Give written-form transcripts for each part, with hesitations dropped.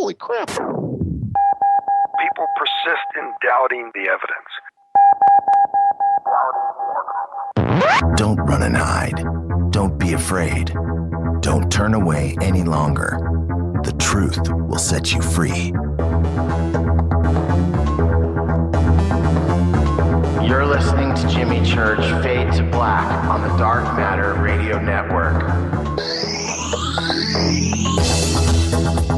Holy crap. People persist in doubting the evidence. Don't run and hide. Don't be afraid. Don't turn away any longer. The truth will set you free. You're listening to Jimmy Church Fade to Black on the Dark Matter Radio Network.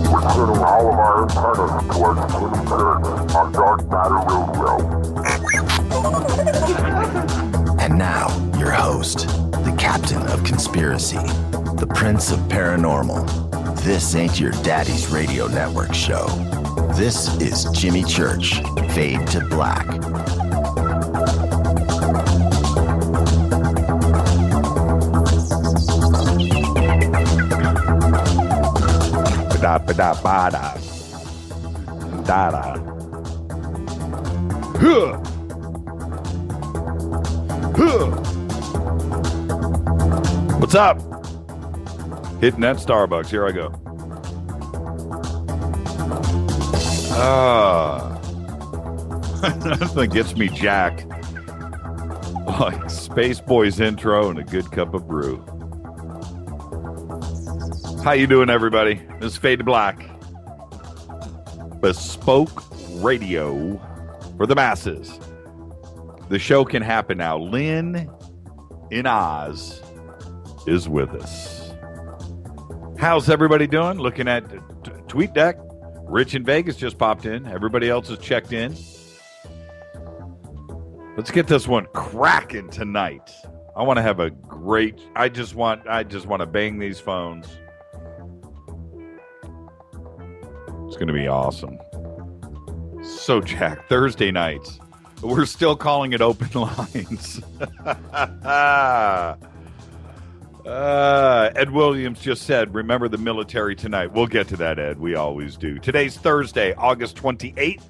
We're turning all of our antennas towards Jimmy Church on Dark Matter Radio. And now, your host, the captain of conspiracy, the prince of paranormal. This ain't your daddy's radio network show. This is Jimmy Church, Fade to Black. Ba-da-ba-da-ba-da. Da-da. Huh. Huh. What's up? Hitting that Starbucks. Here I go. Nothing gets me jacked like Space Boy's intro and a good cup of brew. How you doing, everybody? This is Fade to Black. Bespoke radio for the masses. The show can happen now. Lynn in Oz is with us. How's everybody doing? Looking at TweetDeck. Rich in Vegas just popped in. Everybody else is checked in. Let's get this one cracking tonight. I want to have a great. I just want to bang these phones. It's going to be awesome. So, Jack, Thursday nights. We're still calling it open lines. Ed Williams just said, remember the military tonight. We'll get to that, Ed. We always do. Today's Thursday, August 28th.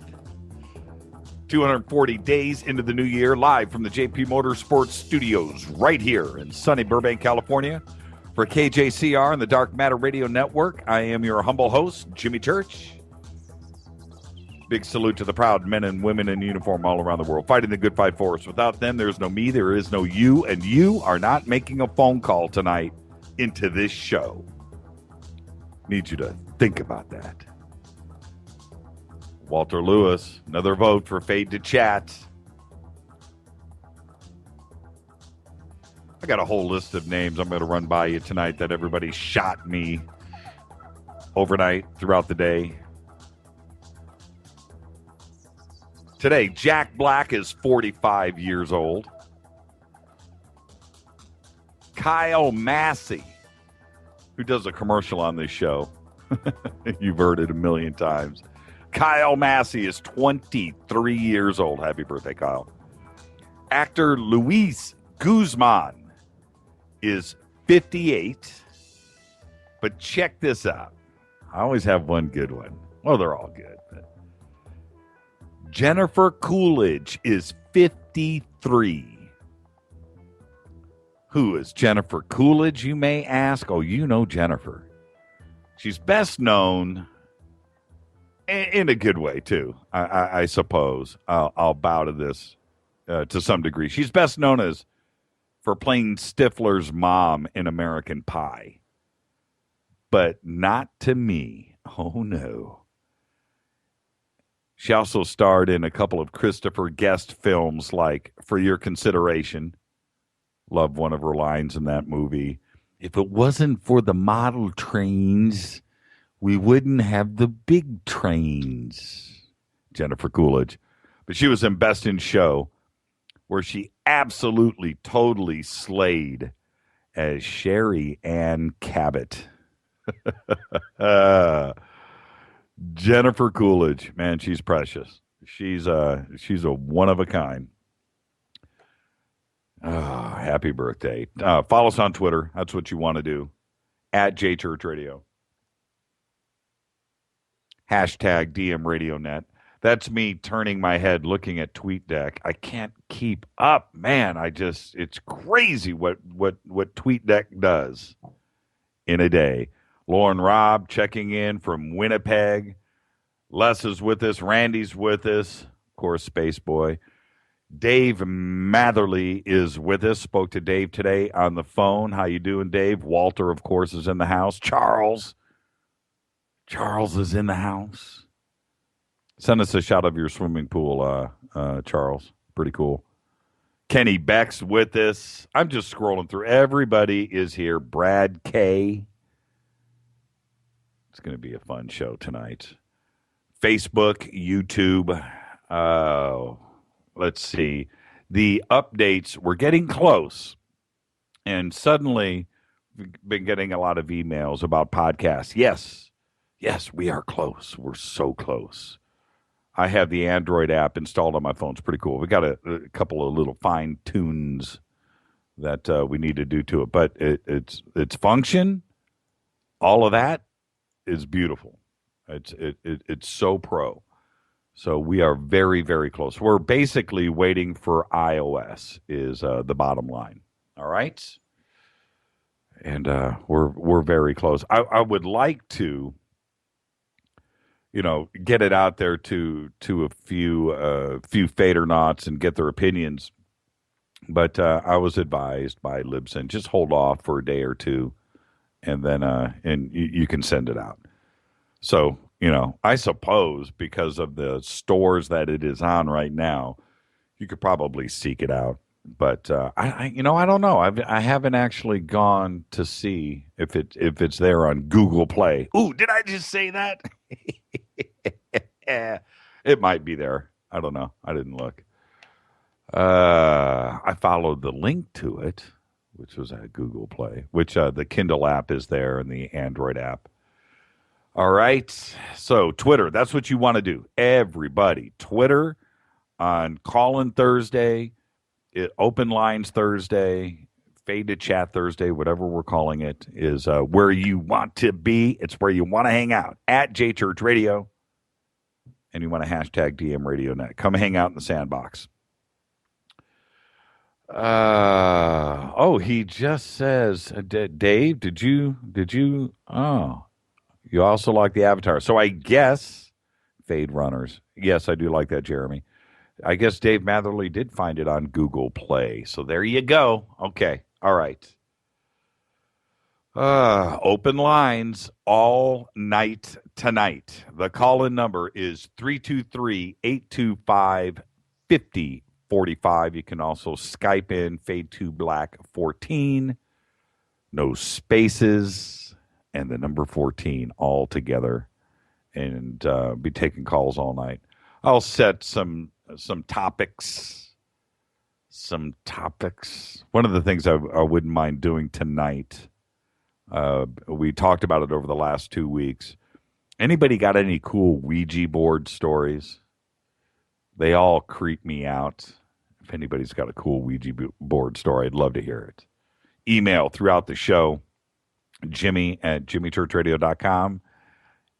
240 days into the new year, live from the JP Motorsports Studios right here in sunny Burbank, California. For KJCR and the Dark Matter Radio Network, I am your humble host, Jimmy Church. Big salute to the proud men and women in uniform all around the world, fighting the good fight for us. Without them, there's no me, there is no you, and you are not making a phone call tonight into this show. Need you to think about that. Walter Lewis, another vote for Fade to Chat. I got a whole list of names I'm going to run by you tonight that everybody shot me overnight throughout the day. Today, Jack Black is 45 years old. Kyle Massey, who does a commercial on this show. You've heard it a million times. Kyle Massey is 23 years old. Happy birthday, Kyle. Actor Luis Guzman is 58. But check this out. I always have one good one. Well, they're all good. But Jennifer Coolidge is 53. Who is Jennifer Coolidge, you may ask? Oh, you know Jennifer. She's best known, in a good way, too, I suppose. I'll bow to this to some degree. She's best known as for playing Stifler's mom in American Pie. But not to me. Oh, no. She also starred in a couple of Christopher Guest films like For Your Consideration. Love one of her lines in that movie. If it wasn't for the model trains, we wouldn't have the big trains. Jennifer Coolidge. But she was in Best in Show, where she absolutely, totally slayed as Sherry Ann Cabot. Jennifer Coolidge, man, she's precious. She's a one of a kind. Oh, happy birthday. Follow us on Twitter. That's what you want to do. At JChurchRadio. Hashtag DMRadioNet. That's me turning my head looking at TweetDeck. I can't keep up, man. It's crazy what TweetDeck does in a day. Lauren Robb checking in from Winnipeg. Les is with us. Randy's with us. Of course, Space Boy. Dave Matherly is with us. Spoke to Dave today on the phone. How you doing, Dave? Walter, of course, is in the house. Charles is in the house. Send us a shot of your swimming pool, Charles. Pretty cool. Kenny Beck's with us. I'm just scrolling through. Everybody is here. Brad K. It's going to be a fun show tonight. Facebook, YouTube. Let's see. The updates, we're getting close. And suddenly, we've been getting a lot of emails about podcasts. Yes, we are close. We're so close. I have the Android app installed on my phone. It's pretty cool. We got a couple of little fine tunes that we need to do to it. But its function, all of that is beautiful. It's so pro. So we are very, very close. We're basically waiting for iOS is the bottom line. All right? And we're very close. I would like to, get it out there to a few Fadernaughts and get their opinions. But I was advised by Libsyn, just hold off for a day or two, and then you can send it out. So, I suppose because of the stores that it is on right now, you could probably seek it out. But I don't know. I haven't actually gone to see if it's there on Google Play. Ooh, did I just say that? It might be there. I don't know. I didn't look. I followed the link to it, which was at Google Play, which the Kindle app is there and the Android app. All right. So Twitter, that's what you want to do. Everybody, Twitter on Call-In Thursday, Open Lines Thursday, Fade to Chat Thursday, whatever we're calling it, is where you want to be. It's where you want to hang out, at JChurch Radio. And you want to hashtag DM RadioNet. Come hang out in the sandbox. He just says, Dave, did you, you also like the Avatar. So I guess, Fade Runners. Yes, I do like that, Jeremy. I guess Dave Matherly did find it on Google Play. So there you go. Okay. All right. Open lines all night tonight. The call-in number is 323-825-5045. You can also Skype in Fade2Black14. No spaces. And the number 14 all together, and be taking calls all night. I'll set some topics. One of the things I wouldn't mind doing tonight, we talked about it over the last 2 weeks. Anybody got any cool Ouija board stories? They all creep me out. If anybody's got a cool Ouija board story, I'd love to hear it. Email throughout the show. Jimmy at jimmychurchradio.com,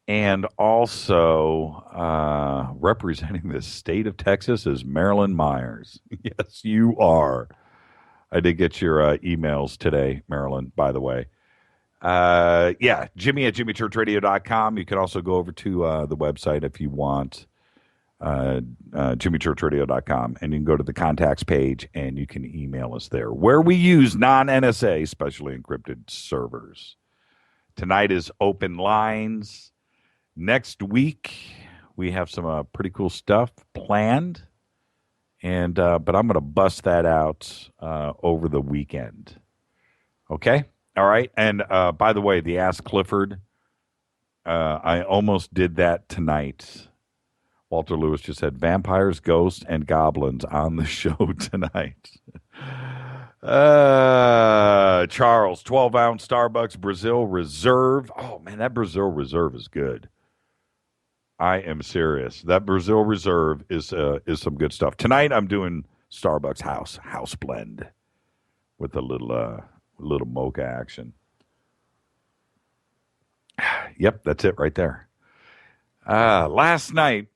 and also representing the state of Texas is Marilyn Myers. Yes, you are. I did get your emails today, Marilyn, by the way. Jimmy at jimmychurchradio.com. You can also go over to the website if you want, jimmychurchradio.com, and you can go to the contacts page and you can email us there, where we use non-NSA, specially encrypted servers. Tonight is Open Lines. Next week, we have some pretty cool stuff planned, and but I'm going to bust that out over the weekend. Okay? All right? And by the way, the Ask Clifford, I almost did that tonight. Walter Lewis just said, vampires, ghosts, and goblins on the show tonight. Charles, 12-ounce Starbucks Brazil Reserve. Oh, man, that Brazil Reserve is good. I am serious. That Brazil Reserve is some good stuff. Tonight, I'm doing Starbucks House Blend with a little mocha action. Yep, that's it right there. Last night,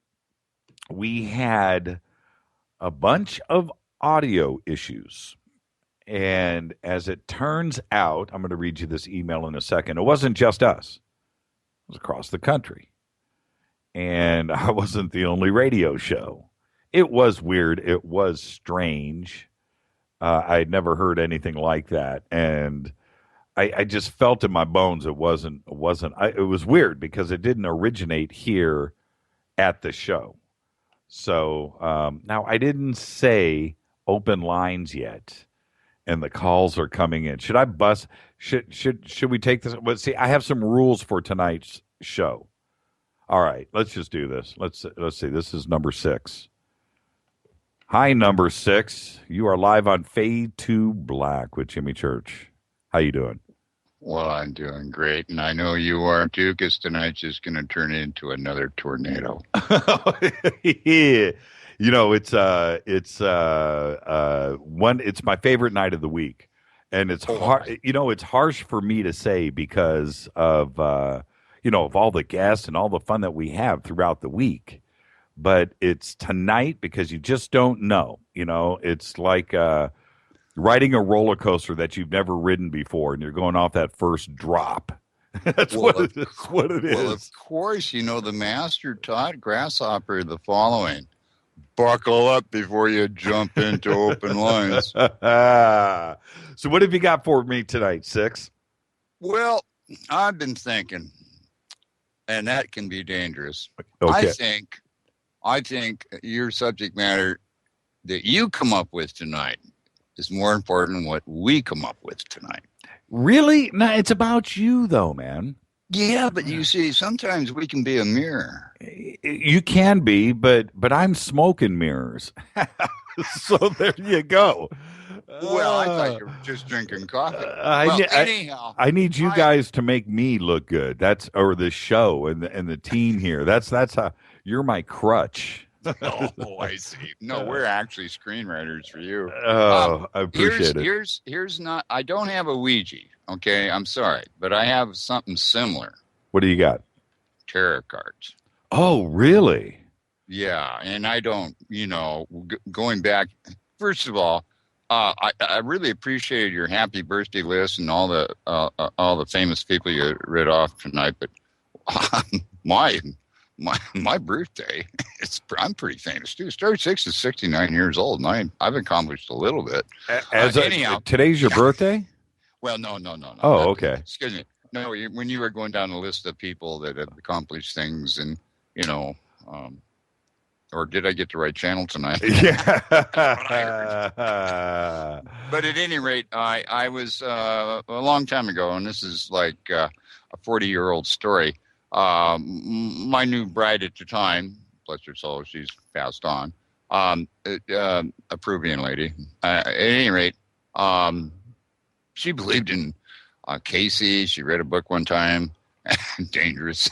we had a bunch of audio issues. And as it turns out, I'm going to read you this email in a second. It wasn't just us. It was across the country. and I wasn't the only radio show. It was weird. It was strange. I had never heard anything like that, and I just felt in my bones it wasn't. It was weird because it didn't originate here at the show. So now I didn't say open lines yet, and the calls are coming in. Should I bust? Should we take this? Let's see. I have some rules for tonight's show. All right, let's just do this. Let's see. This is number 6. Hi, number 6. You are live on Fade to Black with Jimmy Church. How you doing? Well, I'm doing great, and I know you are too, because tonight's just going to turn into another tornado. Yeah. You know, it's my favorite night of the week, and it's hard. You know, it's harsh for me to say because of of all the guests and all the fun that we have throughout the week. But it's tonight because you just don't know. You know, it's like riding a roller coaster that you've never ridden before, and you're going off that first drop. That's what it is. Well, of course, the master taught Grasshopper the following: buckle up before you jump into open lines. So what have you got for me tonight, 6? Well, I've been thinking, and that can be dangerous. Okay. I think your subject matter that you come up with tonight is more important than what we come up with tonight. Really? No, it's about you, though, man. Yeah, but you see, sometimes we can be a mirror. You can be, but I'm smoking mirrors. So there you go. Well, I thought you were just drinking coffee. Anyhow, I need you guys to make me look good. Or the show and the team here. That's how you're my crutch. Oh, I see. No, we're actually screenwriters for you. Oh, I appreciate it. Here's not. I don't have a Ouija. Okay, I'm sorry, but I have something similar. What do you got? Tarot cards. Oh, really? Yeah, and I don't. Going back. First of all, I really appreciated your happy birthday list and all the famous people you read off tonight. But my birthday, I'm pretty famous too. Star 6 is 69 years old, and I've accomplished a little bit. Anyhow, today's your birthday? Well, no. Oh, okay. Excuse me. No, when you were going down the list of people that have accomplished things, and or did I get the right channel tonight? Yeah. But at any rate, I was a long time ago, and this is like a 40-year-old story. My new bride at the time, bless her soul, she's passed on, a Peruvian lady. At any rate, she believed in Casey. She read a book one time, dangerous,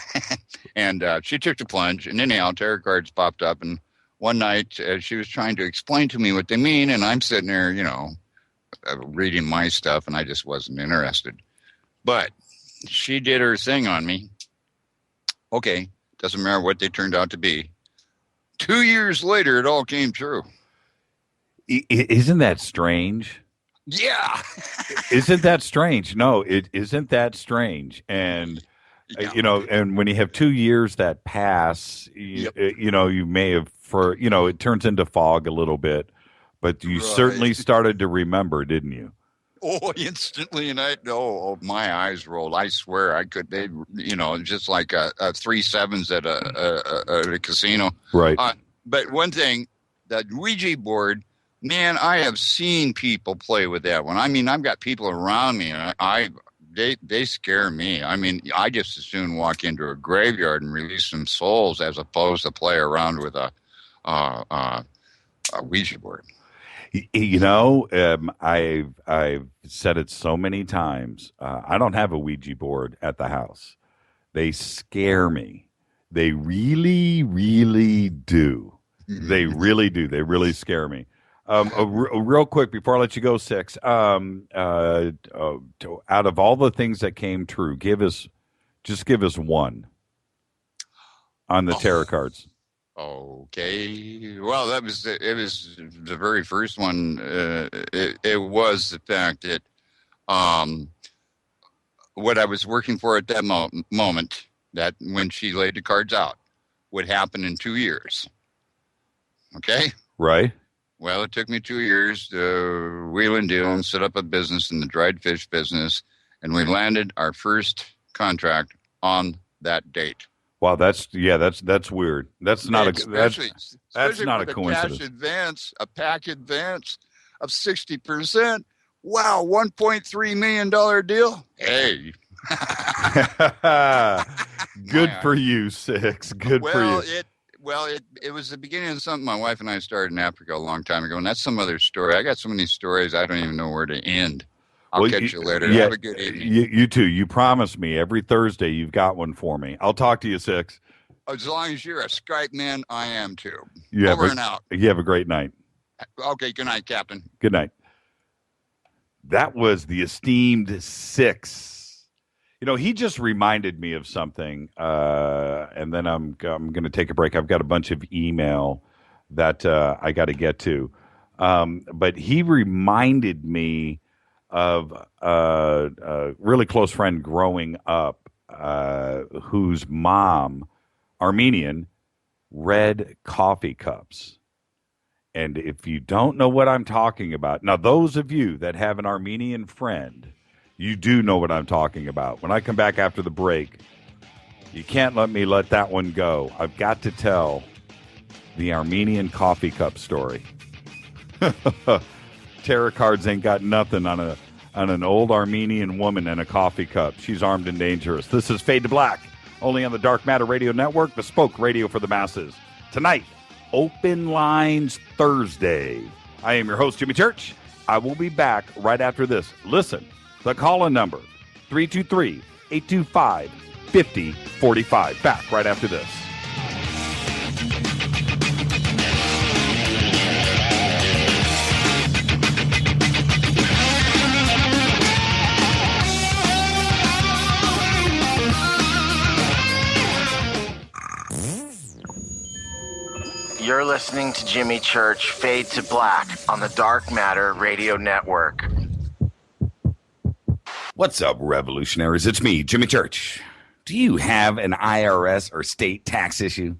and she took the plunge. And anyhow, tarot cards popped up, and one night she was trying to explain to me what they mean, and I'm sitting there, reading my stuff, and I just wasn't interested. But she did her thing on me. Okay, doesn't matter what they turned out to be. 2 years later, it all came true. Isn't that strange? Yeah. Isn't that strange? No, it isn't that strange. And, and when you have 2 years that pass, you may have, it turns into fog a little bit, but you certainly started to remember, didn't you? Oh, instantly, and my eyes rolled. I swear I could. They, just like 3 7s at a casino. Right. But one thing, that Ouija board, man, I have seen people play with that one. I mean, I've got people around me, and they scare me. I mean, I just as soon walk into a graveyard and release some souls as opposed to play around with a Ouija board. I've said it so many times. I don't have a Ouija board at the house. They scare me. They really, really do. They really do. They really scare me. Real quick before I let you go, 6. Out of all the things that came true, give us one on the tarot cards. Okay. Well, it was the very first one. It was the fact that what I was working for at that moment, that when she laid the cards out, would happen in 2 years. Okay? Right. Well, it took me 2 years to wheel and deal and set up a business in the dried fish business, and we landed our first contract on that date. Wow, that's weird. That's not Especially not a with coincidence. Cash advance, a pack advance of 60%. Wow, $1.3 million deal. Hey. Good for you, Six. Good for you. It was the beginning of something my wife and I started in Africa a long time ago, and that's some other story. I got so many stories, I don't even know where to end. I'll catch you later. Yeah, have a good evening. You too. You promised me every Thursday you've got one for me. I'll talk to you, Six. As long as you're a Skype man, I am too. Yeah, Over and out. You have a great night. Okay, good night, Captain. Good night. That was the esteemed Six. You know, he just reminded me of something, and then I'm going to take a break. I've got a bunch of email that I got to get to. But he reminded me of a really close friend growing up whose mom, Armenian, read coffee cups. And if you don't know what I'm talking about, now those of you that have an Armenian friend, you do know what I'm talking about. When I come back after the break, you can't let that one go. I've got to tell the Armenian coffee cup story. Tarot cards ain't got nothing on an old Armenian woman and a coffee cup. She's armed and dangerous. This is Fade to Black, only on the Dark Matter Radio Network, bespoke radio for the masses. Tonight, Open Lines Thursday. I am your host, Jimmy Church. I will be back right after this. Listen, the call-in number, 323-825-5045. Back right after this. You're listening to Jimmy Church Fade to Black on the Dark Matter Radio Network. What's up, revolutionaries? It's me, Jimmy Church. Do you have an IRS or state tax issue?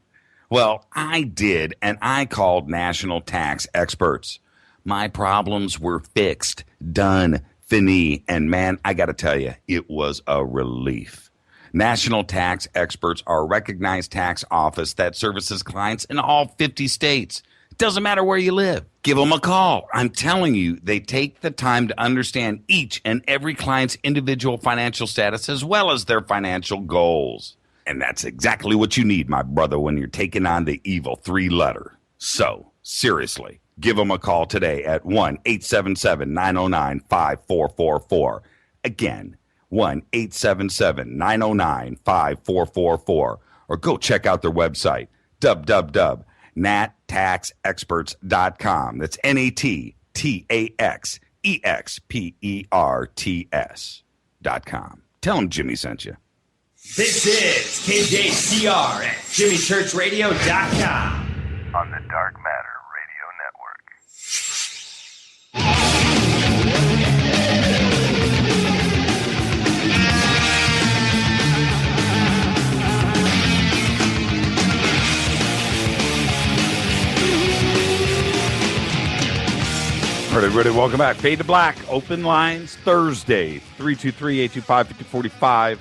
Well, I did, and I called national tax experts. My problems were fixed, done, fini, and man, I got to tell you, it was a relief. National tax experts are a recognized tax office that services clients in all 50 states. It doesn't matter where you live. Give them a call. I'm telling you, they take the time to understand each and every client's individual financial status as well as their financial goals. And that's exactly what you need, my brother, when you're taking on the evil 3-letter. So, seriously, give them a call today at 1-877-909-5444. Again, 1-877-909-5444, or go check out their website, www.nattaxexperts.com. That's NATTAXEXPERTS.com. Tell them Jimmy sent you. This is KJCR at JimmyChurchRadio.com. On the Dark Matter Radio Network. All right, everybody, welcome back. Fade to Black, Open Lines Thursday, 323-825-5045.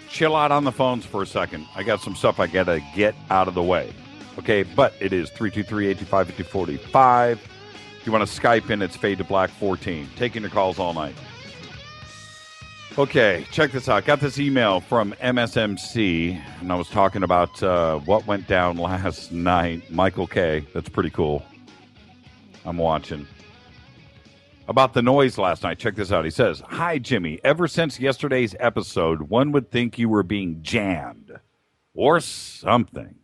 Chill out on the phones for a second. I got some stuff I got to get out of the way. Okay, but it is 323-825-5045. If you want to Skype in, it's Fade to Black 14. Taking your calls all night. Okay, check this out. Got this email from MSMC, and I was talking about what went down last night. Michael K. That's pretty cool. I'm watching. About the noise last night. Check this out. He says, "Hi, Jimmy. Ever since yesterday's episode, one would think you were being jammed or something.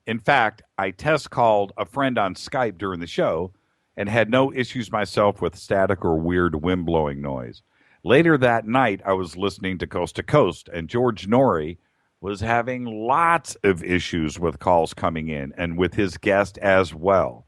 In fact, I test called a friend on Skype during the show and had no issues myself with static or weird wind-blowing noise. Later that night, I was listening to Coast to Coast, and George Norrie was having lots of issues with calls coming in and with his guest as well.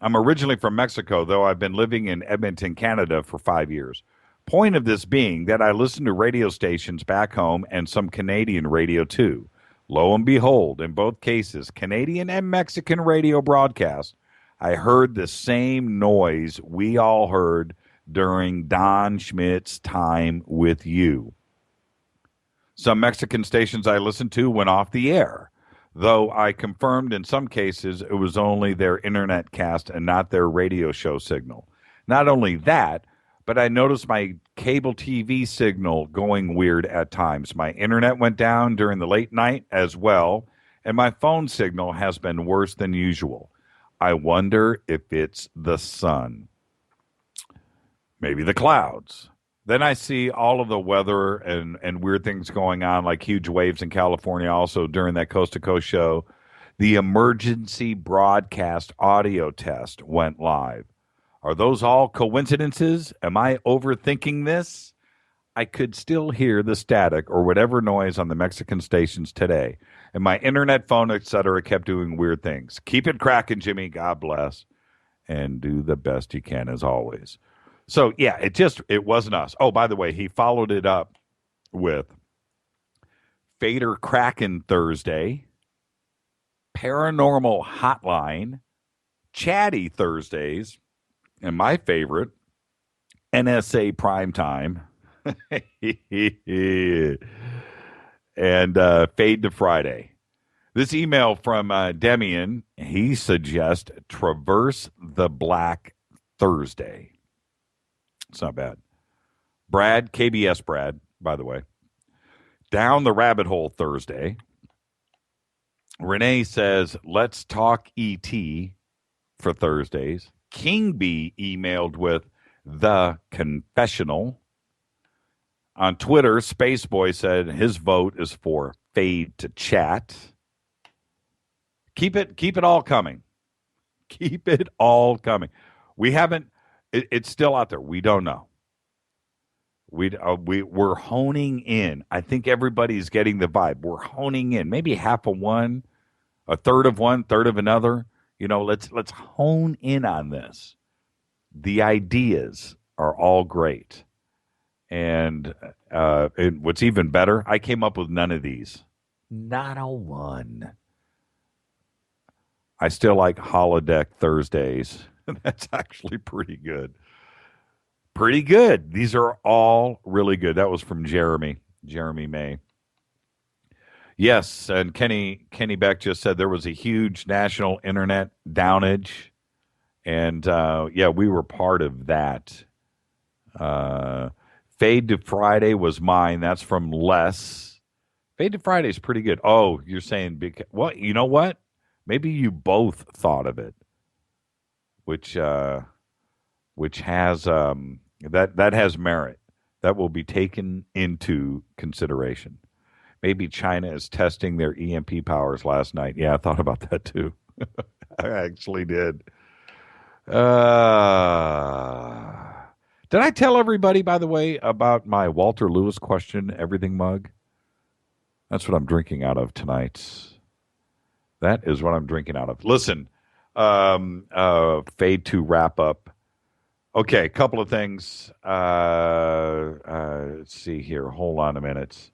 I'm originally from Mexico, though I've been living in Edmonton, Canada for 5 years. Point of this being that I listen to radio stations back home and some Canadian radio too. Lo and behold, in both cases, Canadian and Mexican radio broadcasts, I heard the same noise we all heard during Don Schmidt's time with you. Some Mexican stations I listened to went off the air, though I confirmed in some cases it was only their internet cast and not their radio show signal. Not only that, but I noticed my cable TV signal going weird at times. My internet went down during the late night as well, and my phone signal has been worse than usual. I wonder if it's the sun. Maybe the clouds. Then I see all of the weather and weird things going on, like huge waves in California also during that coast-to-coast show. The emergency broadcast audio test went live. Are those all coincidences? Am I overthinking this? I could still hear the static or whatever noise on the Mexican stations today. And my internet, phone, etc. kept doing weird things. Keep it cracking, Jimmy. God bless. And do the best you can as always. So, yeah, it wasn't us. Oh, by the way, he followed it up with Fader Kraken Thursday, Paranormal Hotline, Chatty Thursdays, and my favorite, NSA Primetime, and Fade to Friday. This email from Demian, he suggests Traverse the Black Thursday. It's not bad. Brad, KBS Brad, by the way. Down the Rabbit Hole Thursday. Renee says, let's talk ET for Thursdays. King B emailed with The Confessional. On Twitter, Spaceboy said his vote is for Fade to Chat. Keep it all coming. Keep it all coming. We haven't. It's still out there. We don't know. We're honing in. I think everybody's getting the vibe. We're honing in. Maybe half of one, a third of one, third of another. You know, let's hone in on this. The ideas are all great. And what's even better, I came up with none of these. Not a one. I still like Holodeck Thursdays. That's actually pretty good. Pretty good. These are all really good. That was from Jeremy May. Yes, and Kenny Beck just said there was a huge national internet downage. And, yeah, we were part of that. Fade to Friday was mine. That's from Les. Fade to Friday is pretty good. Oh, you're saying, well, you know what? Maybe you both thought of it, which has that has merit. That will be taken into consideration. Maybe China is testing their EMP powers last night. Yeah, I thought about that too. I actually did. Did I tell everybody, by the way, about my Walter Lewis question everything mug? That's what I'm drinking out of tonight. That is what I'm drinking out of. Listen, fade to wrap up. Okay, a couple of things. Let's see here. Hold on a minute.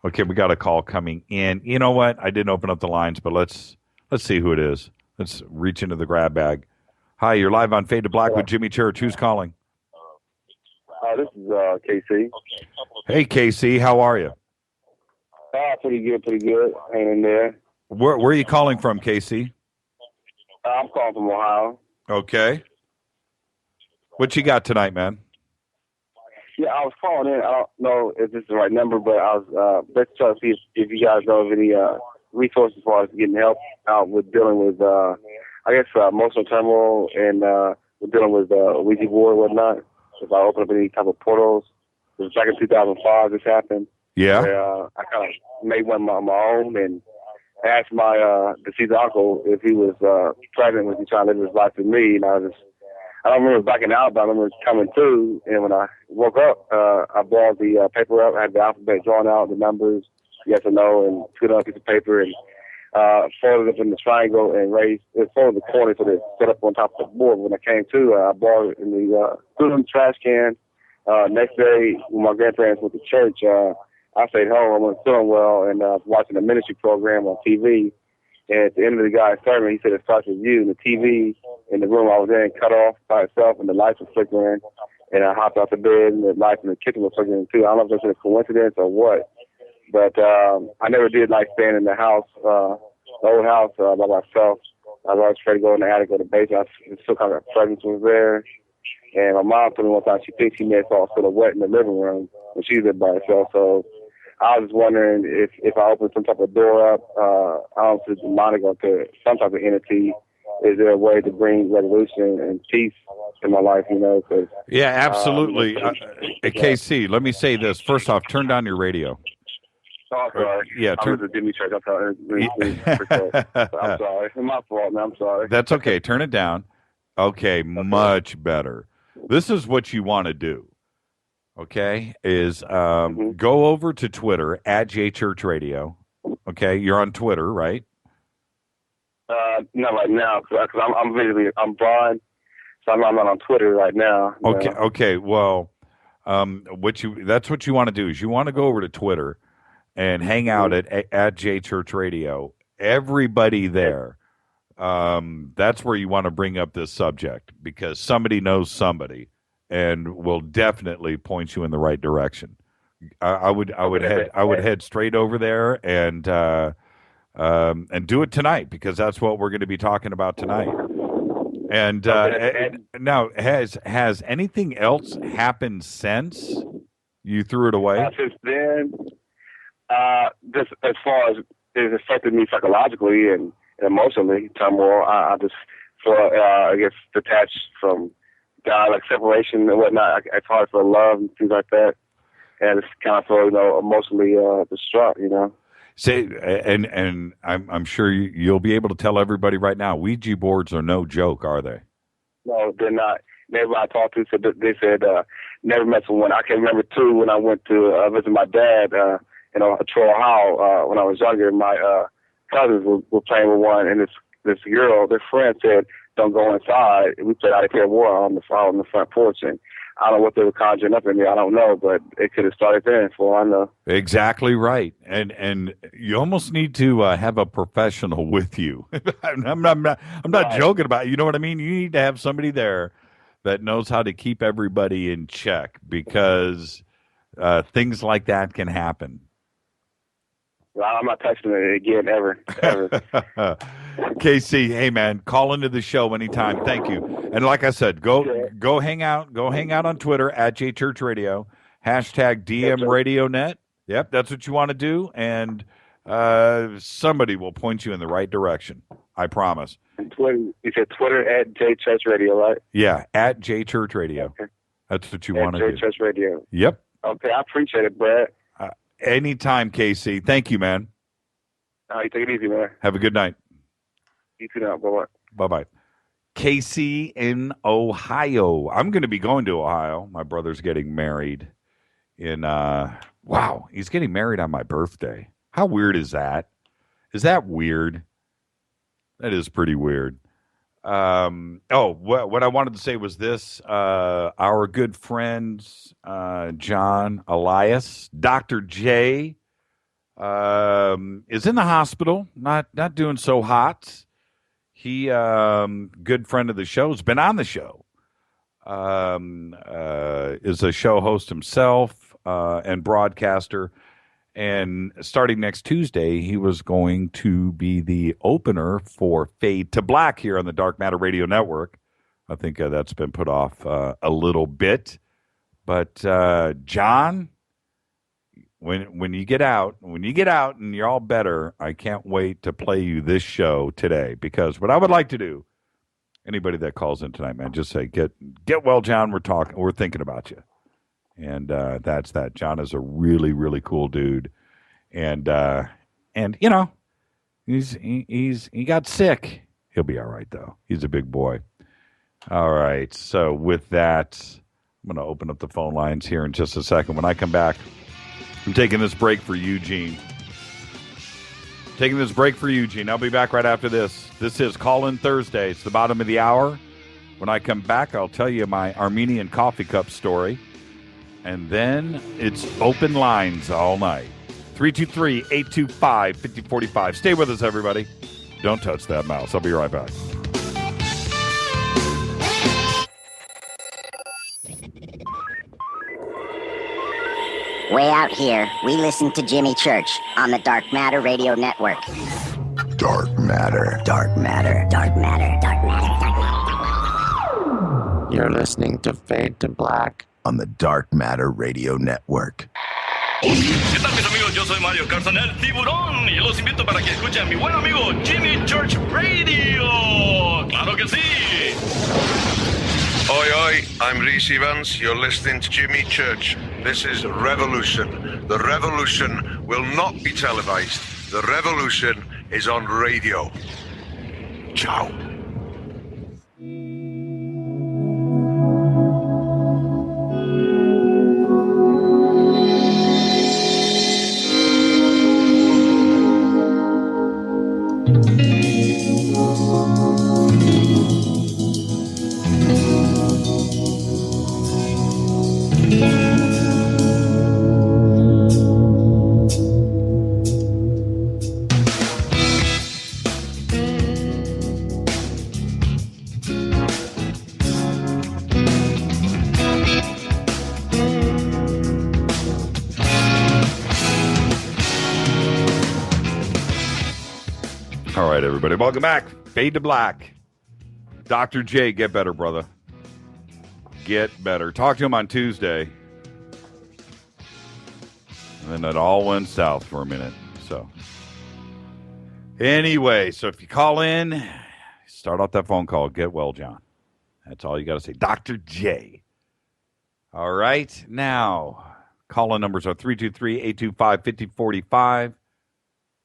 Okay, we got a call coming in. You know what? I didn't open up the lines, but let's see who it is. Let's reach into the grab bag. Hi, you're live on Fade to Black with Jimmy Church. Who's calling? This is KC. Hey, KC, how are you? Pretty good. Hanging in there. Where are you calling from, KC? I'm calling from Ohio. Okay. What you got tonight, man? Yeah, I was calling in. I don't know if this is the right number, but I was let's try to see if you guys know of any resources as far as getting help out with dealing with, emotional turmoil and with dealing with Ouija board and whatnot. If I open up any type of portals. It was back in 2005 this happened. Yeah. Where, I kind of made one on my own and asked my deceased uncle if he was pregnant, was he trying to live his life with me, and I don't remember backing out, but I remember coming to, and when I woke up, I balled the paper up, I had the alphabet drawn out, the numbers, yes or no, and put on a piece of paper, and folded it up in the triangle and folded the corner so that it set up on top of the board. When I came to, I balled it in the trash can. Next day, when my grandparents went to church, I stayed home. I wasn't feeling well, and I was watching a ministry program on TV. And at the end of the guy's sermon, he said it starts with you. And the TV in the room I was in cut off by itself, and the lights were flickering. And I hopped out the bed, and the lights in the kitchen were flickering too. I don't know if that's a coincidence or what, but I never did like staying in the house, the old house, by myself. I was always afraid to go in the attic or the basement. I still kind of presence was there. And my mom told me one time she thinks she may have saw a silhouette in the living room when she was by herself. So I was just wondering if I opened some type of door up, I don't know if it's demonic or to some type of entity, is there a way to bring resolution and peace in my life, you know? Cause, yeah, absolutely. KC, let me say this. First off, turn down your radio. Oh, sorry. Yeah, I'm just Jimmy Church. I'm sorry. I'm sorry. It's my fault, man. I'm sorry. That's okay. Turn it down. Okay, much better. This is what you want to do. Okay, is go over to Twitter at JChurchRadio. Okay, you're on Twitter, right? Not right now, because I'm blind, so I'm not on Twitter right now. Okay, no. okay. Well, that's what you want to do is you want to go over to Twitter and hang out at JChurchRadio. Everybody there. That's where you want to bring up this subject because somebody knows somebody and will definitely point you in the right direction. I would head straight over there and do it tonight because that's what we're going to be talking about tonight. And now, has anything else happened since you threw it away? Since then, just as far as it affected me psychologically and emotionally, turmoil. I just feel, I guess, detached from God, like separation and whatnot. It's hard for love and things like that, and it's kind of feel, emotionally distraught, Say, and I'm sure you'll be able to tell everybody right now, Ouija boards are no joke, are they? No, they're not. Everybody I talked to said they said never met someone. I can remember too when I went to visit my dad, Troy Howell, when I was younger. My cousins were playing with one, and this girl, their friend said, "Don't go inside." We played out of care war on the front porch, and I don't know what they were conjuring up in me. I don't know, but it could have started then, for all I know. Exactly right, and you almost need to have a professional with you. I'm not Right. joking about it. You know what I mean? You need to have somebody there that knows how to keep everybody in check because things like that can happen. I'm not touching it again ever. KC, hey man, call into the show anytime. Thank you. And like I said, go hang out on Twitter at JChurchRadio, hashtag DMRadioNet. Yep, that's what you want to do, and somebody will point you in the right direction. I promise. And Twitter, you said Twitter at JChurchRadio, right? Yeah, at JChurchRadio. Okay. That's what you want to do. JChurchRadio. Yep. Okay, I appreciate it, Brad. Anytime, KC. Thank you, man. You take it easy, man. Have a good night. You too now. Bye-bye. Bye-bye. KC in Ohio. I'm going to be going to Ohio. My brother's getting married in, he's getting married on my birthday. How weird is that? Is that weird? That is pretty weird. What I wanted to say was this. Our good friends, John Elias, Dr. J, is in the hospital, not doing so hot. He, good friend of the show, has been on the show, is a show host himself, and broadcaster. And starting next Tuesday, he was going to be the opener for Fade to Black here on the Dark Matter Radio Network. I think that's been put off a little bit. But John, when you get out and you're all better, I can't wait to play you this show today. Because what I would like to do, anybody that calls in tonight, man, just say, get well, John. We're thinking about you. And that's that. John is a really, really cool dude, and he got sick. He'll be all right though. He's a big boy. All right. So with that, I'm going to open up the phone lines here in just a second. When I come back, I'm taking this break for Eugene. I'll be back right after this. This is Call In Thursday. It's the bottom of the hour. When I come back, I'll tell you my Armenian coffee cup story. And then it's open lines all night. 323-825-5045. Stay with us, everybody. Don't touch that mouse. I'll be right back. Way out here, we listen to Jimmy Church on the Dark Matter Radio Network. Dark matter. Dark Matter. Dark Matter. Dark Matter. Dark Matter. You're listening to Fade to Black on the Dark Matter Radio Network. ¿Qué tal, mis amigos? Yo soy Mario Carson, el tiburón, y los invito para que escuchen a mi buen amigo Jimmy Church Radio. ¡Claro que sí! Oi, oi, I'm Reese Evans. You're listening to Jimmy Church. This is Revolution. The revolution will not be televised. The revolution is on radio. Ciao. All right, everybody. Welcome back. Fade to Black. Dr. J, get better, brother. Get better. Talked to him on Tuesday. And then it all went south for a minute. So, anyway, so if you call in, start off that phone call. Get well, John. That's all you got to say. Dr. J. All right. Now, call-in numbers are 323-825-5045.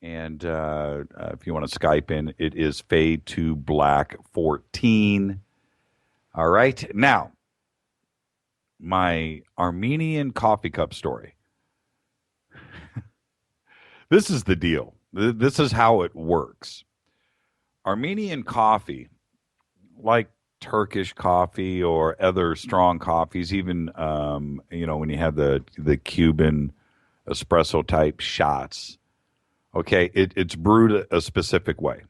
And if you want to Skype in, it is Fade to Black 14. All right. Now, my Armenian coffee cup story. This is the deal. This is how it works. Armenian coffee, like Turkish coffee or other strong coffees, even when you have the Cuban espresso type shots. Okay, it's brewed a specific way.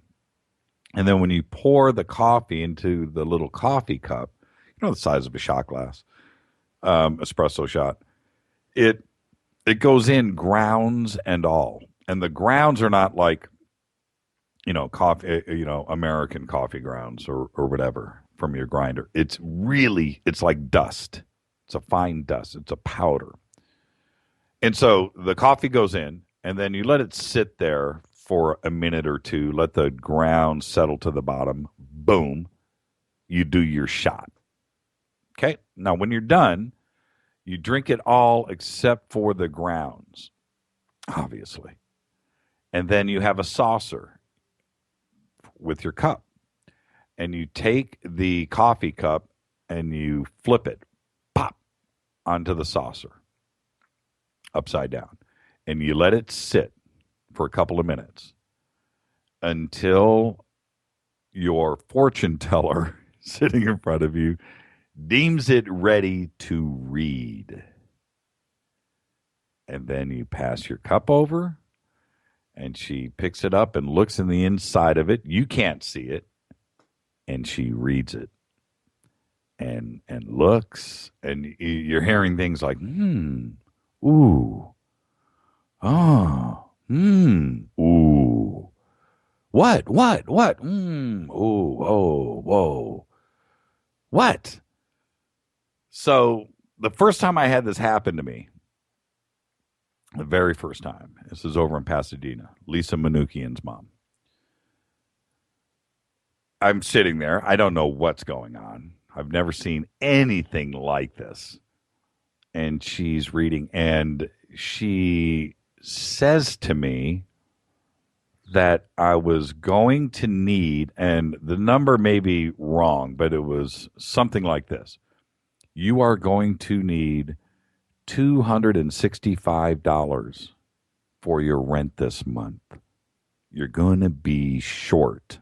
And then when you pour the coffee into the little coffee cup, the size of a shot glass, espresso shot, it goes in grounds and all. And the grounds are not like, coffee, American coffee grounds or whatever from your grinder. It's like dust. It's a fine dust. It's a powder. And so the coffee goes in. And then you let it sit there for a minute or two, let the ground settle to the bottom. Boom. You do your shot. Okay? Now, when you're done, you drink it all except for the grounds, obviously. And then you have a saucer with your cup. And you take the coffee cup and you flip it, pop, onto the saucer, upside down. And you let it sit for a couple of minutes until your fortune teller sitting in front of you deems it ready to read. And then you pass your cup over, and she picks it up and looks in the inside of it. You can't see it. And she reads it and looks, and you're hearing things like, ooh. Oh, ooh. What? Ooh, oh, whoa. What? So the first time I had this happen to me, the very first time, this is over in Pasadena, Lisa Manukian's mom. I'm sitting there. I don't know what's going on. I've never seen anything like this. And she's reading, and she says to me that I was going to need, and the number may be wrong, but it was something like this. You are going to need $265 for your rent this month. You're going to be short.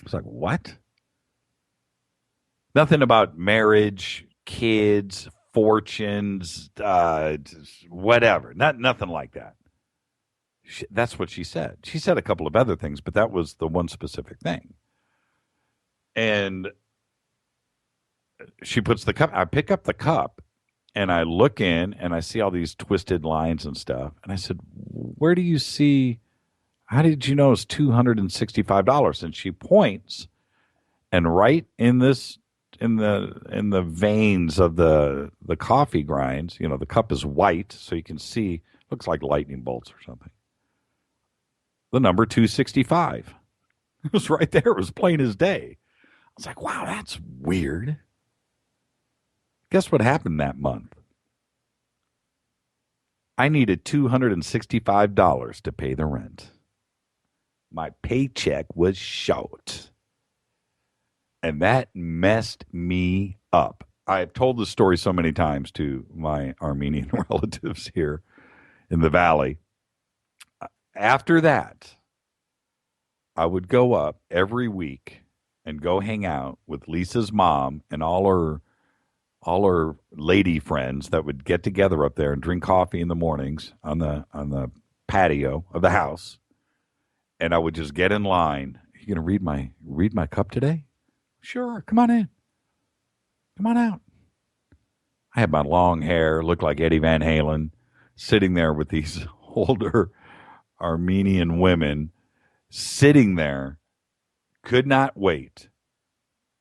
It's like, what? Nothing about marriage, kids, fortunes, whatever. Nothing like that. That's what she said. She said a couple of other things, but that was the one specific thing. And she puts the cup. I pick up the cup, and I look in, and I see all these twisted lines and stuff. And I said, "Where do you see? How did you know it's $265?" And she points, and right in this, in the veins of the coffee grinds, the cup is white, so you can see. Looks like lightning bolts or something. The number 265. It was right there. It was plain as day. I was like, wow, that's weird. Guess what happened that month? I needed $265 to pay the rent. My paycheck was short. And that messed me up. I've told this story so many times to my Armenian relatives here in the valley. After that, I would go up every week and go hang out with Lisa's mom and all her lady friends that would get together up there and drink coffee in the mornings on the patio of the house. And I would just get in line. You gonna read my cup today? Sure, come on in. Come on out. I had my long hair, looked like Eddie Van Halen, sitting there with these older Armenian women, sitting there, could not wait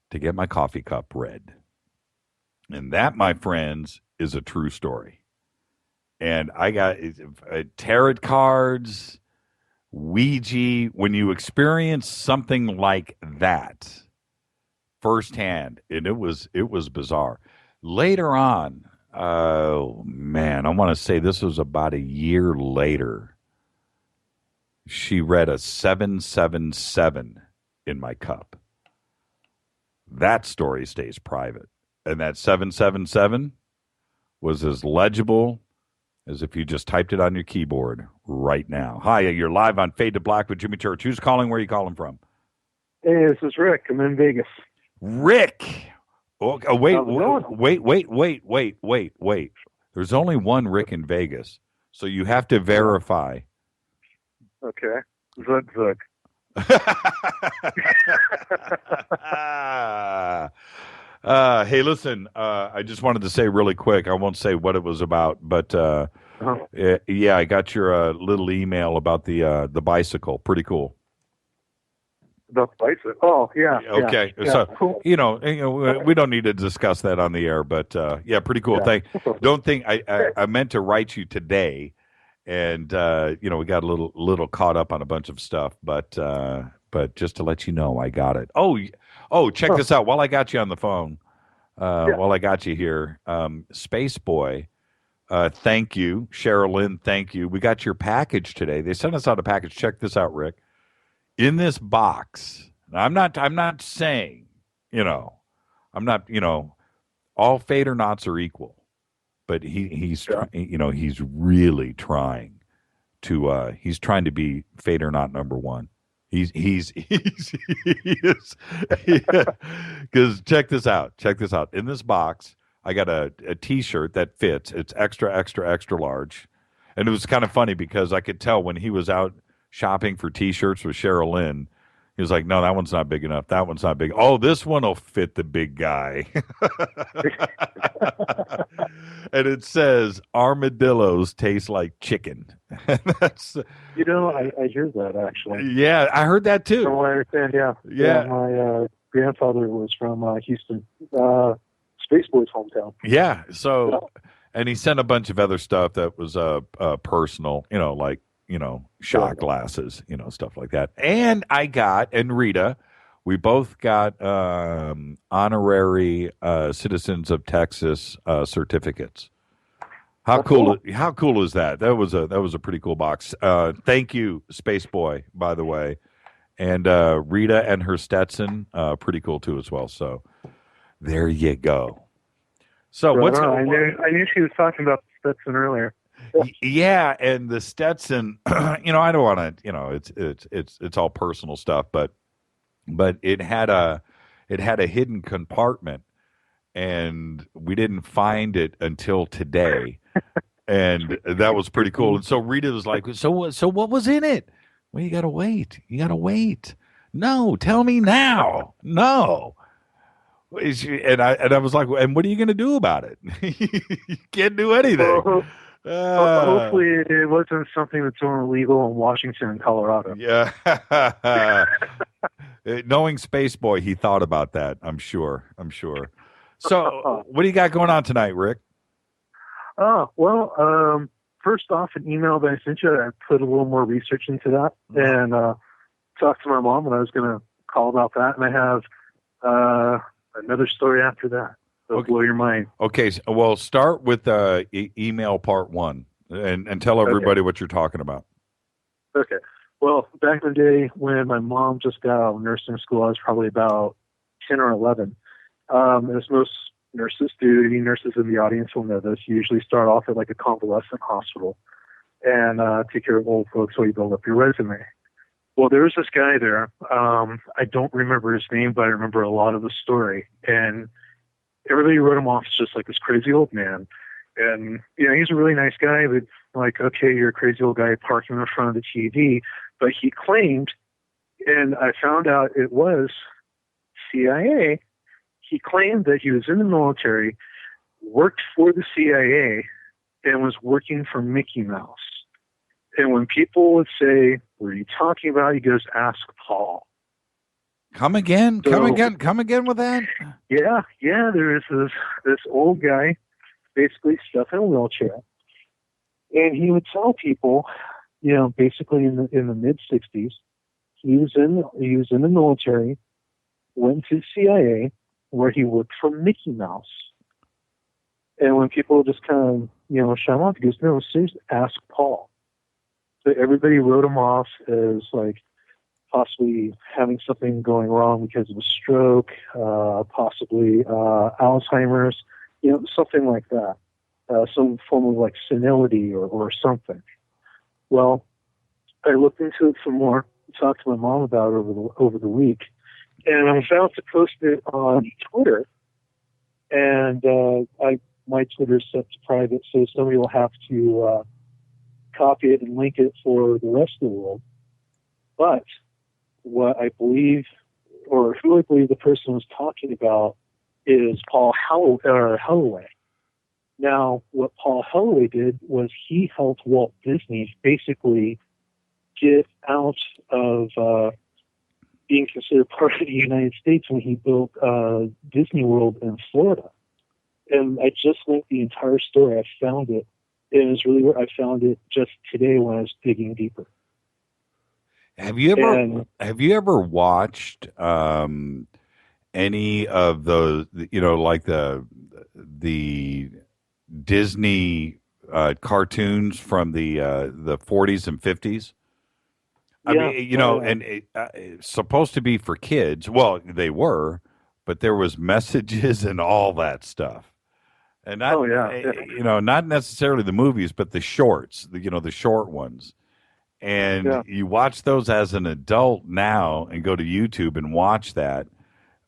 to get my coffee cup read. And that, my friends, is a true story. And I got tarot cards, Ouija. When you experience something like that firsthand, and it was bizarre. Later on, oh man, I want to say this was about a year later. She read a 777 in my cup. That story stays private. And that 777 was as legible as if you just typed it on your keyboard right now. Hi, you're live on Fade to Black with Jimmy Church. Who's calling? Where are you calling from? Hey, this is Rick. I'm in Vegas. Rick! Oh, wait. There's only one Rick in Vegas, so you have to verify. Okay. Zook. Hey, listen, I just wanted to say really quick, I won't say what it was about, but yeah, I got your little email about the bicycle. Pretty cool. The bicycle? Oh, yeah. Okay. Yeah, so, cool. we don't need to discuss that on the air, but yeah, pretty cool. Yeah. Don't think I meant to write you today. And, we got a little caught up on a bunch of stuff, but just to let you know, I got it. Oh, check this out. While I got you on the phone, while I got you here, Space Boy, thank you. Sherilyn, thank you. We got your package today. They sent us out a package. Check this out, Rick. In this box, I'm not saying, I'm not, all Fadernaughts are equal. But he's really trying to he's trying to be Fadernaut number one. He's because check this out. In this box, I got a T-shirt that fits. It's extra large, and it was kind of funny because I could tell when he was out shopping for T-shirts with Sherilyn. He was like, no, that one's not big enough. That one's not big. Oh, this one will fit the big guy. And it says, armadillos taste like chicken. That's, I hear that, actually. Yeah, I heard that too. From what I understand, yeah. Yeah. My grandfather was from Houston, Space Boy's hometown. Yeah, so, and he sent a bunch of other stuff that was personal, like, shot glasses, stuff like that. And Rita, we both got honorary citizens of Texas certificates. How cool is that? That was a pretty cool box. Thank you, Space Boy, by the way. And Rita and her Stetson, pretty cool too as well. So there you go. So I knew she was talking about the Stetson earlier. Yeah, and the Stetson, I don't want to, it's all personal stuff, but it had a hidden compartment, and we didn't find it until today. And that was pretty cool. And so Rita was like, so what was in it? Well, you got to wait. No, tell me now. No. And I was like, and what are you going to do about it? You can't do anything. Hopefully it wasn't something that's only illegal in Washington and Colorado. Yeah. Knowing Space Boy, he thought about that, I'm sure. So what do you got going on tonight, Rick? First off, an email that I sent you, I put a little more research into that and talked to my mom, and I was going to call about that. And I have another story after that. It'll blow your mind. Okay, well, start with email part 1 and tell everybody what you're talking about. Okay. Well, back in the day when my mom just got out of nursing school, I was probably about 10 or 11. As most nurses do, any nurses in the audience will know this, you usually start off at like a convalescent hospital and take care of old folks while you build up your resume. Well, there was this guy there. I don't remember his name, but I remember a lot of the story. And everybody wrote him off as just like this crazy old man. And, he's a really nice guy, but like, okay, you're a crazy old guy parking in front of the TV. But he claimed, and I found out it was CIA. He claimed that he was in the military, worked for the CIA, and was working for Mickey Mouse. And when people would say, what are you talking about? He goes, ask Paul. Come again with that? Yeah. There is this old guy, basically stuck in a wheelchair, and he would tell people, basically in the mid '60s, he was in the military, went to CIA, where he worked for Mickey Mouse. And when people just kind of shut him off, he goes, no, seriously, ask Paul. So everybody wrote him off as like possibly having something going wrong because of a stroke, possibly Alzheimer's, something like that, some form of like senility or something. Well, I looked into it some more, talked to my mom about it over the week, and I'm about to post it on Twitter. And my Twitter is set to private, so somebody will have to copy it and link it for the rest of the world. But what I believe, or who I believe the person was talking about, is Paul Holloway. Now, what Paul Holloway did was he helped Walt Disney basically get out of being considered part of the United States when he built Disney World in Florida. And I just linked the entire story. I found it. It was really weird. I found it just today when I was digging deeper. Have you ever watched any of those, like the Disney cartoons from the 40s and 50s? I mean, and it's supposed to be for kids. Well, they were, but there was messages and all that stuff. And not, not necessarily the movies, but the shorts, the short ones. And you watch those as an adult now and go to YouTube and watch that.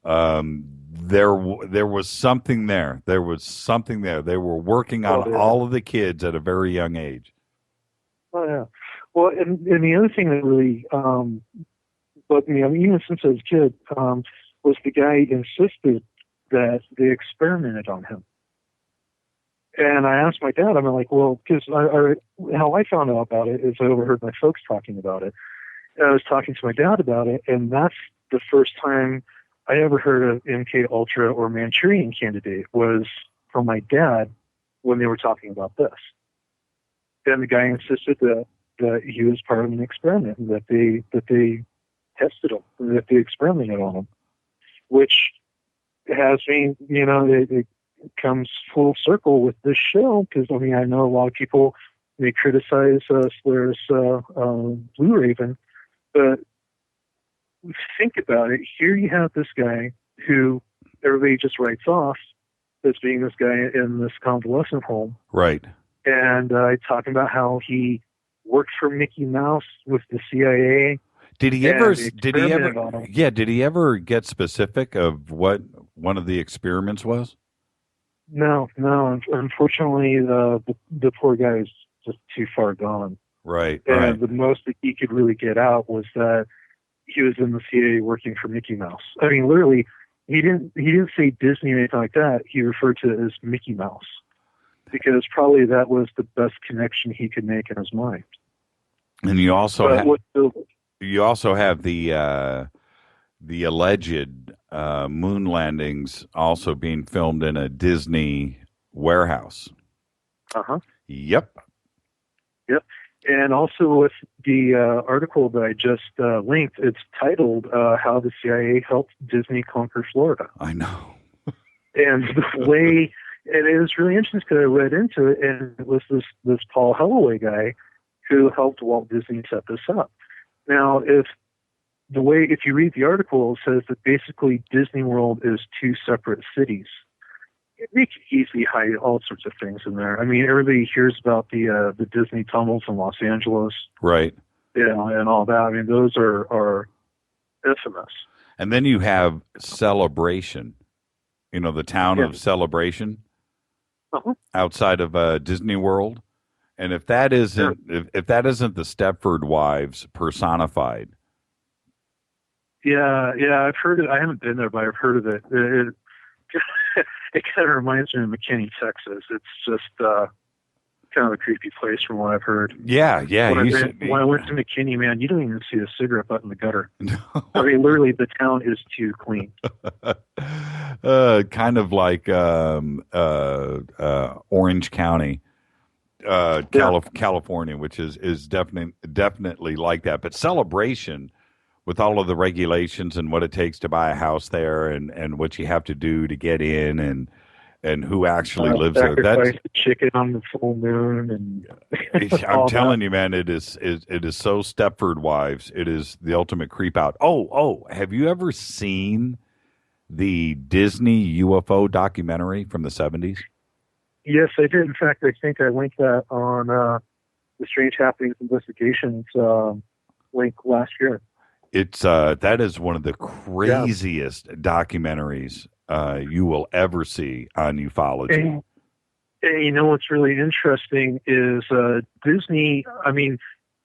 There was something there. There was something there. They were working on all of the kids at a very young age. Oh, yeah. Well, and the other thing that really bugged me, even since I was a kid, was the guy insisted that they experimented on him. And I asked my dad, I'm like, well, because how I found out about it is I overheard my folks talking about it. And I was talking to my dad about it, and that's the first time I ever heard of MK Ultra or Manchurian Candidate was from my dad when they were talking about this. And the guy insisted that he was part of an experiment, and that they tested him, and that they experimented on him, which has me, it comes full circle with this show, because I know a lot of people, they criticize Slayer's Blue Raven, but think about it. Here you have this guy who everybody just writes off as being this guy in this convalescent home, right? And talking about how he worked for Mickey Mouse with the CIA. Did he ever get specific of what one of the experiments was? No. Unfortunately, the poor guy is just too far gone. Right. And the most that he could really get out was that he was in the CIA working for Mickey Mouse. I mean, literally, he didn't say Disney or anything like that. He referred to it as Mickey Mouse because probably that was the best connection he could make in his mind. And you also have the alleged moon landings also being filmed in a Disney warehouse. Yep. And also with the article that I just linked, it's titled "How the CIA Helped Disney Conquer Florida." I know. And the way, and it was really interesting because I read into it, and it was this Paul Holloway guy who helped Walt Disney set this up. Now, if you read the article, it says that basically Disney World is two separate cities. They could easily hide all sorts of things in there. I mean, everybody hears about the Disney tunnels in Los Angeles, right? And all that. I mean, those are infamous. And then you have Celebration, the town of Celebration, outside of Disney World. And if that isn't if that isn't the Stepford Wives personified. Yeah, I've heard it. I haven't been there, but I've heard of it. It kind of reminds me of McKinney, Texas. It's just kind of a creepy place from what I've heard. Yeah. When I went to McKinney, man, you don't even see a cigarette butt in the gutter. No. I mean, literally, the town is too clean. Kind of like Orange County, California, which is definitely like that. But Celebration, with all of the regulations and what it takes to buy a house there and what you have to do to get in and who actually lives there. That's the chicken on the full moon. And I'm telling you, man, it is so Stepford Wives. It is the ultimate creep out. Oh, have you ever seen the Disney UFO documentary from the 70s? Yes, I did. In fact, I think I linked that on the Strange Happenings Investigations link last year. It's that is one of the craziest documentaries you will ever see on ufology. And what's really interesting is Disney. I mean,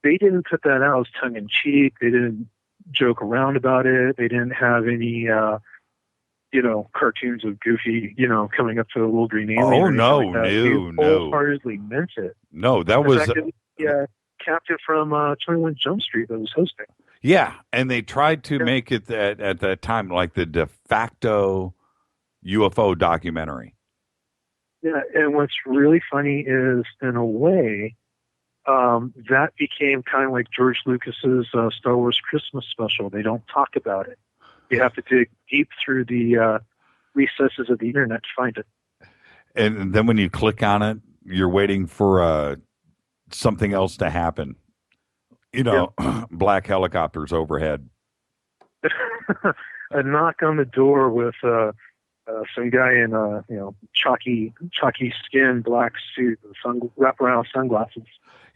they didn't put that out as tongue in cheek. They didn't joke around about it. They didn't have any, cartoons of Goofy, coming up to a little green alien. Oh no, like They wholeheartedly meant it. No, that was the captain from 21 Jump Street that was hosting. Yeah, and they tried to make it at that time like the de facto UFO documentary. Yeah, and what's really funny is, in a way, that became kind of like George Lucas's Star Wars Christmas special. They don't talk about it. You have to dig deep through the recesses of the internet to find it. And then when you click on it, you're waiting for something else to happen. Black helicopters overhead. A knock on the door with some guy in chalky skin, black suit, wraparound sunglasses.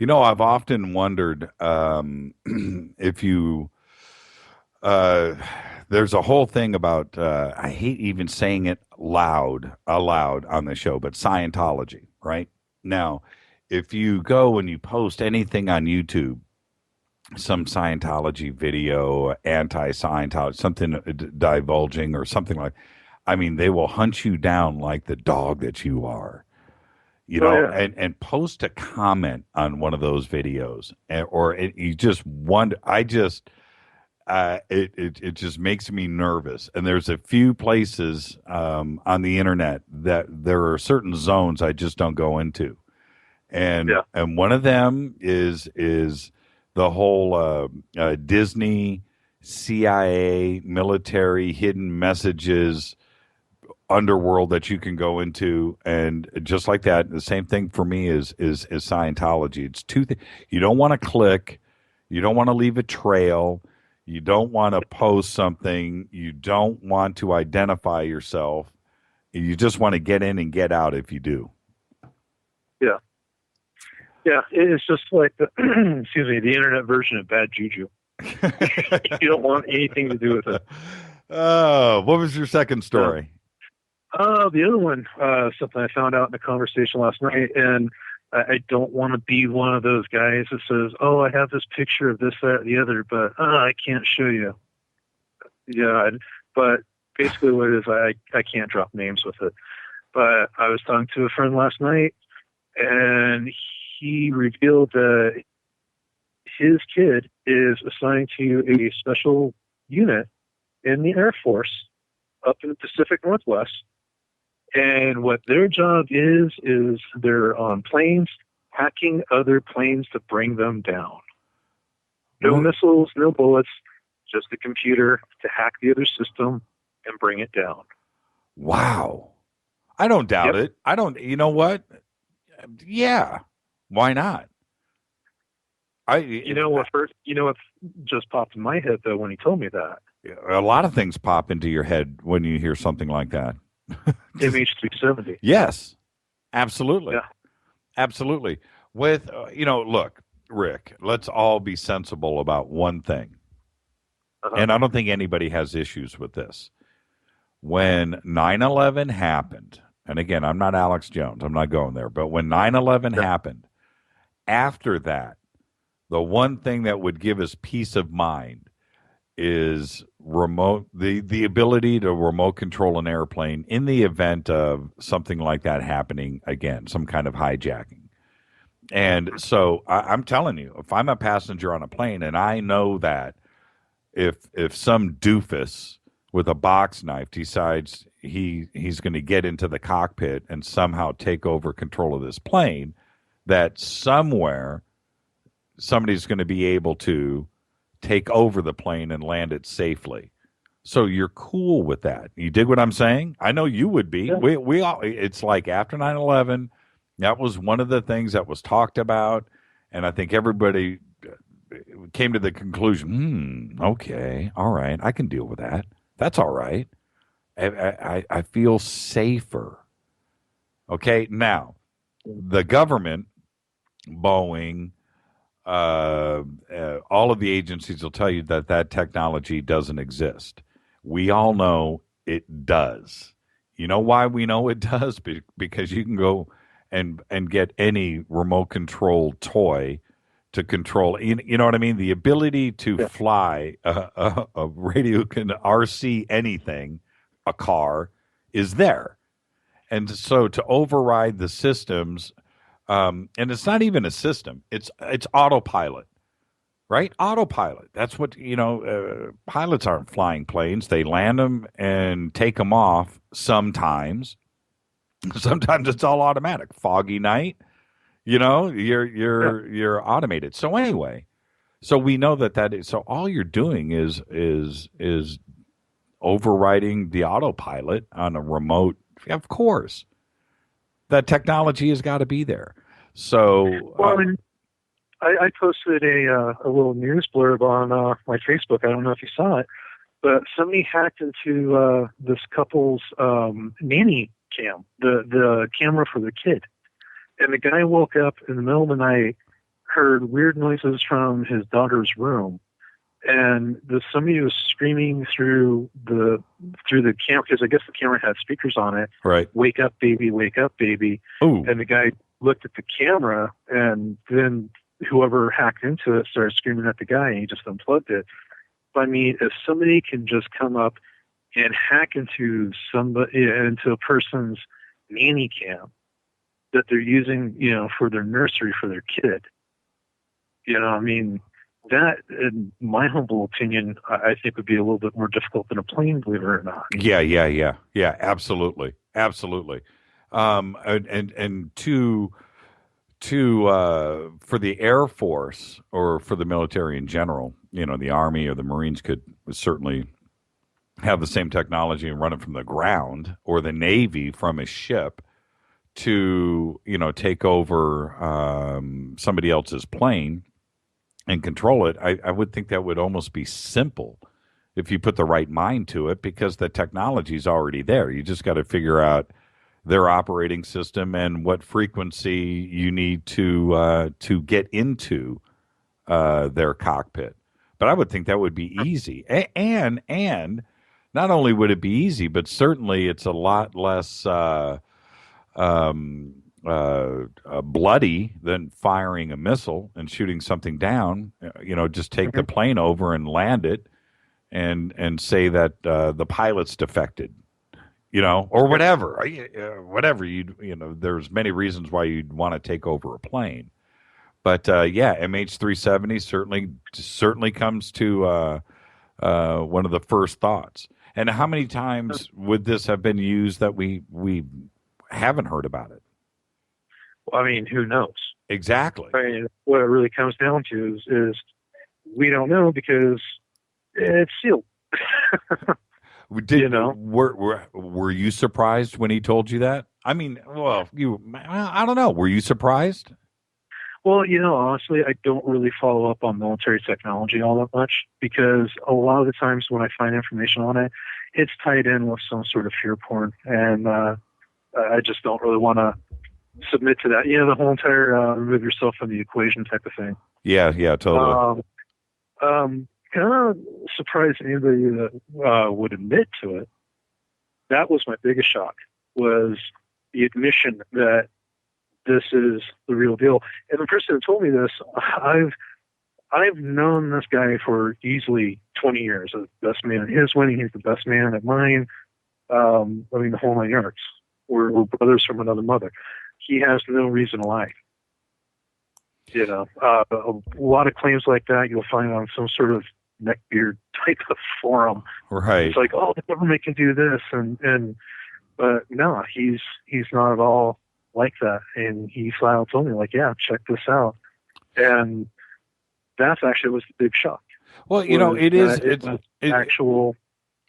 I've often wondered if you. There's a whole thing about I hate even saying it aloud on the show, but Scientology, right? Now, if you go and you post anything on YouTube, some Scientology video, anti-Scientology, something divulging or something like, I mean, they will hunt you down like the dog that you are, and post a comment on one of those videos, you just wonder. It just makes me nervous. And there's a few places on the internet that there are certain zones I just don't go into, and one of them is the whole Disney, CIA, military, hidden messages, underworld that you can go into, and just like that, the same thing for me is Scientology. It's two things. You don't want to click, you don't want to leave a trail, you don't want to post something, you don't want to identify yourself. You just want to get in and get out if you do. Yeah. Yeah, it's just like the internet version of bad juju. You don't want anything to do with it. Oh, what was your second story? The other one, something I found out in a conversation last night, and I don't want to be one of those guys that says, "Oh, I have this picture of this, that, the other, but I can't show you." Yeah, but basically what it is, I can't drop names with it. But I was talking to a friend last night, and he revealed that his kid is assigned to a special unit in the Air Force up in the Pacific Northwest. And what their job is they're on planes, hacking other planes to bring them down. No missiles, no bullets, just a computer to hack the other system and bring it down. Wow. I don't doubt it. I don't, you know what? Yeah. Why not? You know what just popped in my head, though, when he told me that? A lot of things pop into your head when you hear something like that. MH370. Yes, absolutely. Yeah. Absolutely. With, look, Rick, let's all be sensible about one thing. And I don't think anybody has issues with this. When 9/11 happened, and again, I'm not Alex Jones, I'm not going there, but when 9/11 happened, after that, the one thing that would give us peace of mind is the ability to remote control an airplane in the event of something like that happening again, some kind of hijacking. And so I'm telling you, if I'm a passenger on a plane and I know that if some doofus with a box knife decides he's going to get into the cockpit and somehow take over control of this plane, that somewhere somebody's going to be able to take over the plane and land it safely. So you're cool with that. You dig what I'm saying? I know you would be. Yeah. We all, it's like after 9/11, that was one of the things that was talked about, and I think everybody came to the conclusion, okay, all right, I can deal with that. That's all right. I feel safer. Okay, now, the government, Boeing, all of the agencies will tell you that technology doesn't exist. We all know it does. You know why we know it does? Because you can go and get any remote control toy to control. You know what I mean? The ability to fly a radio can RC anything, a car, is there. And so to override the systems, and it's not even a system, it's autopilot, right? Autopilot. That's what, pilots aren't flying planes. They land them and take them off sometimes. Sometimes it's all automatic. Foggy night, you're automated. So anyway, so we know that is, so all you're doing is overriding the autopilot on a remote. Of course, that technology has got to be there. So, I posted a little news blurb on my Facebook. I don't know if you saw it, but somebody hacked into this couple's nanny cam, the camera for the kid. And the guy woke up in the middle of the night, heard weird noises from his daughter's room, and somebody was screaming through the camera, because I guess the camera had speakers on it. Right. Wake up, baby! Wake up, baby! Ooh. And the guy looked at the camera, and then whoever hacked into it started screaming at the guy, and he just unplugged it. But I mean, if somebody can just come up and hack into a person's nanny cam that they're using, for their nursery for their kid, I mean, that, in my humble opinion, I think would be a little bit more difficult than a plane, believe it or not. Yeah, absolutely. And for the Air Force or for the military in general, the Army or the Marines could certainly have the same technology and run it from the ground, or the Navy from a ship to, take over somebody else's plane and control it. I would think that would almost be simple if you put the right mind to it, because the technology is already there. You just got to figure out their operating system and what frequency you need to get into their cockpit. But I would think that would be easy. And not only would it be easy, but certainly it's a lot less bloody than firing a missile and shooting something down. Just take the plane over and land it, and say that the pilot's defected, or whatever. Whatever there's many reasons why you'd want to take over a plane. But MH370 certainly comes to one of the first thoughts. And how many times would this have been used that we haven't heard about it? Well, I mean, who knows? Exactly. I mean, what it really comes down to is we don't know because it's sealed. Were you surprised when he told you that? I mean, I don't know. Were you surprised? Well, honestly, I don't really follow up on military technology all that much because a lot of the times when I find information on it, it's tied in with some sort of fear porn, and I just don't really want to submit to that. The whole entire remove yourself from the equation type of thing. Yeah, totally. Kind of surprised anybody that would admit to it. That was my biggest shock, was the admission that this is the real deal. And the person who told me this, I've known this guy for easily 20 years. The best man at his wedding, he's the best man at mine. I mean, the whole 9 yards. We're brothers from another mother. He has no reason to lie. A lot of claims like that you'll find on some sort of neckbeard type of forum. Right. It's like, the government can do this, but no, he's not at all like that. And he flat out told me, like, yeah, check this out. And that's actually was the big shock. Well, it's actual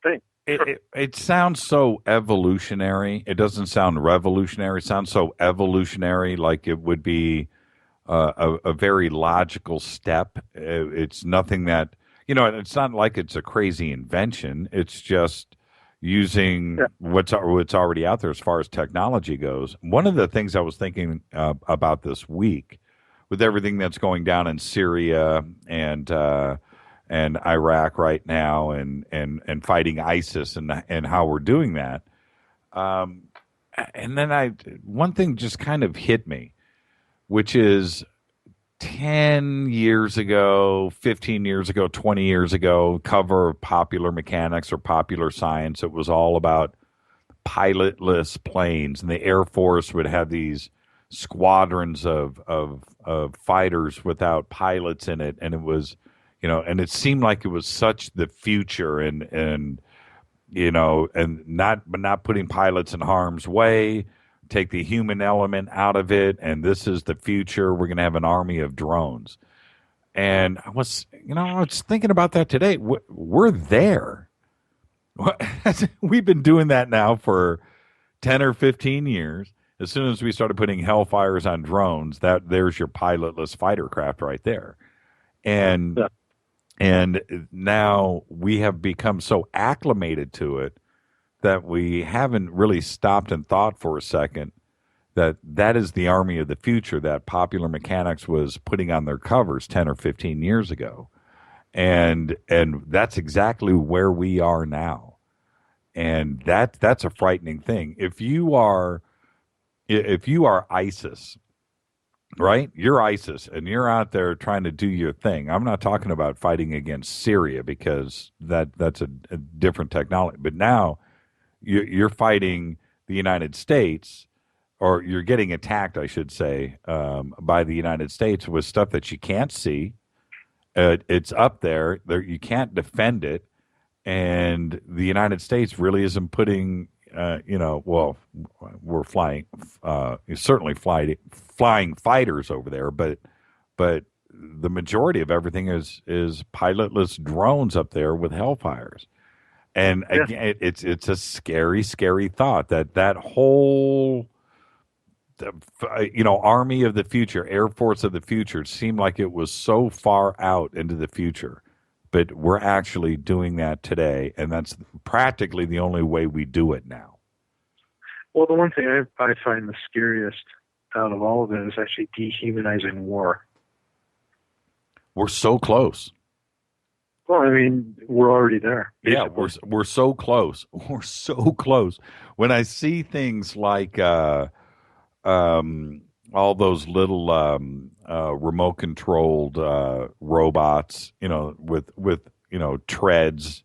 thing. It sounds so evolutionary. It doesn't sound revolutionary. It sounds so evolutionary, like it would be a very logical step. It's nothing that, it's not like it's a crazy invention. It's just using what's already out there as far as technology goes. One of the things I was thinking about this week, with everything that's going down in Syria and Iraq right now, and fighting ISIS and how we're doing that, and then one thing just kind of hit me, which is 10 years ago, 15 years ago, 20 years ago, cover of Popular Mechanics or Popular Science, it was all about pilotless planes, and the Air Force would have these squadrons of fighters without pilots in it, and it was, and it seemed like it was such the future, and not putting pilots in harm's way, take the human element out of it, and this is the future. We're going to have an army of drones. And I was thinking about that today. We're there. We've been doing that now for 10 or 15 years. As soon as we started putting Hellfires on drones, there's your pilotless fighter craft right there. And now we have become so acclimated to it that we haven't really stopped and thought for a second that is the army of the future that Popular Mechanics was putting on their covers 10 or 15 years ago. And that's exactly where we are now. And that's a frightening thing. If you are ISIS, right? You're ISIS, and you're out there trying to do your thing. I'm not talking about fighting against Syria, because that's a different technology. But now you're fighting the United States, or you're getting attacked, I should say, by the United States with stuff that you can't see. It's up there. You can't defend it. And the United States really isn't putting, we're flying, certainly flying fighters over there, but the majority of everything is pilotless drones up there with Hellfires. And again, it's a scary, scary thought that whole, Army of the future, Air Force of the future, seemed like it was so far out into the future. But we're actually doing that today, and that's practically the only way we do it now. Well, the one thing I find the scariest out of all of it is actually dehumanizing war. We're so close. Well, I mean, we're already there. Basically. Yeah, we're so close. We're so close. When I see things like all those little remote controlled robots, with treads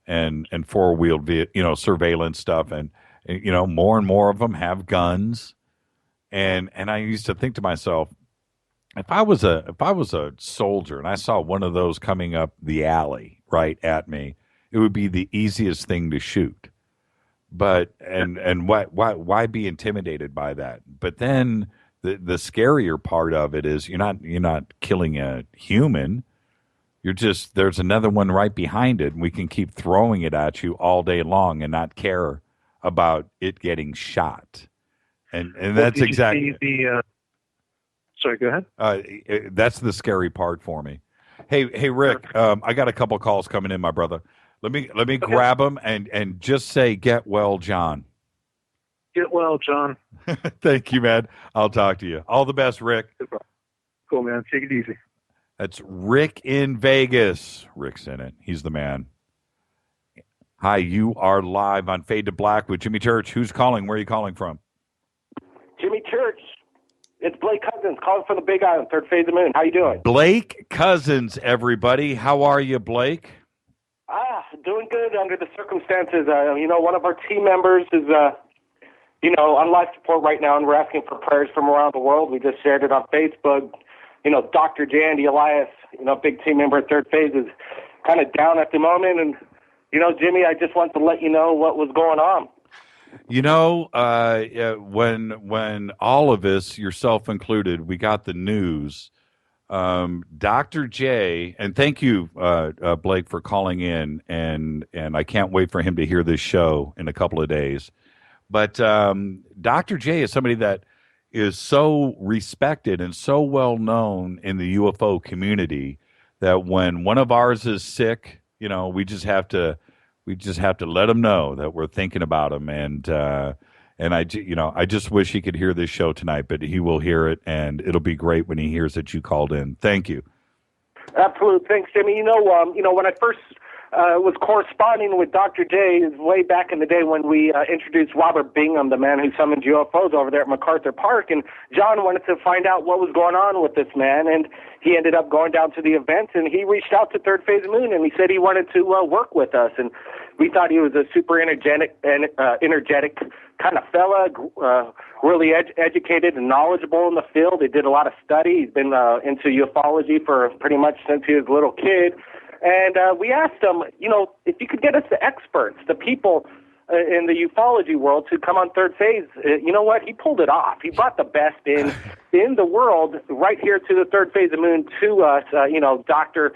and four-wheeled surveillance stuff, and more and more of them have guns, and I used to think to myself, if I was a soldier and I saw one of those coming up the alley right at me, it would be the easiest thing to shoot. But and why be intimidated by that? But then the scarier part of it is you're not killing a human. There's another one right behind it, and we can keep throwing it at you all day long and not care about it getting shot. And that's exactly the. Sorry, go ahead. That's the scary part for me. Hey, Rick, I got a couple calls coming in, my brother. Let me grab them and just say, get well, John. Get well, John. Thank you, man. I'll talk to you. All the best, Rick. Cool, man. Take it easy. That's Rick in Vegas. Rick's in it. He's the man. Hi, you are live on Fade to Black with Jimmy Church. Who's calling? Where are you calling from? Jimmy Church. It's Blake Cousins calling from the Big Island, third phase of the moon. How you doing? Blake Cousins, everybody. How are you, Blake? Doing good under the circumstances. One of our team members is, on life support right now, and we're asking for prayers from around the world. We just shared it on Facebook. Dr. J. Andy Elias, big team member at third phase, is kind of down at the moment. And, Jimmy, I just want to let you know what was going on. When all of us, yourself included, we got the news, Dr. J, and thank you, Blake, for calling in, and I can't wait for him to hear this show in a couple of days. But Dr. J is somebody that is so respected and so well known in the UFO community that when one of ours is sick, we just have to let him know that we're thinking about him, and I just wish he could hear this show tonight, but he will hear it, and it'll be great when he hears that you called in. Thank you. Absolutely, thanks, Jimmy. When I first was corresponding with Dr. J is way back in the day when we introduced Robert Bingham, the man who summoned UFOs over there at MacArthur Park, and John wanted to find out what was going on with this man, and he ended up going down to the event, and he reached out to Third Phase Moon, and he said he wanted to work with us, and we thought he was a super energetic kind of fella, really educated and knowledgeable in the field. He did a lot of study. He's been into ufology for pretty much since he was a little kid. And we asked him, if you could get us the experts, the people in the ufology world to come on Third Phase. You know what? He pulled it off. He brought the best in the world right here to the Third Phase of the Moon to us. Dr.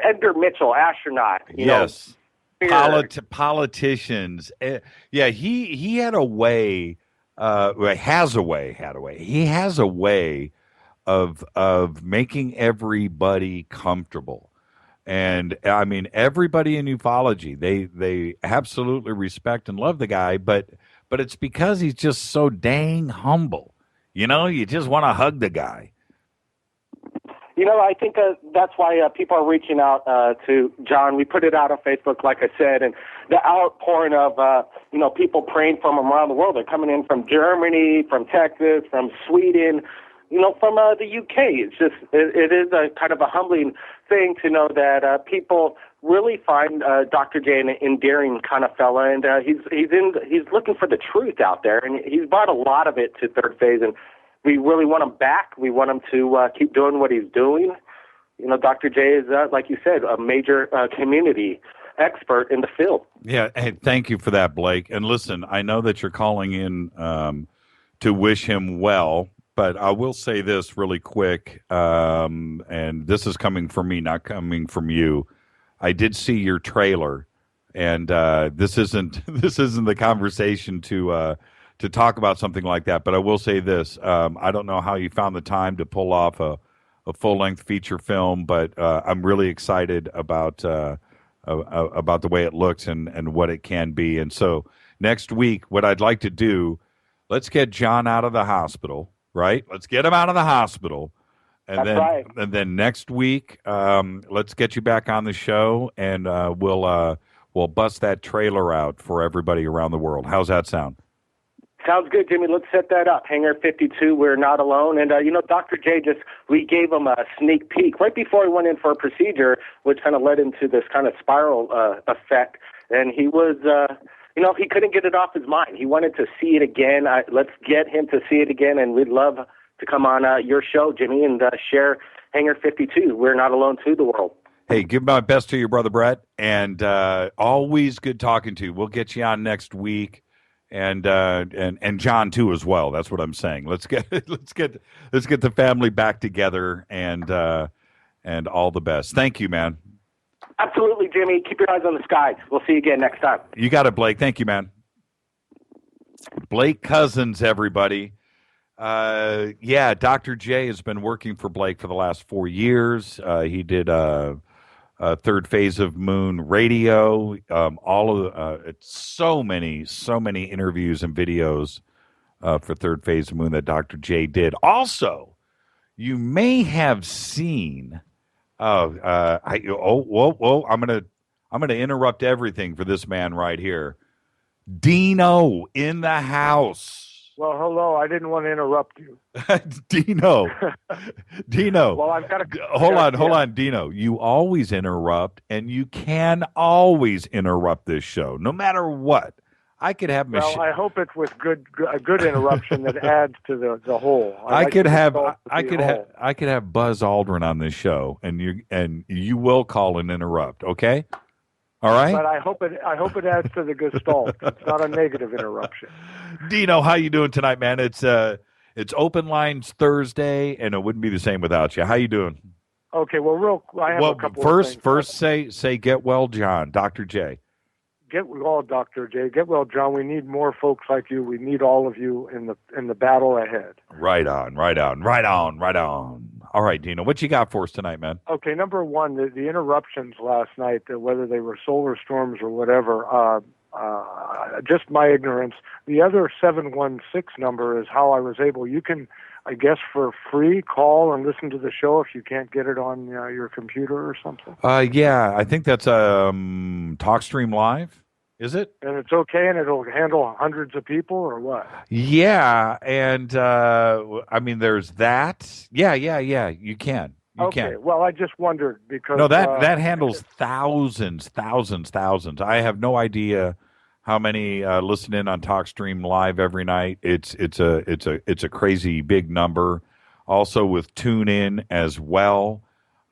Edgar Mitchell, astronaut. Yes. Politicians. He had a way. He has a way of making everybody comfortable. And I mean, everybody in ufology, they absolutely respect and love the guy, but it's because he's just so dang humble. You just want to hug the guy. I think that's why people are reaching out to John. We put it out on Facebook, like I said, and the outpouring of, people praying from around the world. They're coming in from Germany, from Texas, from Sweden, from the UK. It's just, it is a kind of a humbling thing to know that people really find Dr. J an endearing kind of fella, and he's looking for the truth out there, and he's brought a lot of it to Third Phase, and we really want him back. We want him to keep doing what he's doing. Dr. J is, like you said, a major community expert in the field. Yeah, hey, thank you for that, Blake. And listen, I know that you're calling in to wish him well, but I will say this really quick, and this is coming from me, not coming from you. I did see your trailer, and this isn't the conversation to talk about something like that, but I will say this. I don't know how you found the time to pull off a full-length feature film, but I'm really excited about the way it looks and what it can be. And so next week, what I'd like to do, let's get John out of the hospital, right? Let's get him out of the hospital, And That's right. And then next week, let's get you back on the show, and we'll bust that trailer out for everybody around the world. How's that sound? Sounds good, Jimmy. Let's set that up. Hangar 52, we're not alone. And, Dr. J we gave him a sneak peek right before he went in for a procedure, which kind of led into this kind of spiral effect. And he was, he couldn't get it off his mind. He wanted to see it again. Let's get him to see it again. And we'd love to come on your show, Jimmy, and share Hangar 52. We're not alone to the world. Hey, give my best to your brother, Brett. And always good talking to you. We'll get you on next week. And John too as well. That's what I'm saying. Let's get the family back together, and all the best. Thank you, man. Absolutely, Jimmy. Keep your eyes on the skies. We'll see you again next time. You got it, Blake. Thank you, man. Blake Cousins, everybody. Dr. J has been working for Blake for the last 4 years. He did Third Phase of Moon radio, all of so many interviews and videos for Third Phase of Moon that Dr. J did. Also, you may have seen. I'm gonna interrupt everything for this man right here. Dino in the house. Well, hello. I didn't want to interrupt you. Dino. Well, I've got to... Hold on, Dino. You always interrupt, and you can always interrupt this show, no matter what. I could have... Well, I hope it's with a good interruption that adds to the whole. I could have Buzz Aldrin on this show, and you will call and interrupt, okay? All right. But I hope it adds to the gestalt. It's not a negative interruption. Dino, how you doing tonight, man? It's Open Lines Thursday, and it wouldn't be the same without you. How you doing? Okay. Well, I have a couple of things. First, say get well, John. Dr. J. Get well, Dr. J. Get well, John. We need more folks like you. We need all of you in the battle ahead. Right on. All right, Dino, what you got for us tonight, man? Okay, number one, the interruptions last night, whether they were solar storms or whatever, just my ignorance. The other 716 number is how I was able. You can, I guess, for free call and listen to the show if you can't get it on your computer or something. Yeah, I think that's TalkStream Live. Is it? And it's okay, and it'll handle hundreds of people, or what? Yeah, and there's that. Yeah, you can. Okay, well, I just wondered because... No, that handles thousands. I have no idea how many listen in on TalkStream Live every night. It's a crazy big number. Also with TuneIn as well.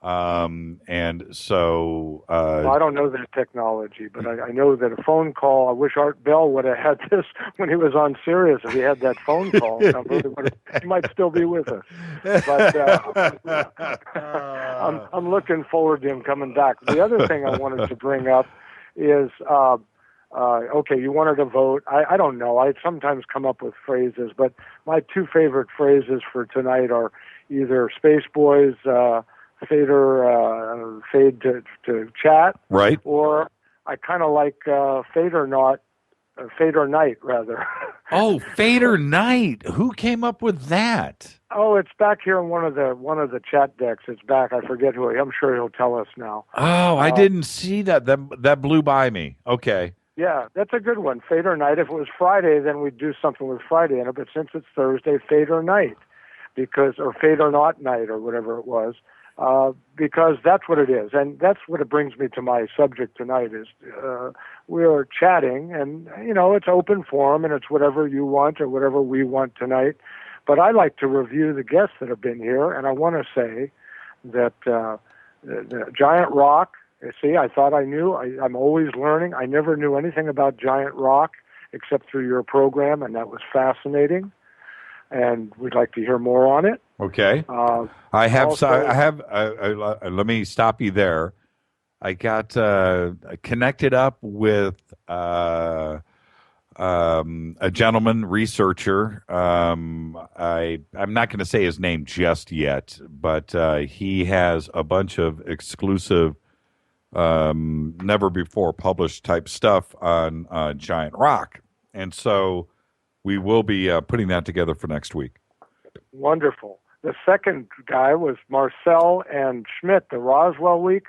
And so well, I don't know that technology, but I know that a phone call. I wish Art Bell would have had this when he was on Sirius. If he had that phone call number, he might still be with us. But I'm looking forward to him coming back. The other thing I wanted to bring up is okay, you wanted to vote. I don't know. I sometimes come up with phrases, but my two favorite phrases for tonight are either Space Boys. Fade to chat, right? Or I kind of like Fade or Night rather. Oh, Fade or Night. Who came up with that? Oh, it's back here in one of the chat decks. It's back. I forget who. I'm sure he'll tell us now. Oh, I didn't see that. That blew by me. Okay. Yeah, that's a good one. Fade or Night. If it was Friday, then we'd do something with Friday in it. But since it's Thursday, Fade or Night, or Fade or Not Night, or whatever it was. Because that's what it is. And that's what it brings me to my subject tonight is we're chatting and, it's open forum and it's whatever you want or whatever we want tonight. But I like to review the guests that have been here, and I want to say that the Giant Rock, see, I thought I knew. I'm always learning. I never knew anything about Giant Rock except through your program, and that was fascinating. And we'd like to hear more on it. Okay. I have. Let me stop you there. I got connected up with a gentleman researcher. I'm not going to say his name just yet, but he has a bunch of exclusive, never before published type stuff on Giant Rock, and so we will be putting that together for next week. Wonderful. The second guy was Marcel and Schmidt, the Roswell Week.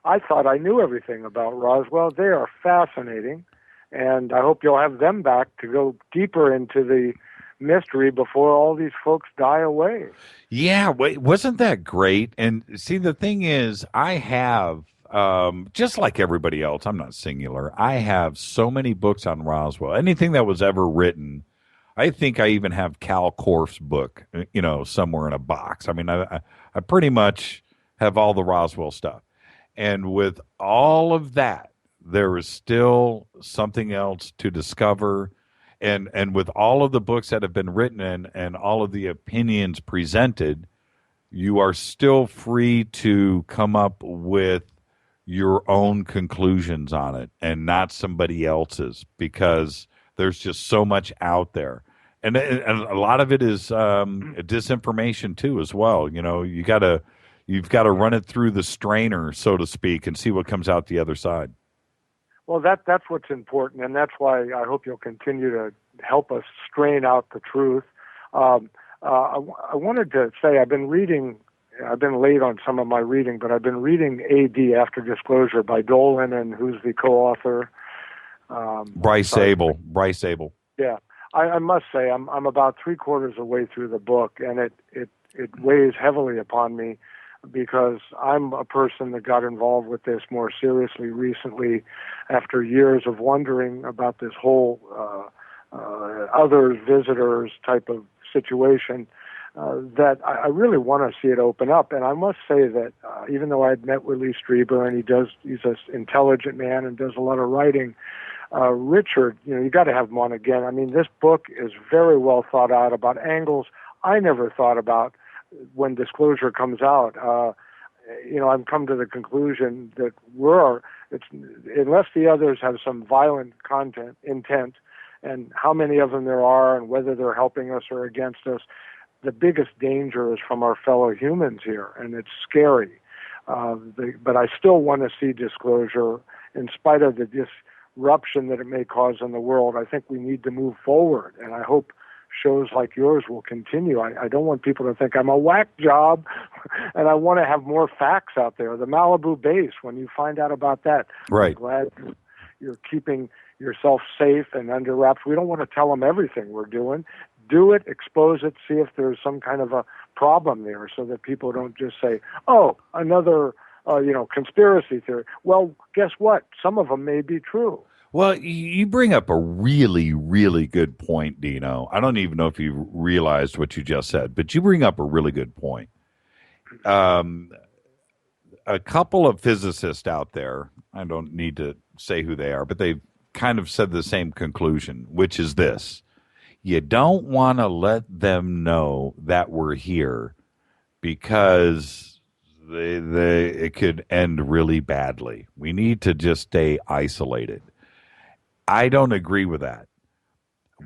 I thought I knew everything about Roswell. They are fascinating, and I hope you'll have them back to go deeper into the mystery before all these folks die away. Yeah, wasn't that great? And see, the thing is, I have, just like everybody else, I'm not singular, I have so many books on Roswell. Anything that was ever written, I think I even have Cal Korff's book, somewhere in a box. I mean, I pretty much have all the Roswell stuff. And with all of that, there is still something else to discover. And with all of the books that have been written and all of the opinions presented, you are still free to come up with your own conclusions on it and not somebody else's, because there's just so much out there. And a lot of it is disinformation too, as well. You've got to run it through the strainer, so to speak, and see what comes out the other side. Well, that's what's important, and that's why I hope you'll continue to help us strain out the truth. I wanted to say I've been late on some of my reading, but I've been reading AD, After Disclosure, by Dolan, and who's the co-author? Bryce Abel. Yeah. I must say I'm about 3/4 of the way through the book, and it weighs heavily upon me, because I'm a person that got involved with this more seriously recently after years of wondering about this whole others, visitors type of situation, that I really want to see it open up. And I must say that even though I'd met with Lee Strieber, and he's an intelligent man and does a lot of writing, Richard, you got to have him on again. I mean, this book is very well thought out about angles I never thought about when Disclosure comes out. I've come to the conclusion that unless the others have some violent intent, and how many of them there are and whether they're helping us or against us, the biggest danger is from our fellow humans here, and it's scary. But I still want to see Disclosure, in spite of the disruption that it may cause in the world. I think we need to move forward, and I hope shows like yours will continue. I don't want people to think I'm a whack job, and I want to have more facts out there. The Malibu base, when you find out about that, right. I'm glad you're keeping yourself safe and under wraps. We don't want to tell them everything we're doing. Do it, expose it, see if there's some kind of a problem there, so that people don't just say, oh, another conspiracy theory. Well, guess what? Some of them may be true. Well, you bring up a really, really good point, Dino. I don't even know if you realized what you just said, but you bring up a really good point. A couple of physicists out there, I don't need to say who they are, but they've kind of said the same conclusion, which is this. You don't want to let them know that we're here, because it could end really badly. We need to just stay isolated. I don't agree with that.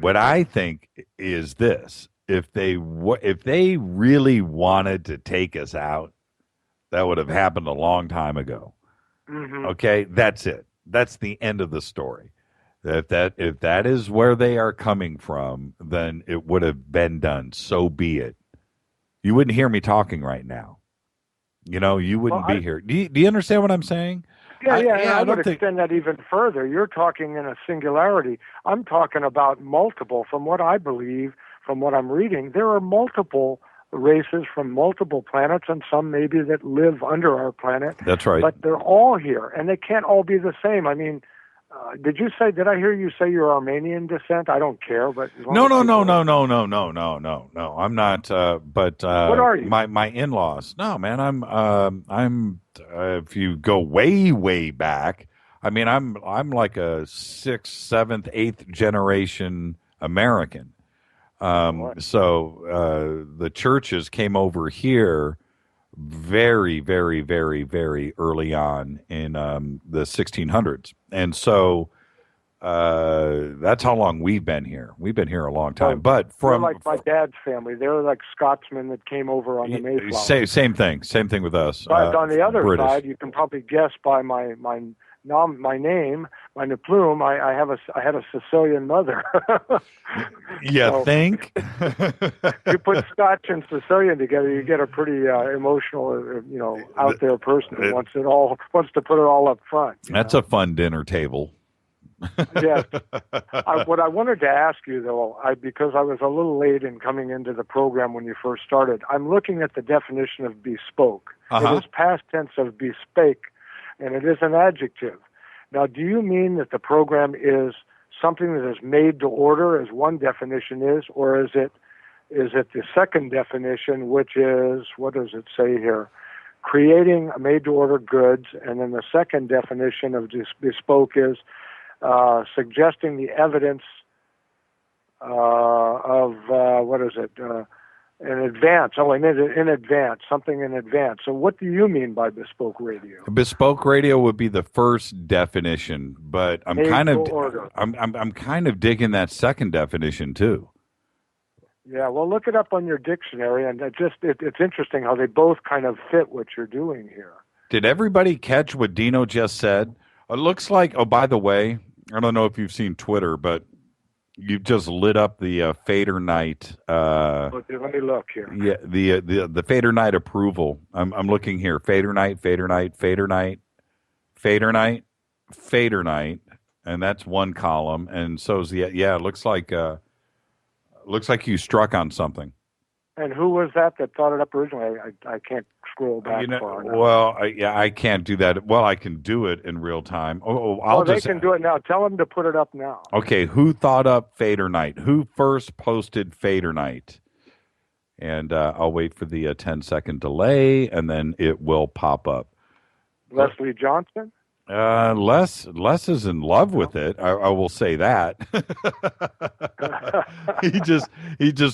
What I think is this: if they really wanted to take us out, that would have happened a long time ago. Mm-hmm. Okay, that's it. That's the end of the story. If that is where they are coming from, then it would have been done. So be it. You wouldn't hear me talking right now. You wouldn't be here. Do you understand what I'm saying? Yeah, I would extend that even further. You're talking in a singularity. I'm talking about multiple. From what I believe, from what I'm reading, there are multiple races from multiple planets, and some maybe that live under our planet. That's right. But they're all here, and they can't all be the same. I mean, did I hear you say you're Armenian descent? I don't care, but no. I'm not. But what are you? My in-laws. No, man. I'm. If you go way back, I mean, I'm like a 6th, 7th, 8th generation American. So the churches came over here very, very, very, very early on in the 1600s. And so that's how long we've been here. We've been here a long time. But from like my dad's family, they're like Scotsmen that came over on the Mayflower. Same thing with us. But on the other British. side, you can probably guess by my name, my new plume, I had a Sicilian mother. You think? You put Scotch and Sicilian together, you get a pretty emotional, out there person who wants to put it all up front. That's a fun dinner table. Yes. What I wanted to ask you, though, because I was a little late in coming into the program when you first started, I'm looking at the definition of bespoke. It is past tense of bespoke, and it is an adjective. Now, do you mean that the program is something that is made to order, as one definition is, or is it the second definition, which is, what does it say here? Creating made-to-order goods, and then the second definition of bespoke is suggesting the evidence of in advance. Oh, in advance, something in advance. So, what do you mean by bespoke radio? Bespoke radio would be the first definition, but I'm kind of digging that second definition too. Yeah, well, look it up on your dictionary, and it's interesting how they both kind of fit what you're doing here. Did everybody catch what Dino just said? It looks like. Oh, by the way, I don't know if you've seen Twitter, but you've just lit up the FADERNIGHT. Let me look here. Yeah, the FADERNIGHT approval. I'm looking here. FADERNIGHT, and that's one column. And so is it looks like you struck on something. And who was that thought it up originally? I can't scroll back far enough. Well, I can't do that. Well, I can do it in real time. They can do it now. Tell them to put it up now. Okay, who thought up FADERNIGHT? Who first posted FADERNIGHT? And I'll wait for the 10-second delay, and then it will pop up. Leslie Johnson? Les is in love with it. I will say that. he just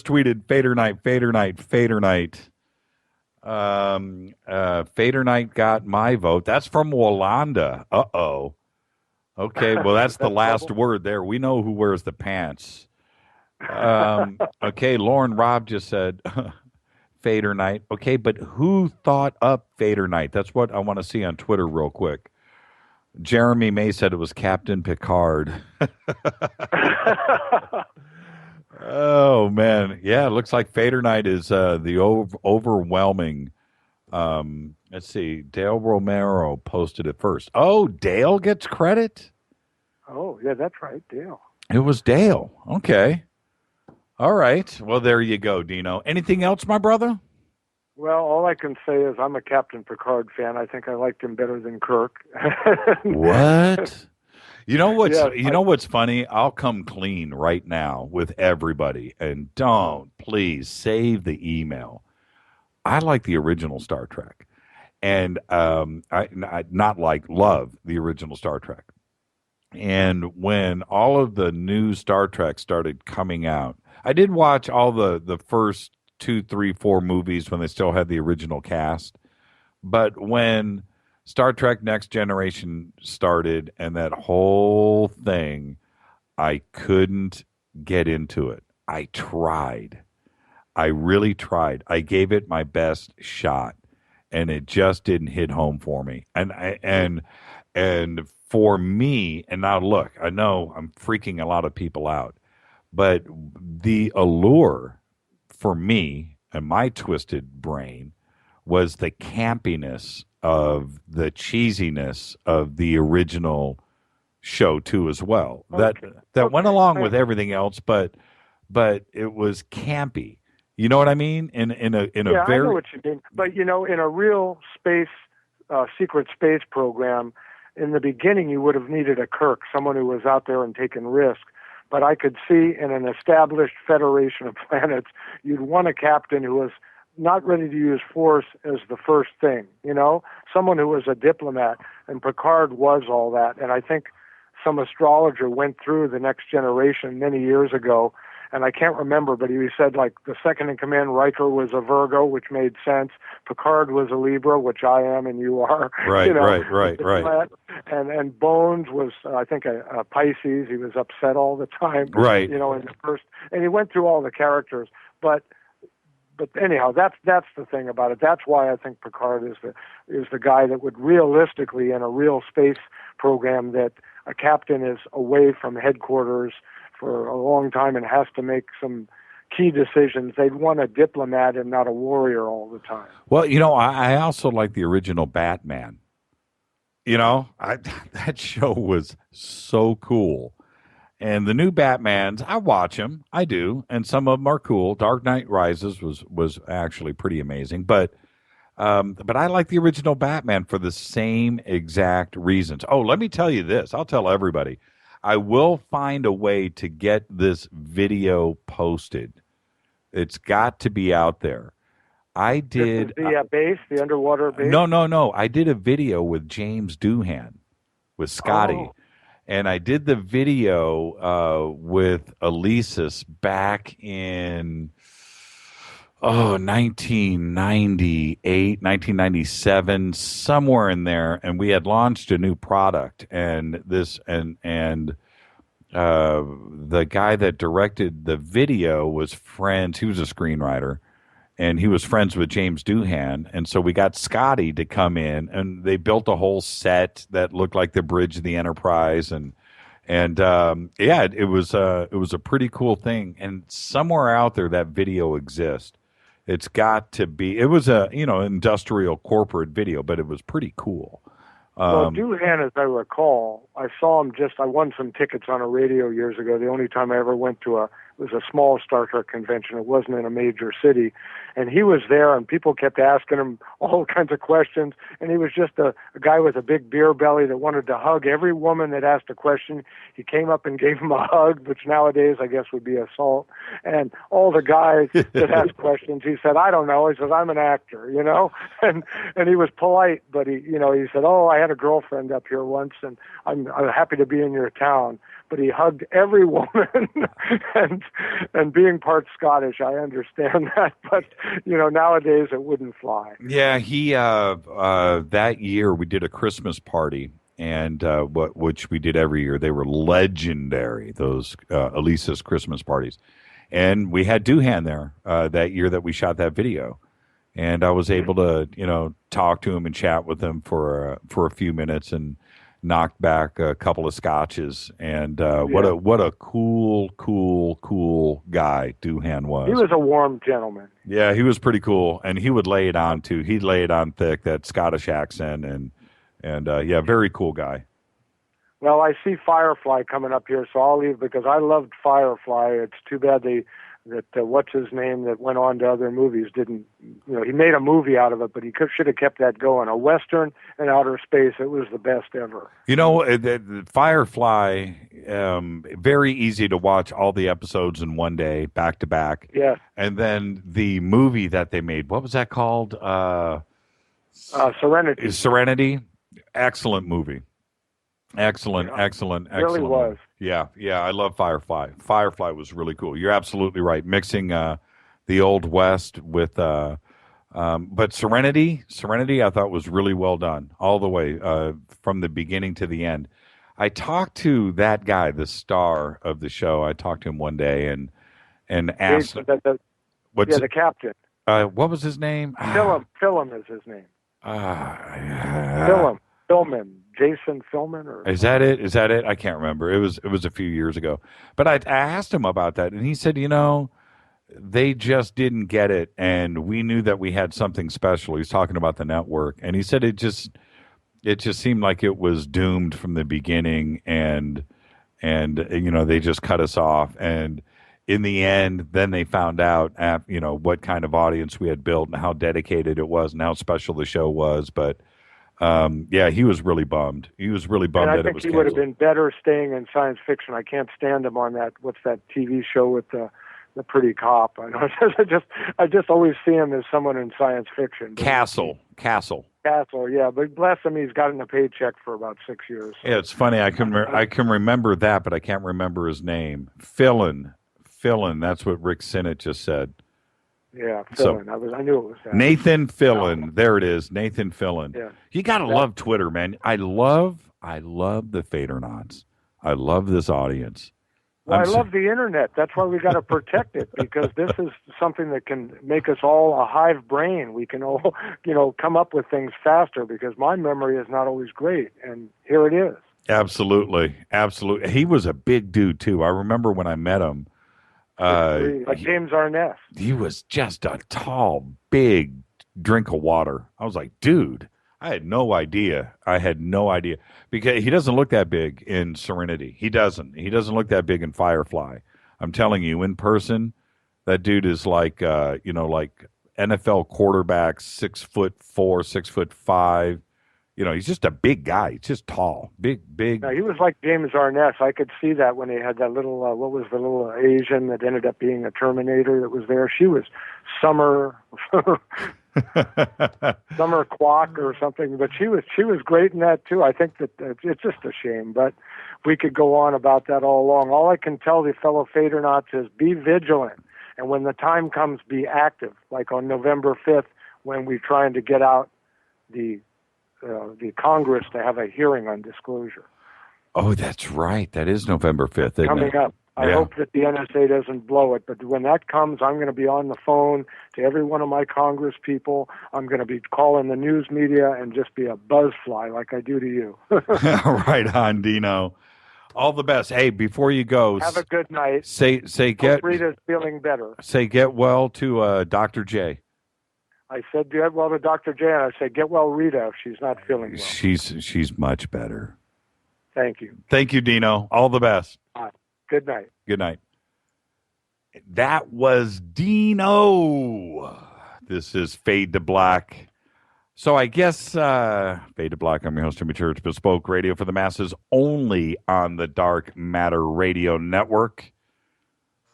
tweeted FADERNIGHT. FADERNIGHT got my vote. That's from Walanda. Uh-oh. Okay, well, that's the last word there. We know who wears the pants. Okay, Lauren Robb just said FADERNIGHT. Okay, but who thought up FADERNIGHT? That's what I want to see on Twitter real quick. Jeremy May said it was Captain Picard. Oh, man. Yeah, it looks like FADERNIGHT is the overwhelming. Let's see. Dale Romero posted it first. Oh, Dale gets credit? Oh, yeah, that's right, Dale. It was Dale. Okay. All right. Well, there you go, Dino. Anything else, my brother? Well, all I can say is I'm a Captain Picard fan. I think I liked him better than Kirk. What? You know what's funny? I'll come clean right now with everybody, and please save the email. I like the original Star Trek, and I love the original Star Trek. And when all of the new Star Trek started coming out, I did watch all the first 2, 3, 4 movies when they still had the original cast. But when Star Trek Next Generation started and that whole thing, I couldn't get into it. I tried. I really tried. I gave it my best shot, and it just didn't hit home for me. And for me, and now look, I know I'm freaking a lot of people out, but the allure for me and my twisted brain was the campiness of the cheesiness of the original show too, as well. Okay. That went along with everything else, but it was campy. You know what I mean? In a very, I know what you mean. But in a real space secret space program, in the beginning you would have needed a Kirk, someone who was out there and taking risks. But I could see in an established federation of planets, you'd want a captain who was not ready to use force as the first thing, someone who was a diplomat, and Picard was all that. And I think some astrologer went through the Next Generation many years ago, and I can't remember, but he said, like, the second in command, Riker, was a Virgo, which made sense. Picard was a Libra, which I am and you are. Right, right. And Bones was, I think, a Pisces. He was upset all the time. Right. In the first, and he went through all the characters. But anyhow, that's the thing about it. That's why I think Picard is the guy that would realistically, in a real space program, that a captain is away from headquarters for a long time and has to make some key decisions, they'd want a diplomat and not a warrior all the time. Well, I also like the original Batman. That show was so cool. And the new Batmans, I watch them. I do. And some of them are cool. Dark Knight Rises was actually pretty amazing. But I like the original Batman for the same exact reasons. Oh, let me tell you this. I'll tell everybody. I will find a way to get this video posted. It's got to be out there. I did the underwater base? No. I did a video with James Doohan, with Scotty. Oh. And I did the video with Elisis back in 1998, 1997, somewhere in there. And we had launched a new product. And the guy that directed the video was friends. He was a screenwriter. And he was friends with James Doohan. And so we got Scotty to come in, and they built a whole set that looked like the bridge of the Enterprise. And it was a pretty cool thing. And somewhere out there, that video exists. It's got to be. It was a industrial corporate video, but it was pretty cool. Well, Doohan, as I recall, I saw him I won some tickets on a radio years ago. The only time I ever went to it was a small Star Trek convention. It wasn't in a major city. And he was there, and people kept asking him all kinds of questions. And he was just a guy with a big beer belly that wanted to hug every woman that asked a question. He came up and gave him a hug, which nowadays I guess would be assault. And all the guys that asked questions, he said, I don't know. He says, I'm an actor, And he was polite, but he said, oh, I had a girlfriend up here once, and I'm happy to be in your town. But he hugged every woman, and being part Scottish, I understand that. But nowadays it wouldn't fly. Yeah, he that year we did a Christmas party, and which we did every year. They were legendary, those Elisa's Christmas parties, and we had Doohan there that year that we shot that video, and I was able to talk to him and chat with him for a few minutes and knocked back a couple of scotches, and what a cool guy Doohan was. He was a warm gentleman. Yeah, he was pretty cool, and he would lay it on too. He'd lay it on thick, that Scottish accent, and very cool guy. Well, I see Firefly coming up here, so I'll leave because I loved Firefly. It's too bad that what's his name that went on to other movies didn't, he made a movie out of it, but he should have kept that going. A Western in outer space, it was the best ever. The Firefly, very easy to watch all the episodes in one day, back to back. Yeah. And then the movie that they made, what was that called? Serenity. Serenity. Excellent movie. Excellent. It really was. Yeah, I love Firefly. Firefly was really cool. You're absolutely right. Mixing the Old West with, but Serenity, I thought was really well done all the way from the beginning to the end. I talked to that guy, the star of the show. I talked to him one day and asked, the captain. What was his name? Philum is his name. Philman. Jason Philman, or is that it? I can't remember. It was a few years ago. But I asked him about that, and he said, they just didn't get it, and we knew that we had something special. He's talking about the network, and he said it just seemed like it was doomed from the beginning, and they just cut us off. And in the end, then they found out, what kind of audience we had built and how dedicated it was and how special the show was, but. He was really bummed. He was really bummed that it was canceled. I think he would have been better staying in science fiction. I can't stand him on that. What's that TV show with the pretty cop? I know. I just always see him as someone in science fiction. Castle. Yeah, but bless him, he's gotten a paycheck for about 6 years. So. Yeah, it's funny. I can remember that, but I can't remember his name. Philin. That's what Rick Sinnott just said. Yeah, Philin. I knew it was that. Nathan Philin. There it is. Nathan Philin. Yeah. You got to love Twitter, man. I love the Fadernauts. I love this audience. Well, I love the internet. That's why we got to protect it, because this is something that can make us all a hive brain. We can all, come up with things faster, because my memory is not always great, and here it is. Absolutely. Absolutely. He was a big dude, too. I remember when I met him. Like James Arness. He was just a tall, big drink of water. I was like, dude, I had no idea. Because he doesn't look that big in Serenity. He doesn't. He doesn't look that big in Firefly. I'm telling you, in person, that dude is like, like NFL quarterback, 6'4", 6'5". He's just a big guy. He's just tall, big. No, he was like James Arness. I could see that when he had that little, what was the little Asian that ended up being a Terminator that was there? She was Summer Kwok or something, but she was great in that too. I think that it's just a shame, but we could go on about that all along. All I can tell the fellow Fadernauts is be vigilant, and when the time comes, be active. Like on November 5th, when we're trying to get out the Congress to have a hearing on disclosure. Oh, that's right. That is November 5th. Coming up. I hope that the NSA doesn't blow it, but when that comes, I'm going to be on the phone to every one of my Congress people. I'm going to be calling the news media and just be a buzzfly like I do to you. Right on, Dino. All the best. Hey, before you go, have a good night. Say hope Rita's feeling better. Say get well to Dr. J. I said get well to Dr. J, and I said get well Rita if she's not feeling well. She's much better. Thank you. Thank you, Dino. All the best. Good night. Good night. That was Dino. This is Fade to Black. So I guess Fade to Black, I'm your host, Jimmy Church, Bespoke Radio for the Masses, only on the Dark Matter Radio Network.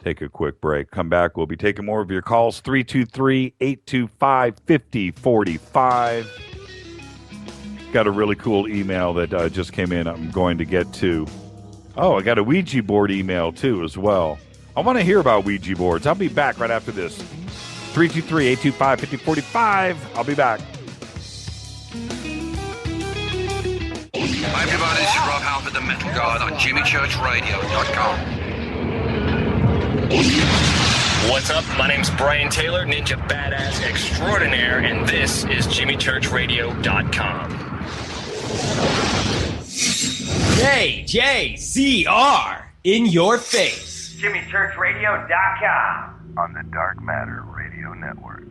Take a quick break. Come back. We'll be taking more of your calls. 323-825-5045. Got a really cool email that just came in I'm going to get to. Oh, I got a Ouija board email, too, as well. I want to hear about Ouija boards. I'll be back right after this. 323-825-5045. I'll be back. Hi, everybody. This is Rob Halford, the Metal God, on JimmyChurchRadio.com. What's up? My name's Brian Taylor, Ninja Badass Extraordinaire, and this is JimmyChurchRadio.com. JJCR in your face. JimmyChurchRadio.com on the Dark Matter Radio Network.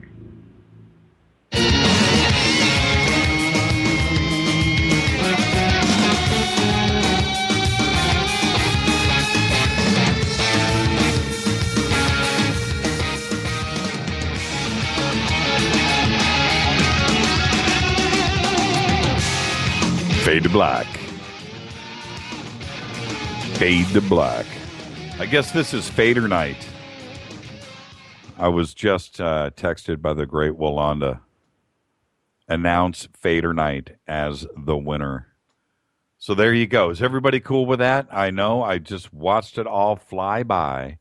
Fade to Black. Fade to Black. I guess this is FADERNIGHT. I was just texted by the great Walanda. Announce FADERNIGHT as the winner. So there you go. Is everybody cool with that? I know. I just watched it all fly by.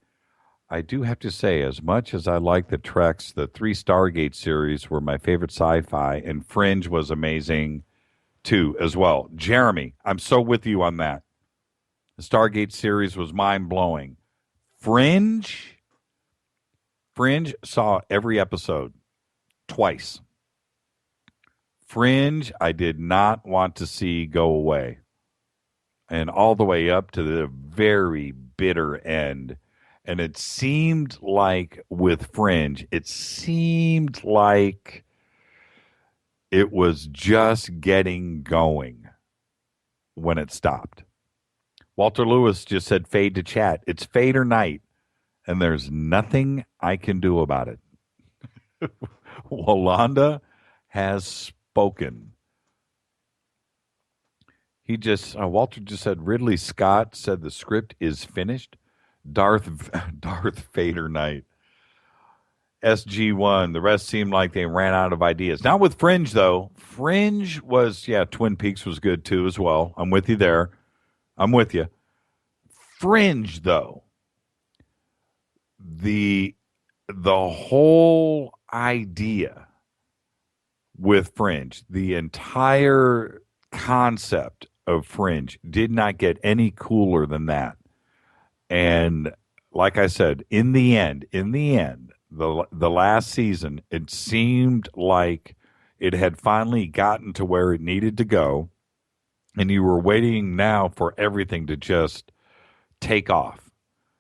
I do have to say, as much as I like the Treks, the 3 Stargate series were my favorite sci-fi, and Fringe was amazing too, as well. Jeremy, I'm so with you on that. The Stargate series was mind-blowing. Fringe saw every episode twice. Fringe, I did not want to see go away. And all the way up to the very bitter end. And it seemed like with Fringe, it was just getting going when it stopped. Walter Lewis just said fade to chat. It's fade or night, and there's nothing I can do about it. Walanda has spoken. Walter just said Ridley Scott said the script is finished. Darth Vader night. SG1, the rest seemed like they ran out of ideas. Not with Fringe, though. Fringe was, Twin Peaks was good, too, as well. I'm with you there. I'm with you. Fringe, though. The whole idea with Fringe, the entire concept of Fringe did not get any cooler than that. And like I said, in the end, the last season, it seemed like it had finally gotten to where it needed to go. and you were waiting now for everything to just take off.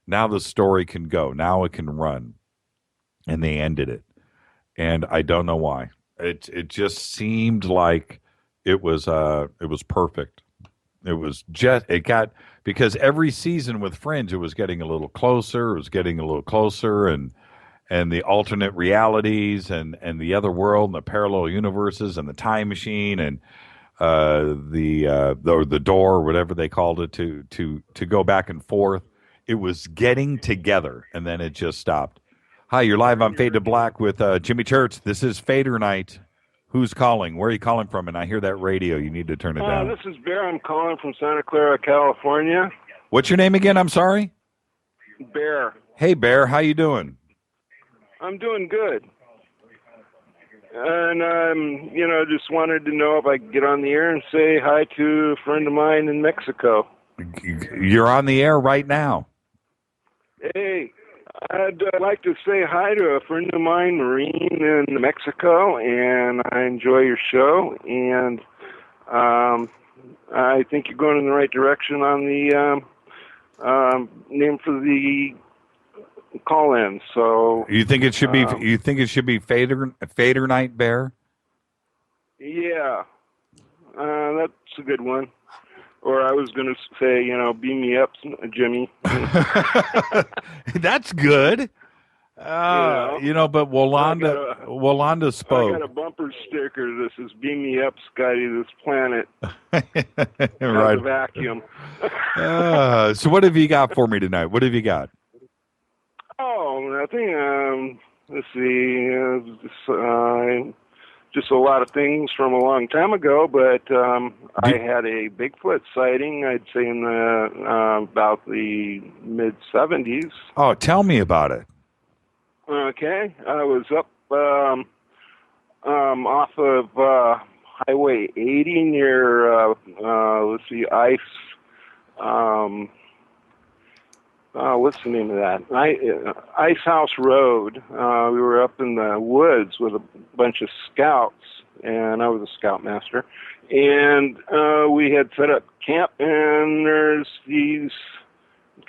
Now the story can go. Now it can run. And they ended it. And I don't know why. It just seemed like it was perfect. It was just, it got, because every season with Fringe, it was getting a little closer. It was getting a little closer, and the alternate realities, and the other world, and the parallel universes, and the time machine, and the door, whatever they called it, to go back and forth. It was getting together, and then it just stopped. Hi, you're live on Fade to Black with Jimmy Church. This is Fader Night. Who's calling? Where are you calling from? And I hear that radio. You need to turn it down. This is Bear. I'm calling from Santa Clara, California. What's your name again? I'm sorry? Bear. Hey, Bear. How you doing? I'm doing good. And, just wanted to know if I could get on the air and say hi to a friend of mine in Mexico. You're on the air right now. Hey, I'd like to say hi to a friend of mine, Marine, in Mexico, and I enjoy your show, and I think you're going in the right direction on the name for the call-in. So you think it should be? You think it should be Fader Night, Bear? Yeah, that's a good one. Or I was going to say, beam me up, Jimmy. That's good. But Wolanda spoke. I got a bumper sticker that says, "Beam me up, Scotty, this planet." Right. A vacuum. So what have you got for me tonight? What have you got? Oh, nothing. Let's see. Just a lot of things from a long time ago, but I had a Bigfoot sighting, I'd say in the about the mid-'70s. Oh, tell me about it. Okay. I was up off of Highway 80 near, Ice. What's the name of that? Ice House Road. We were up in the woods with a bunch of scouts, and I was a scoutmaster. And we had set up camp, and there's these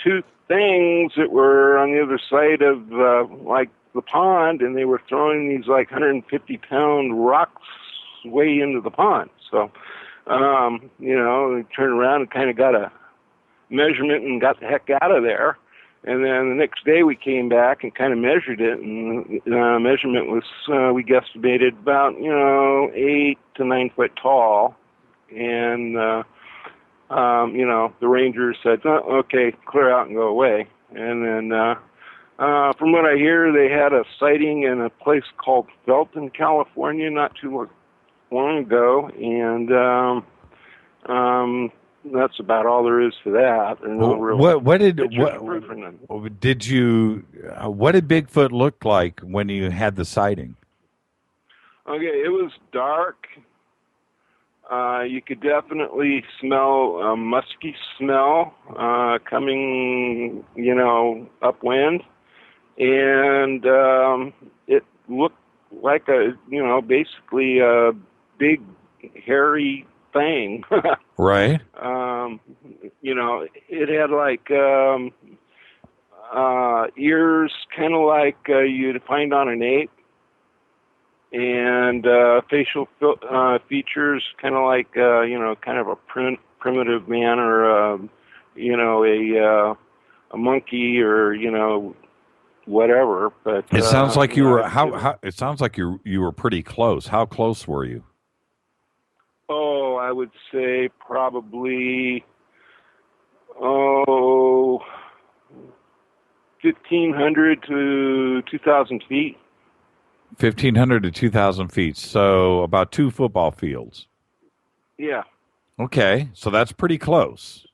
two things that were on the other side of the pond, and they were throwing these 150-pound rocks way into the pond. So, they turned around and kind of got a measurement and got the heck out of there. And then the next day we came back and kind of measured it, and measurement was, we guesstimated about, 8 to 9 foot tall. And, the ranger said, "Oh, okay, clear out and go away." And then, from what I hear, they had a sighting in a place called Felton, California, not too long ago. And, that's about all there is to that. What did Bigfoot look like when you had the sighting? Okay, it was dark. You could definitely smell a musky smell coming, upwind, and it looked like basically a big hairy thing. Right. It had ears kind of like you'd find on an ape, and facial features kind of like kind of a primitive man, or a monkey, or whatever. But it sounds like you were it sounds like you were pretty close. How close were you? Oh, I would say probably 1,500 to 2,000 feet. 1,500 to 2,000 feet. So about 2 football fields. Yeah. Okay, so that's pretty close.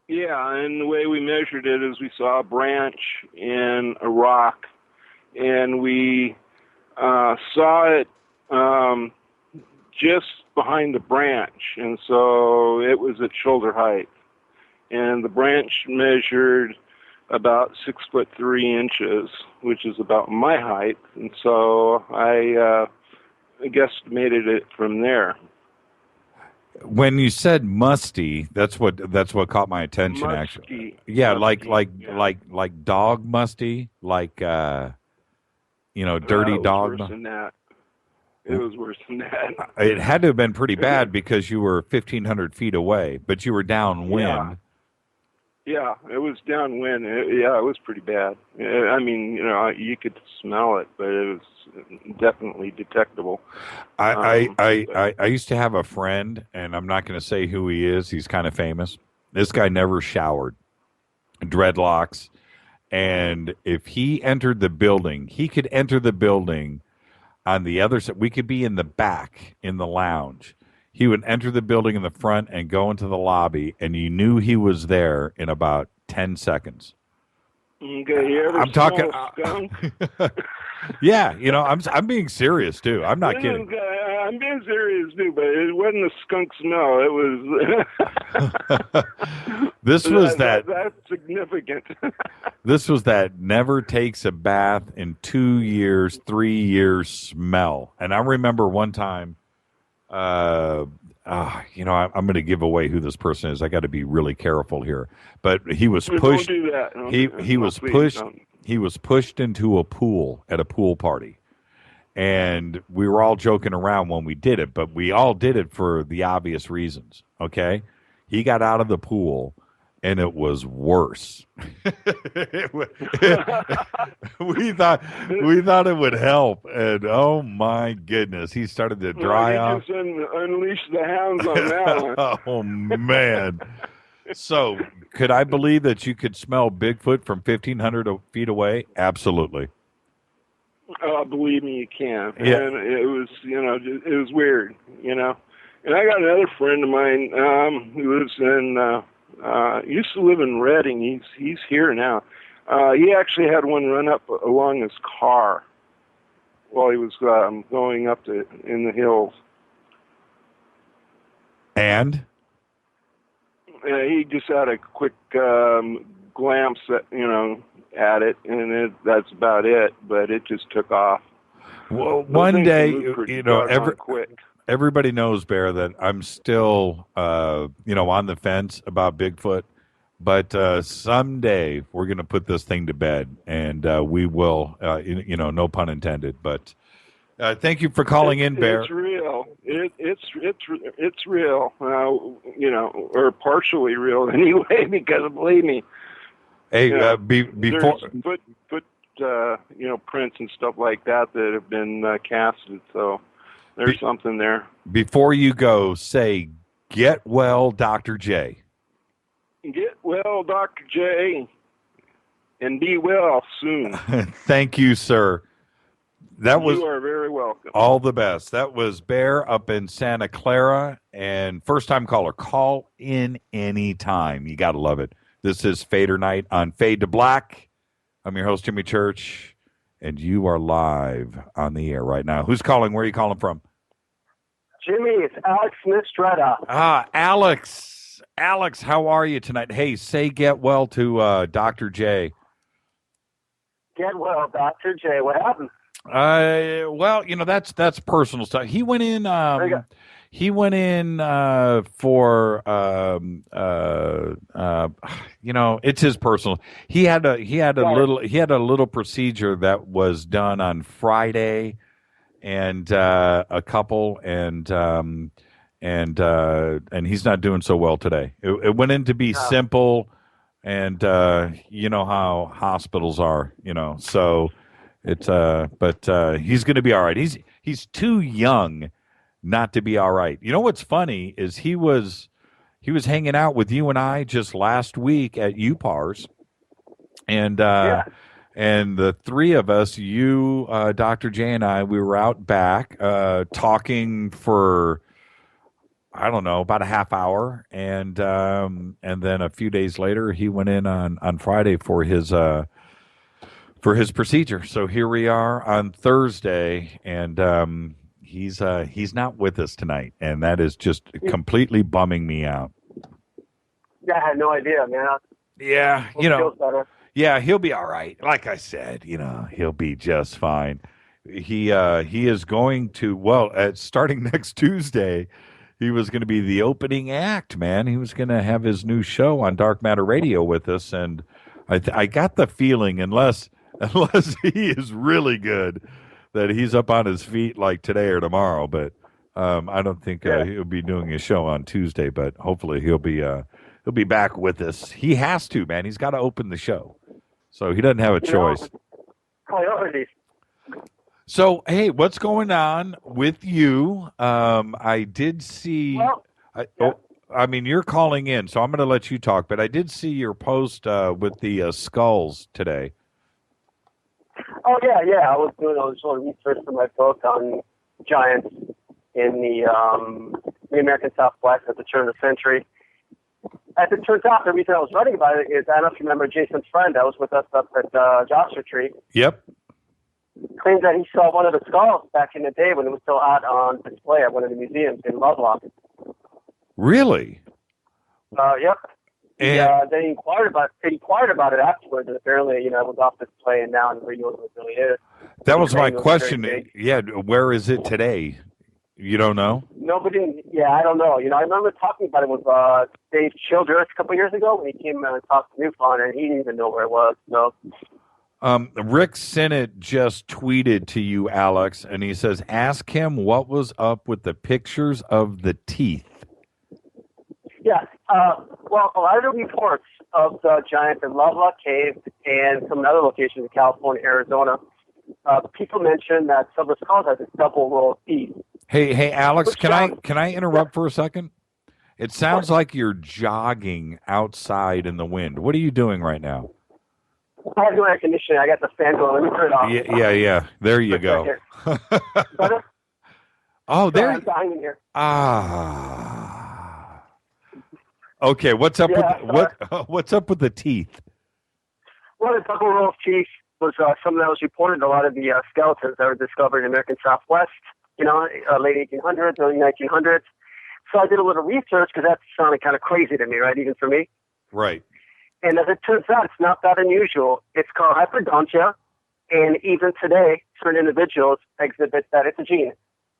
Yeah, and the way we measured it is we saw a branch in a rock, and we saw it just behind the branch, and so it was at shoulder height. And the branch measured about 6'3", which is about my height, and so I guesstimated it from there. When you said musty, that's what caught my attention. Musky. Actually, yeah, like dog musty, like dirty it was dog. Worse than that. It was worse than that. It had to have been pretty bad because you were 1,500 feet away, but you were downwind. Yeah, it was downwind. It was pretty bad. I mean, you could smell it, but it was definitely detectable. I used to have a friend, and I'm not going to say who he is. He's kind of famous. This guy never showered, dreadlocks, and if he entered the building, he could enter the building on the other side. We could be in the back in the lounge. He would enter the building in the front and go into the lobby, and you knew he was there in about 10 seconds. Okay, you ever I'm talking. skunk? Yeah, I'm being serious too. I'm not kidding. I'm being serious too, but it wasn't a skunk smell. It was. That's significant. This was that never takes a bath in 2 years, 3 years smell. And I remember one time. I'm going to give away who this person is. I got to be really careful here. But he was pushed. Don't do that. He was pushed. Don't. He was pushed into a pool at a pool party, and we were all joking around when we did it. But we all did it for the obvious reasons. Okay, he got out of the pool, and it was worse. we thought it would help, and oh my goodness, he started to dry off. Just unleashed the hounds on that one. Oh man! So, could I believe that you could smell Bigfoot from 1,500 feet away? Absolutely. Believe me, you can. Yeah. And it was, it was weird, And I got another friend of mine who lives in. Used to live in Redding. He's here now. He actually had one run up along his car while he was going up in the hills. And? He just had a quick glance at it, and that's about it. But it just took off. Well, one day, everybody knows, Bear, that I'm still, on the fence about Bigfoot. But someday we're going to put this thing to bed, and we will, no pun intended. But thank you for calling in, Bear. It's real. It's real. Or partially real anyway. Because believe me. Hey, before foot prints and stuff like that have been casted. So. There's something there. Before you go, say, get well, Dr. J. Get well, Dr. J. And be well soon. Thank you, sir. You are very welcome. All the best. That was Bear up in Santa Clara. And first-time caller, call in anytime. You got to love it. This is Fader Night on Fade to Black. I'm your host, Jimmy Church. And you are live on the air right now. Who's calling? Where are you calling from? Jimmy, it's Alex Mistretta. Alex. Alex, how are you tonight? Hey, say get well to Dr. J. Get well, Dr. J. What happened? Well, that's personal stuff. He went in. For it's his personal. He had a little procedure that was done on Friday, and a couple, and he's not doing so well today. It went in to be simple, and you know how hospitals are, so it's but he's going to be all right. He's too young not to be all right. You know what's funny is he was hanging out with you and I just last week at UPARS, and the three of us, you, Dr. J, and I, we were out back talking for I don't know about a half hour, and then a few days later he went in on Friday for his procedure. So here we are on Thursday, and he's not with us tonight, and that is just completely bumming me out. Yeah, I had no idea, man. Yeah, feels better. Yeah, he'll be all right. Like I said, he'll be just fine. He is going to starting next Tuesday, he was going to be the opening act, man. He was going to have his new show on Dark Matter Radio with us, and I got the feeling, unless he is really good, that he's up on his feet like today or tomorrow. But I don't think he'll be doing his show on Tuesday. But hopefully he'll be back with us. He has to, man. He's got to open the show, so he doesn't have a choice. Priorities. So, hey, what's going on with you? I did see. I mean, you're calling in, so I'm going to let you talk. But I did see your post with the skulls today. Oh yeah. I was doing a little research for my book on giants in the American Southwest at the turn of the century. As it turns out, the reason I was writing about it is I don't know if you remember Jason's friend that was with us up at Joshua Tree. Yep. Claimed that he saw one of the skulls back in the day when it was still out on display at one of the museums in Lovelock. Really? Yep. And they inquired about it afterwards, and apparently, it was off display, and now nobody knows what it really is. that was my question. Yeah, where is it today? You don't know? Nobody. Yeah, I don't know. I remember talking about it with Dave Childress a couple years ago when he came and talked to MUFON, and he didn't even know where it was. So. Rick Sinnott just tweeted to you, Alex, and he says, ask him what was up with the pictures of the teeth. Yeah. Well, a lot of the reports of the giants in Lovelock Cave and some other locations in California, Arizona, people mention that some of the skulls have this double row of teeth. Hey, Alex, can I interrupt for a second? It sounds like you're jogging outside in the wind. What are you doing right now? I have no air conditioning. I got the fan going. Let me turn it off. Yeah. There you go. Oh, there. I'm dying in here. Okay, what's up what's up with the teeth? Well, the double row of teeth was something that was reported in a lot of the skeletons that were discovered in the American Southwest, late 1800s, early 1900s. So I did a little research because that sounded kind of crazy to me, right, even for me. Right. And as it turns out, it's not that unusual. It's called hyperdontia, and even today, certain individuals exhibit that it's a gene.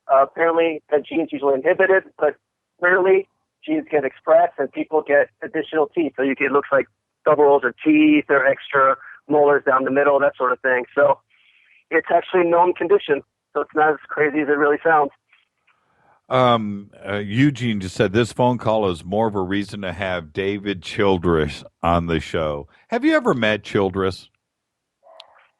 Apparently, the gene's usually inhibited, but rarely genes get expressed, and people get additional teeth. So it looks like double rows of teeth or extra molars down the middle, that sort of thing. So it's actually a known condition. So it's not as crazy as it really sounds. Eugene just said this phone call is more of a reason to have David Childress on the show. Have you ever met Childress?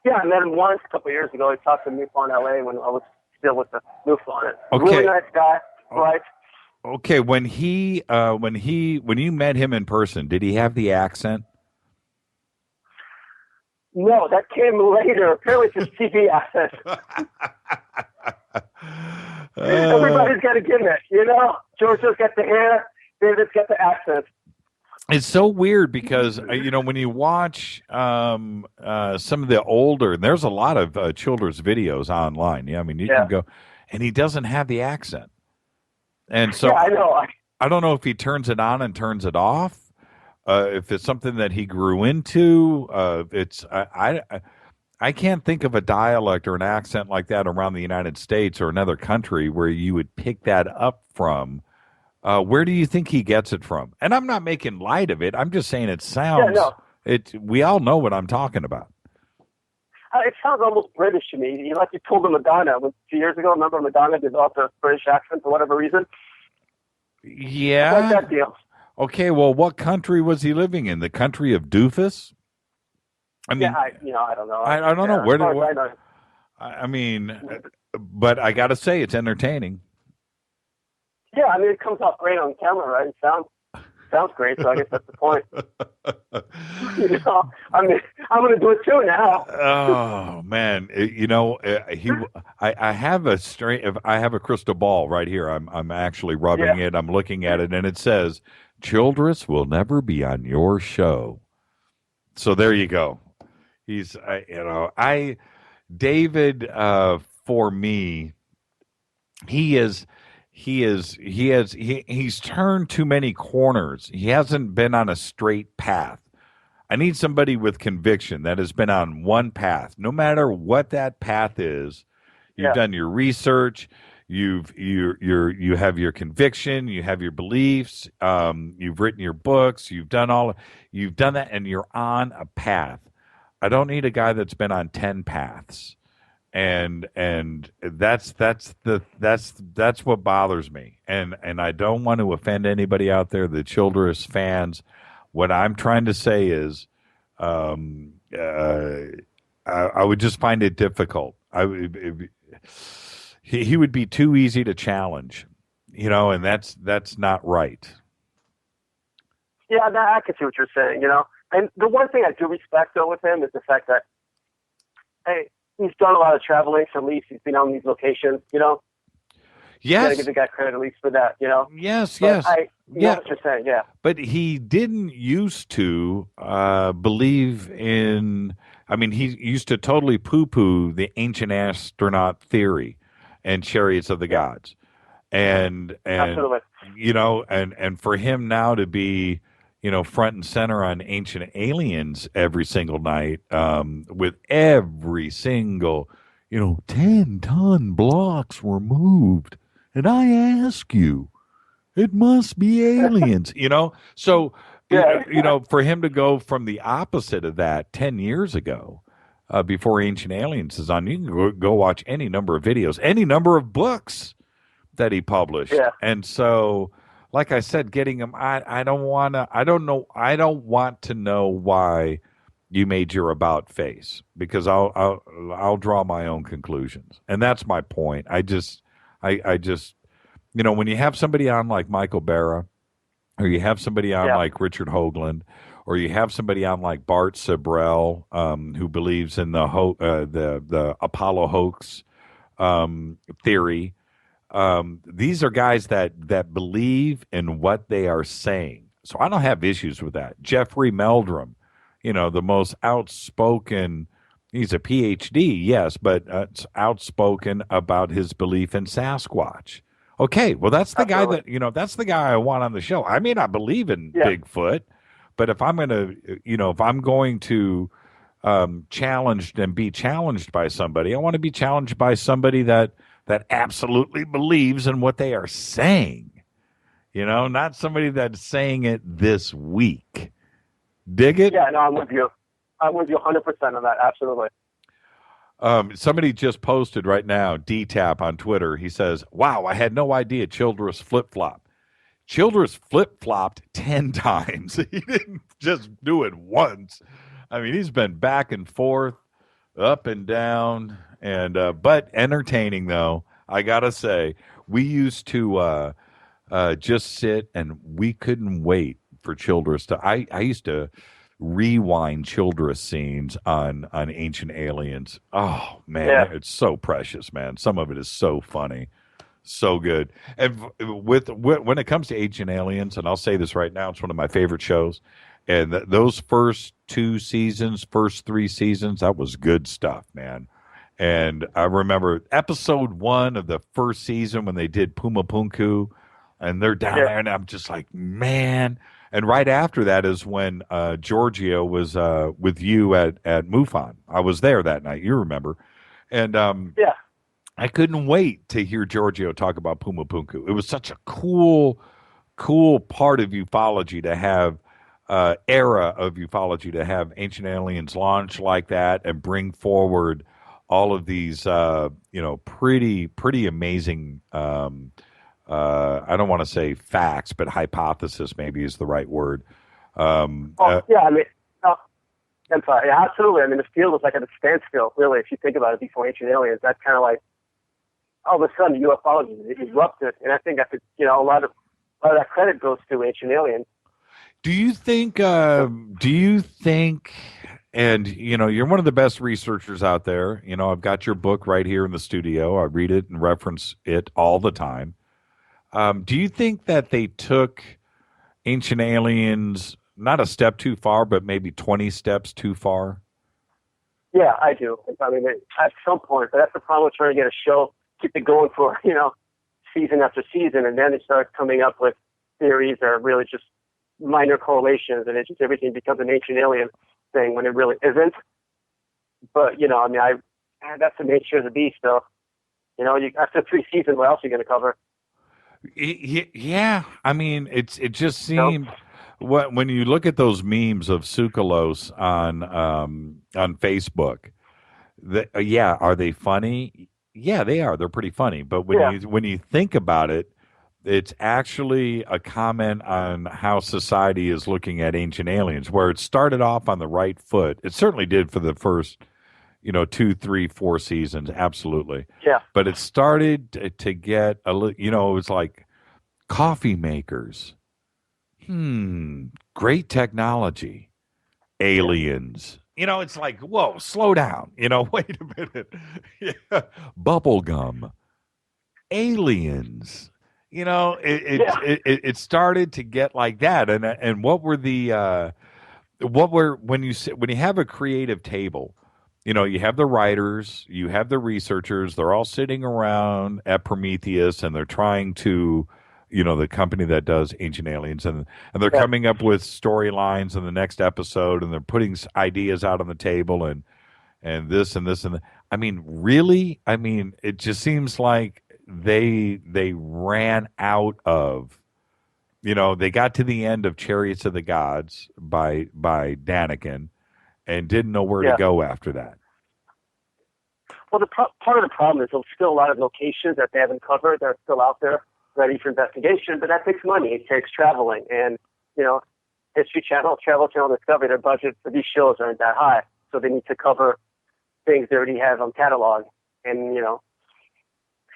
Yeah, I met him once a couple of years ago. He talked to MUFON LA when I was still with the MUFON. Okay. Really nice guy, right? Okay, when you met him in person, did he have the accent? No, that came later. Apparently it's his TV accent. Everybody's got a gimmick, George's got the hair, David's got the accent. It's so weird because, when you watch some of the older, and there's a lot of Childress videos online. Yeah, I mean, you can go, and he doesn't have the accent. And so I know. I don't know if he turns it on and turns it off, if it's something that he grew into. I can't think of a dialect or an accent like that around the United States or another country where you would pick that up from. Where do you think he gets it from? And I'm not making light of it. I'm just saying it sounds. Yeah, no. We all know what I'm talking about. It sounds almost British to me. Like you told Madonna a few years ago. Remember Madonna developed a British accent for whatever reason? Yeah. Like that deal. Okay, well, what country was he living in? The country of doofus? I mean, I don't know. I don't know. But I got to say, it's entertaining. Yeah, I mean, it comes off great on camera, right? It sounds great, so I guess that's the point. I'm going to do it too now. Oh man, I have a crystal ball right here. I'm actually rubbing it. I'm looking at it, and it says, "Childress will never be on your show." So there you go. He's, David, for me, he's turned too many corners. He hasn't been on a straight path. I need somebody with conviction that has been on one path, no matter what that path is. You've done your research. You have your conviction, you have your beliefs, you've written your books, you've done that, and you're on a path. I don't need a guy that's been on 10 paths, and that's what bothers me, and I don't want to offend anybody out there, the Childress fans. What I'm trying to say is, I would just find it difficult. He would be too easy to challenge, and that's not right. Yeah, I can see what you're saying, And the one thing I do respect, though, with him is the fact that, hey, he's done a lot of traveling, so at least he's been on these locations, Yes. You gotta give the guy credit at least for that, Yes, but yes. I know what you're saying, yeah. But he didn't used to believe in, he used to totally poo-poo the ancient astronaut theory and chariots of the gods. And Absolutely. And for him now to be, front and center on Ancient Aliens every single night, with every single, 10-ton blocks were moved. And I ask you, it must be aliens, So, for him to go from the opposite of that 10 years ago, before Ancient Aliens is on, you can go watch any number of videos, any number of books that he published. Yeah. And so, like I said, getting him, I don't want to know why you made your about face, because I'll draw my own conclusions. And that's my point. I just, when you have somebody on like Michael Barra, or you have somebody on like Richard Hoagland, or you have somebody on like Bart Sibrel, who believes in the Apollo hoax theory. These are guys that believe in what they are saying. So I don't have issues with that. Jeffrey Meldrum, the most outspoken, he's a PhD, yes, but outspoken about his belief in Sasquatch. Okay, well, that's the guy that's the guy I want on the show. I may not believe in Bigfoot, but if I'm going to challenged and be challenged by somebody, I want to be challenged by somebody that absolutely believes in what they are saying. Not somebody that's saying it this week. Dig it? Yeah, no, I'm with you. I'm with you 100% on that. Absolutely. Somebody just posted right now, DTAP on Twitter. He says, wow, I had no idea Childress flip-flop. Childress flip-flopped 10 times. He didn't just do it once. He's been back and forth, up and down, and but entertaining, though. I got to say, we used to just sit, and we couldn't wait for Childress to... I used to rewind Childress scenes on Ancient Aliens. Oh man, It's so precious, man. Some of it is so funny, so good. And when it comes to Ancient Aliens, and I'll say this right now, it's one of my favorite shows. And those first 3 seasons, that was good stuff, man. And I remember episode 1 of the first season when they did Puma Punku, and they're down there, and I'm just like, man. And right after that is when Giorgio was with you at MUFON. I was there that night, you remember. And I couldn't wait to hear Giorgio talk about Puma Punku. It was such a cool part of ufology to have, era of ufology, to have Ancient Aliens launch like that and bring forward all of these, pretty amazing, I don't want to say facts, but hypothesis maybe is the right word. I'm sorry. Yeah, absolutely. the field was like at a standstill, really, if you think about it, before Ancient Aliens. That's kind of like, all of a sudden, ufology erupted. And I think that's, a lot of that credit goes to Ancient Aliens. Do you think, and, you're one of the best researchers out there. I've got your book right here in the studio. I read it and reference it all the time. Do you think that they took Ancient Aliens not a step too far, but maybe 20 steps too far? Yeah, I do. At some point, but that's the problem with trying to get a show, keep it going for, season after season, and then it starts coming up with theories that are really just minor correlations, and everything becomes an Ancient Alien thing when it really isn't. But, that's the nature of the beast, though. You know, after 3 seasons, what else are you going to cover? Yeah, I mean, it just seemed when you look at those memes of Tsoukalos on Facebook. Are they funny? Yeah, they are. They're pretty funny. But when you think about it, it's actually a comment on how society is looking at ancient aliens, where it started off on the right foot. It certainly did for the first 2, 3, 4 seasons, absolutely. Yeah. But it started to get it was like coffee makers. Great technology. Aliens. It's like, whoa, slow down. Wait a minute. Yeah. Bubble gum. Aliens. It started to get like that. And what were when you have a creative table, you have the writers, you have the researchers, they're all sitting around at Prometheus and they're trying to, the company that does Ancient Aliens, and they're coming up with storylines in the next episode, and they're putting ideas out on the table and this and this and that. I mean, really? I mean, it just seems like they ran out of, they got to the end of Chariots of the Gods by Daniken and didn't know where to go after that. Well, part of the problem is there's still a lot of locations that they haven't covered that are still out there ready for investigation, but that takes money. It takes traveling. And, History Channel, Travel Channel, Discovery, their budget for these shows aren't that high. So they need to cover things they already have on catalog. And,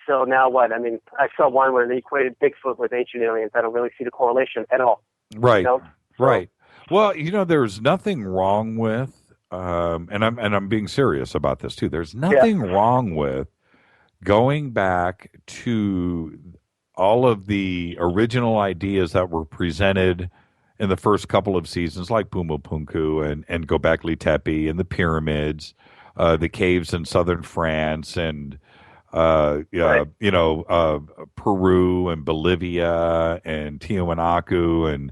so now what? I mean, I saw one where they equated Bigfoot with ancient aliens. I don't really see the correlation at all. Right. Right. Well, there's nothing wrong with, and I'm being serious about this too. There's nothing wrong with going back to all of the original ideas that were presented in the first couple of seasons, like Pumapunku and Göbekli Tepe and the pyramids, the caves in southern France, and Peru and Bolivia and Tiwanaku and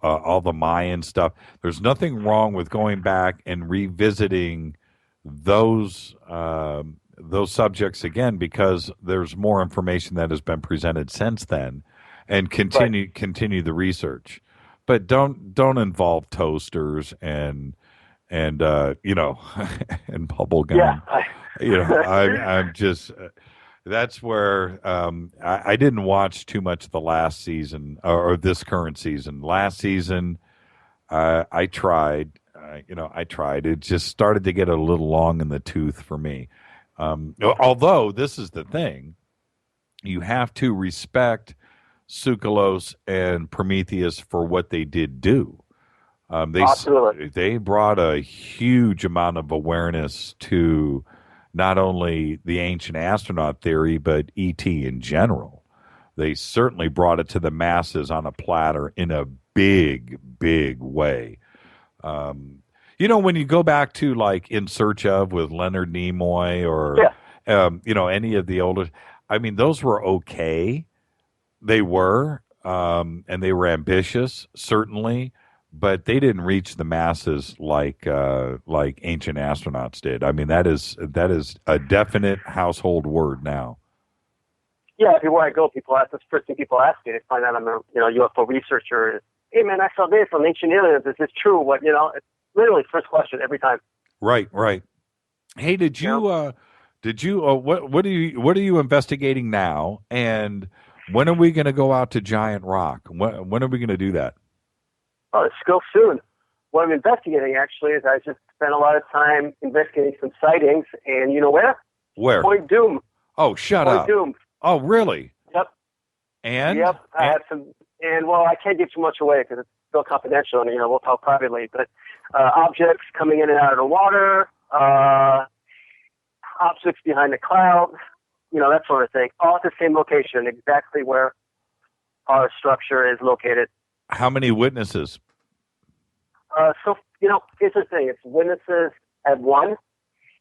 all the Mayan stuff. There's nothing wrong with going back and revisiting those subjects again, because there's more information that has been presented since then, and continue the research. But don't involve toasters and and bubble gum. I'm just that's where I didn't watch too much the last season or this current season. Last season, I tried. I tried. It just started to get a little long in the tooth for me. Although this is the thing, you have to respect Tsoukalos and Prometheus for what they did do. They brought a huge amount of awareness to not only the ancient astronaut theory, but ET in general. They certainly brought it to the masses on a platter in a big, big way. When you go back to like In Search Of with Leonard Nimoy or, any of the older, I mean, those were okay. They were, and they were ambitious, certainly, but they didn't reach the masses like Ancient Astronauts did. I mean, that is a definite household word now. Yeah, everywhere I go, people ask. That's the first thing people ask me. They find out I'm a UFO researcher. Hey, man, I saw this on Ancient Aliens. Is this true? What It's literally first question every time. Right. Hey, did you what are you investigating now? And when are we going to go out to Giant Rock? When are we going to do that? Oh, it's still soon. What I'm investigating, actually, is I just spent a lot of time investigating some sightings, and you know where? Where? Point Doom. Oh, shut up. Point Doom. Oh, really? Yep. And? Yep. I had some, and well, I can't give too much away because it's still confidential, and we'll talk privately. But objects coming in and out of the water, objects behind the cloud, that sort of thing. All at the same location, exactly where our structure is located. How many witnesses? Here's the thing. It's witnesses at one,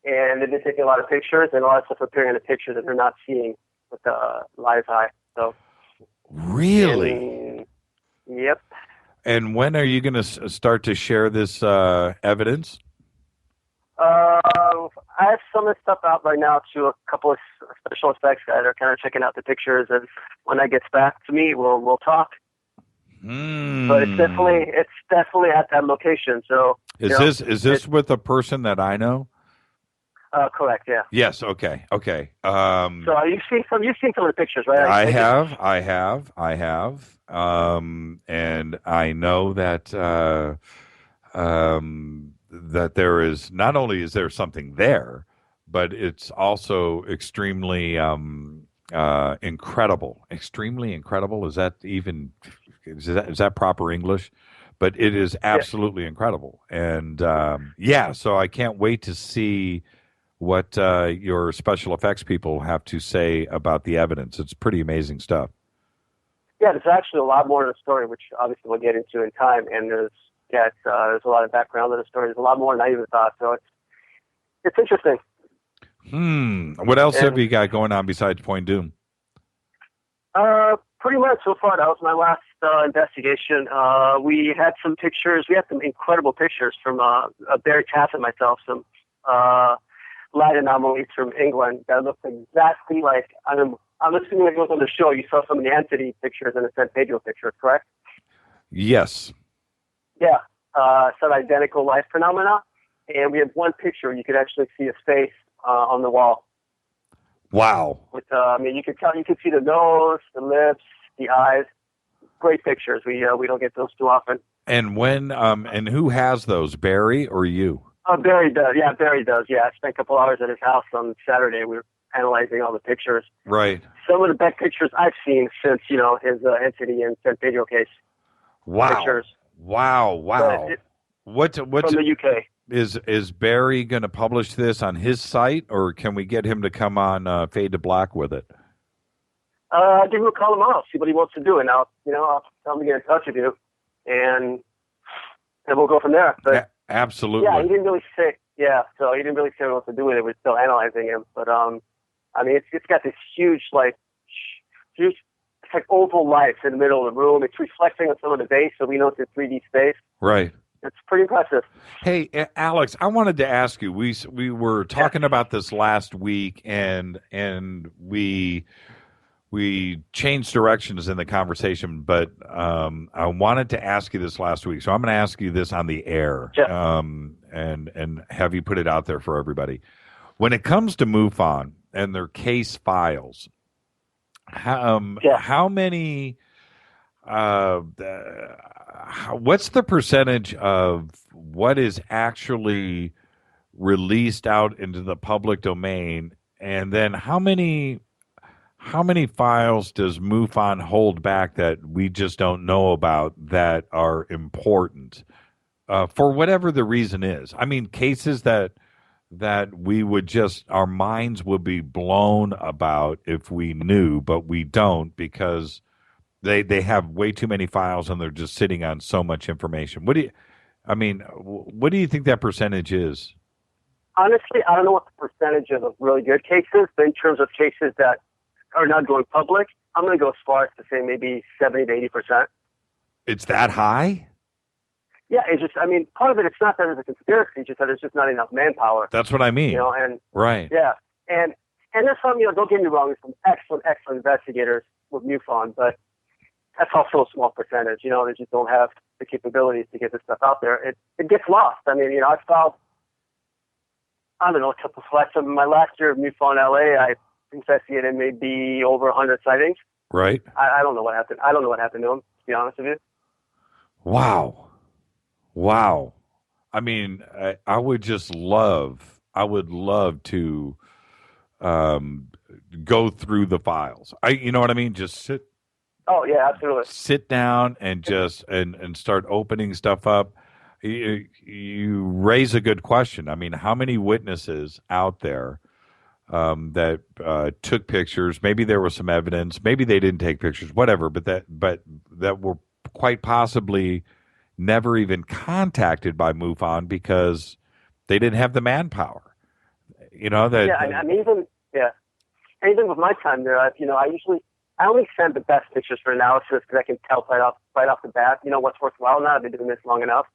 and they've been taking a lot of pictures, and a lot of stuff appearing in the pictures that they're not seeing with the live eye. So. Really? Yep. And when are you going to start to share this evidence? I have some of the stuff out right now to a couple of special effects guys are kind of checking out the pictures, and when that gets back to me, we'll talk. But it's definitely at that location. So is this with a person that I know? Correct. Yeah. Yes. Okay. Okay. So you've seen some of the pictures, right? I have. And I know that that there is, not only is there something there, but it's also extremely incredible. Extremely incredible. Is that is proper English? But it is absolutely incredible. And so I can't wait to see what your special effects people have to say about the evidence. It's pretty amazing stuff. Yeah, there's actually a lot more to the story, which obviously we'll get into in time. And there's a lot of background to the story. There's a lot more than I even thought. So it's interesting. What else have you got going on besides Point Doom? Pretty much so far. That was my last investigation. We had some pictures. We had some incredible pictures from Barry Taff and myself. Some light anomalies from England that looked exactly like. I'm assuming it goes on the show. You saw some of the entity pictures and the San Pedro pictures, correct? Yes. Yeah. Some identical light phenomena, and we have one picture. You could actually see a face on the wall. Wow. With you could see the nose, the lips, the eyes. Great pictures. We don't get those too often. And when and who has those, Barry or you? Barry does. Yeah, Barry does. Yeah, I spent a couple hours at his house on Saturday. We were analyzing all the pictures. Right. Some of the best pictures I've seen since his entity and San Pedro case. Wow. Pictures. Wow. What's from the UK? Is Barry going to publish this on his site, or can we get him to come on Fade to Black with it? I'll give him a call tomorrow, see what he wants to do, and I'll tell him to get in touch with you, and we'll go from there. But absolutely. Yeah, he didn't really say. Yeah, so he didn't really say what to do with it. We're still analyzing him, but it's got this huge it's like oval lights in the middle of the room. It's reflecting on some of the base, so we know it's a 3D space. Right. It's pretty impressive. Hey, Alex, I wanted to ask you. We were talking about this last week, and we changed directions in the conversation. But I wanted to ask you this last week, so I'm going to ask you this on the air, and have you put it out there for everybody. When it comes to MUFON and their case files, how many? What's the percentage of what is actually released out into the public domain, and then how many files does MUFON hold back that we just don't know about that are important for whatever the reason is? I mean, cases that we would just, our minds would be blown about if we knew, but we don't, because they have way too many files and they're just sitting on so much information. What do you think that percentage is? Honestly, I don't know what the percentage of really good cases, but in terms of cases that are not going public, I'm going to go as far as to say maybe 70 to 80%. It's that high? Yeah, it's just, part of it, it's not that there's a conspiracy, it's just that there's just not enough manpower. That's what I mean. Right. Yeah, and there's some, don't get me wrong, there's some excellent investigators with MUFON, but that's also a small percentage. They just don't have the capabilities to get this stuff out there. It gets lost. I filed, a couple flats of my last year of MUFON LA. I investigated maybe over 100 sightings. Right. I don't know what happened. I don't know what happened to them, to be honest with you. Wow. I would love to go through the files. You know what I mean? Just sit. Oh yeah, absolutely. Sit down and just and start opening stuff up. You raise a good question. How many witnesses out there that took pictures? Maybe there was some evidence. Maybe they didn't take pictures. Whatever. But that were quite possibly never even contacted by MUFON because they didn't have the manpower. Even with my time there, I only send the best pictures for analysis because I can tell right off the bat, what's worthwhile. Now I've been doing this long enough,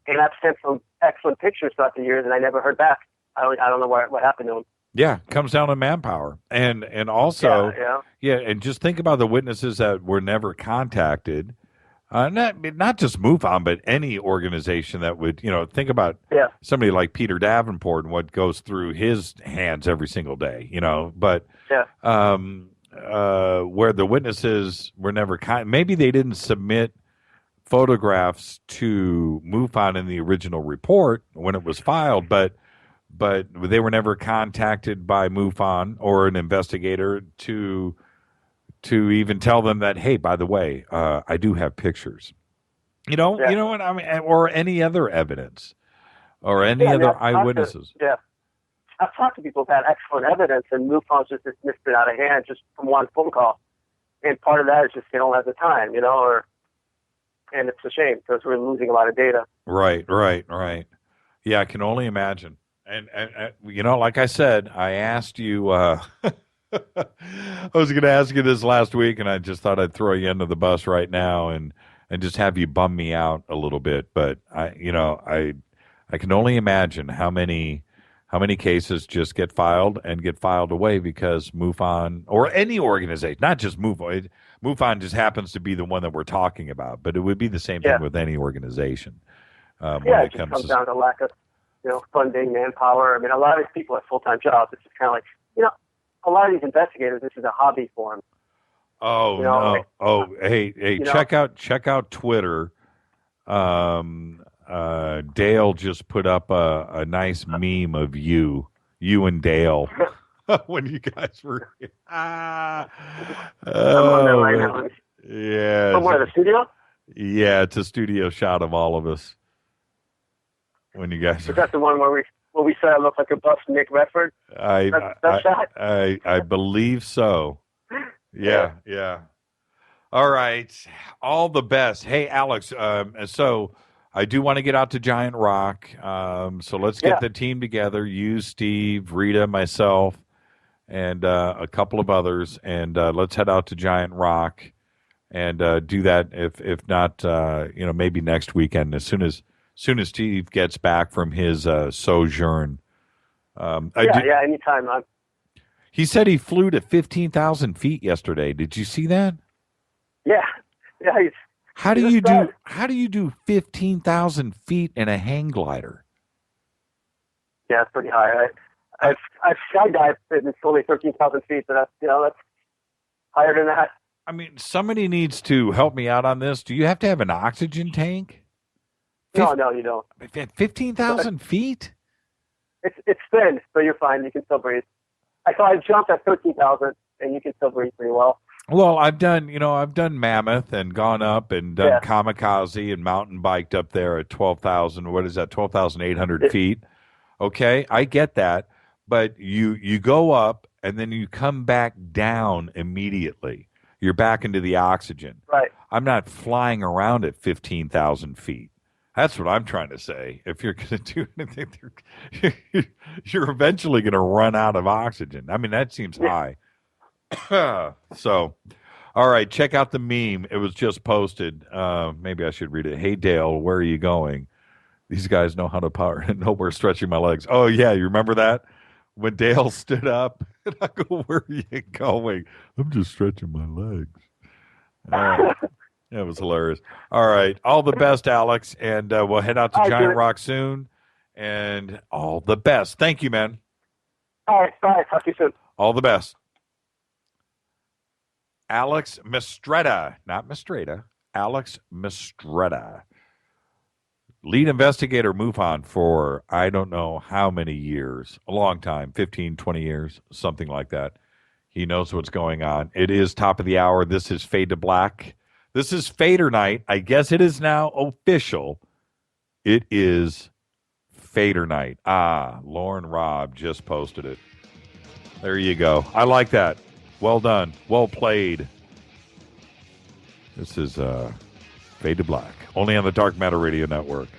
and I've sent some excellent pictures throughout the years, and I never heard back. I don't know what happened to him. Yeah, comes down to manpower, and also, and just think about the witnesses that were never contacted. Not just MUFON, but any organization that would, think about somebody like Peter Davenport and what goes through his hands every single day, But where the witnesses were never maybe they didn't submit photographs to MUFON in the original report when it was filed, but they were never contacted by MUFON or an investigator to even tell them that, hey, by the way, I do have pictures. You know what I mean, or any other evidence, or any other eyewitnesses. I've talked to people who've had excellent evidence, and MUFON's just dismissed it out of hand just from one phone call. And part of that is just they don't have the time, and it's a shame because we're losing a lot of data. Right. Yeah, I can only imagine. And like I said, I asked you. I was going to ask you this last week, and I just thought I'd throw you under the bus right now and just have you bum me out a little bit. But I can only imagine how many cases just get filed away because MUFON or any organization, not just MUFON. MUFON just happens to be the one that we're talking about, but it would be the same thing with any organization. It just comes down to lack of funding, manpower. I mean, a lot of these people have full-time jobs. It's just kind of like, a lot of these investigators, this is a hobby for them. Oh, no. Hey, check out Twitter. Dale just put up a nice meme of you and Dale when you guys were. I'm on there right now. Yeah. Somewhere in the studio? Yeah, it's a studio shot of all of us. When you guys. Is that the one where we said I look like a buff Nick Redford? I believe so. Yeah. All right. All the best. Hey, Alex. So I do want to get out to Giant Rock. So let's get the team together. You, Steve, Rita, myself, and a couple of others, and let's head out to Giant Rock and do that. If not, maybe next weekend. As soon as Steve gets back from his sojourn. Anytime. He said he flew to 15,000 feet yesterday. Did you see that? Yeah. How do you do 15,000 feet in a hang glider? Yeah, it's pretty high. I've skydived and it's only 13,000 feet, but that's higher than that. I mean, somebody needs to help me out on this. Do you have to have an oxygen tank? No, you don't. 15,000 feet? It's thin, so you're fine. You can still breathe. I jumped at 13,000, and you can still breathe pretty well. Well, I've done Mammoth and gone up and done Kamikaze and mountain biked up there at 12,000. What is that? 12,800 feet. Okay, I get that, but you go up and then you come back down immediately. You're back into the oxygen. Right. I'm not flying around at 15,000 feet. That's what I'm trying to say. If you're going to do anything, you're eventually going to run out of oxygen. I mean, that seems high. So, all right, check out the meme. It was just posted. Maybe I should read it. Hey, Dale, where are you going? These guys know how to know where stretching my legs. Oh, yeah, you remember that? When Dale stood up, and I go, where are you going? I'm just stretching my legs. That was hilarious. All right. All the best, Alex. And we'll head out to Giant Rock soon. And all the best. Thank you, man. All right. Bye. Talk to you soon. All the best. Alex Mistretta. Not Mistretta. Alex Mistretta. Lead investigator MUFON for I don't know how many years. A long time. 15, 20 years. Something like that. He knows what's going on. It is top of the hour. This is Fade to Black. This is Fader Night. I guess it is now official. It is Fader Night. Lauren Robb just posted it. There you go. I like that. Well done. Well played. This is Fade to Black. Only on the Dark Matter Radio Network.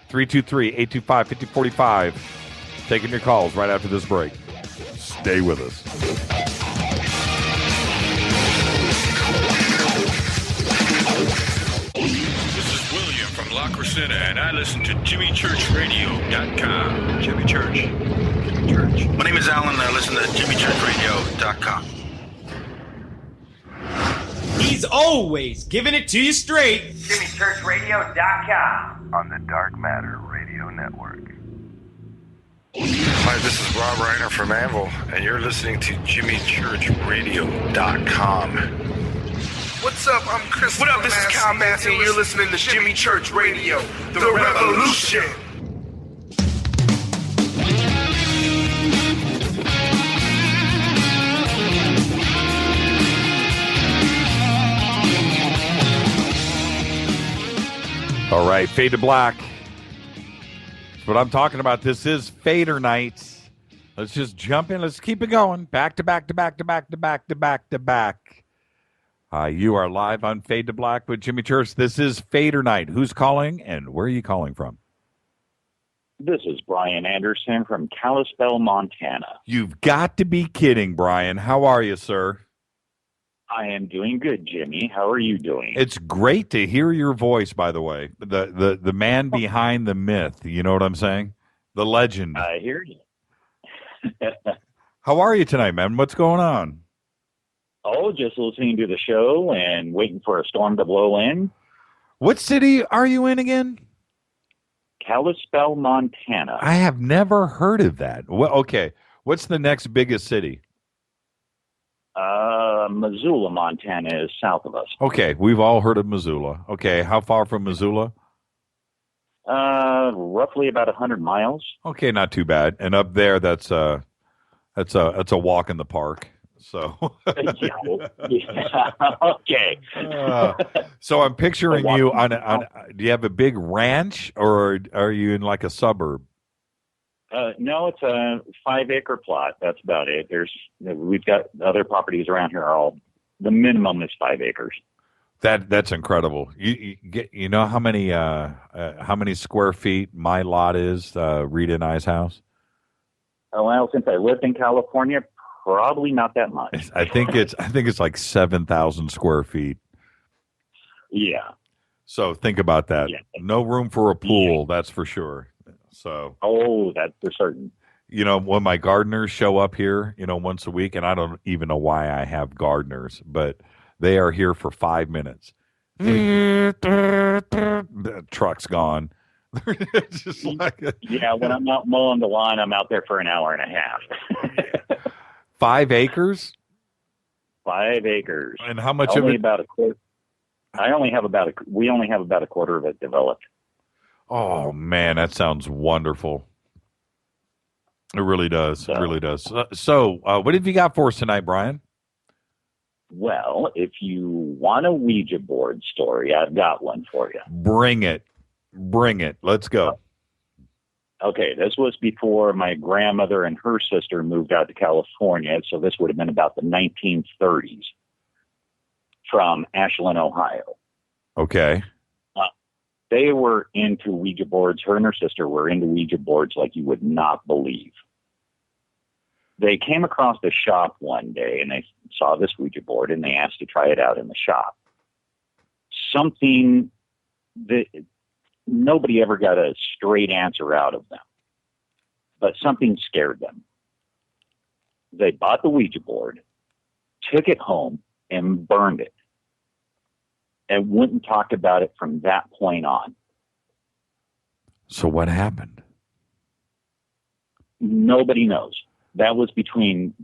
323-825-5045. Taking your calls right after this break. Stay with us. This is William from La Crescenta. Anderson, and I listen to JimmyChurchRadio.com. Jimmy Church. My name is Alan, and I listen to JimmyChurchRadio.com. He's always giving it to you straight. JimmyChurchRadio.com on the Dark Matter Radio Network. Hi, this is Rob Reiner from Anvil, and you're listening to JimmyChurchRadio.com. What's up? I'm Chris. What up? This is Kyle Massey, and you're listening to Jimmy Church Radio, the Revolution. All right, Fade to Black. That's what I'm talking about. This is Fader Night. Let's just jump in. Let's keep it going. Back to back to back to back to back to back to back. You are live on Fade to Black with Jimmy Church. This is Fader Night. Who's calling and where are you calling from? This is Brian Anderson from Kalispell, Montana. You've got to be kidding, Brian. How are you, sir? I am doing good, Jimmy. How are you doing? It's great to hear your voice, by the way. The man behind the myth. You know what I'm saying? The legend. I hear you. How are you tonight, man? What's going on? Oh, just listening to the show and waiting for a storm to blow in. What city are you in again? Kalispell, Montana. I have never heard of that. Well, okay. What's the next biggest city? Missoula, Montana is south of us. Okay, we've all heard of Missoula. Okay, how far from Missoula? Roughly about 100 miles. Okay, not too bad. And up there, that's a walk in the park. So yeah. Okay. So I'm picturing you on. Do you have a big ranch, or are you in like a suburb? No, it's a 5-acre plot. That's about it. We've got other properties around here. The minimum is 5 acres. That's incredible. You know how many square feet my lot is? Rita and I's house. Well, since I lived in California, probably not that much. I think it's like 7,000 square feet. Yeah. So think about that. Yeah. No room for a pool. Yeah. That's for sure. So. Oh, that's for certain. You know, when my gardeners show up here, once a week, and I don't even know why I have gardeners, but they are here for 5 minutes. The truck's gone. Just like when I'm out mowing the lawn, I'm out there for an hour and a half. 5 acres? 5 acres. And how much of it? About a quarter. We only have about a quarter of it developed. Oh man, that sounds wonderful. It really does. It really does. So, what have you got for us tonight, Brian? Well, if you want a Ouija board story, I've got one for you. Bring it. Let's go. Okay, this was before my grandmother and her sister moved out to California, so this would have been about the 1930s from Ashland, Ohio. Okay. They were into Ouija boards. Her and her sister were into Ouija boards like you would not believe. They came across the shop one day and they saw this Ouija board and they asked to try it out in the shop. Something that nobody ever got a straight answer out of them, but something scared them. They bought the Ouija board, took it home, and burned it, and wouldn't talk about it from that point on. So what happened? Nobody knows. That was between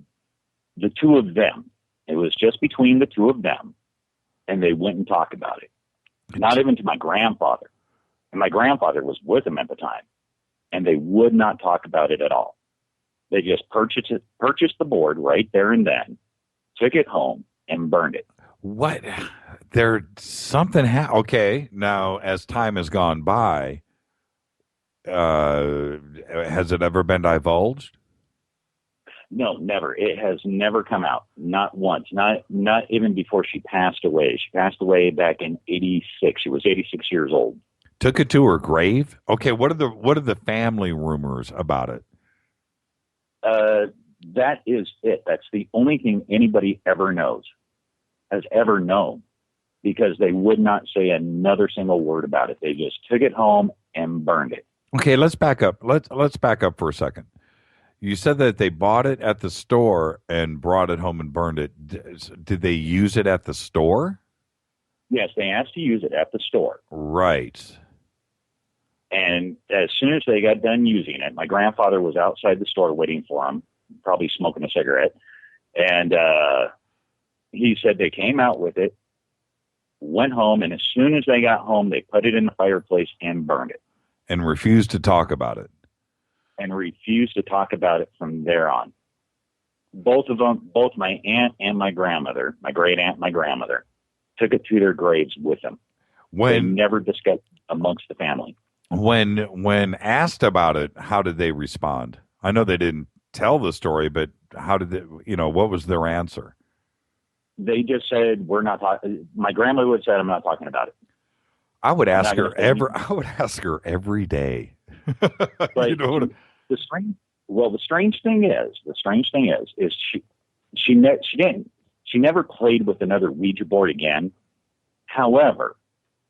the two of them. It was just between the two of them, and they wouldn't talk about it. Not even to my grandfather. And my grandfather was with them at the time, and they would not talk about it at all. They just purchased the board right there and then, took it home, and burned it. What? Okay, now as time has gone by, has it ever been divulged? No, never. It has never come out. Not once. Not even before she passed away. She passed away back in 86. She was 86 years old. Took it to her grave? Okay, what are the family rumors about it? That is it. That's the only thing anybody ever knows, has ever known. because they would not say another single word about it. They just took it home and burned it. Okay, let's back up. Let's back up for a second. You said that they bought it at the store and brought it home and burned it. Did they use it at the store? Yes, they asked to use it at the store. Right. And as soon as they got done using it, my grandfather was outside the store waiting for them, probably smoking a cigarette. And he said they came out with it, went home, and as soon as they got home, they put it in the fireplace and burned it. And refused to talk about it. And refused to talk about it from there on. Both of them, both my aunt and my grandmother, my great aunt and my grandmother, took it to their graves with them. They never discussed amongst the family. When asked about it, how did they respond? I know they didn't tell the story, but how did they, what was their answer? They just said, we're not talking. My grandmother would say, I'm not talking about it. I would ask her every day. But the strange thing is she never played with another Ouija board again. However,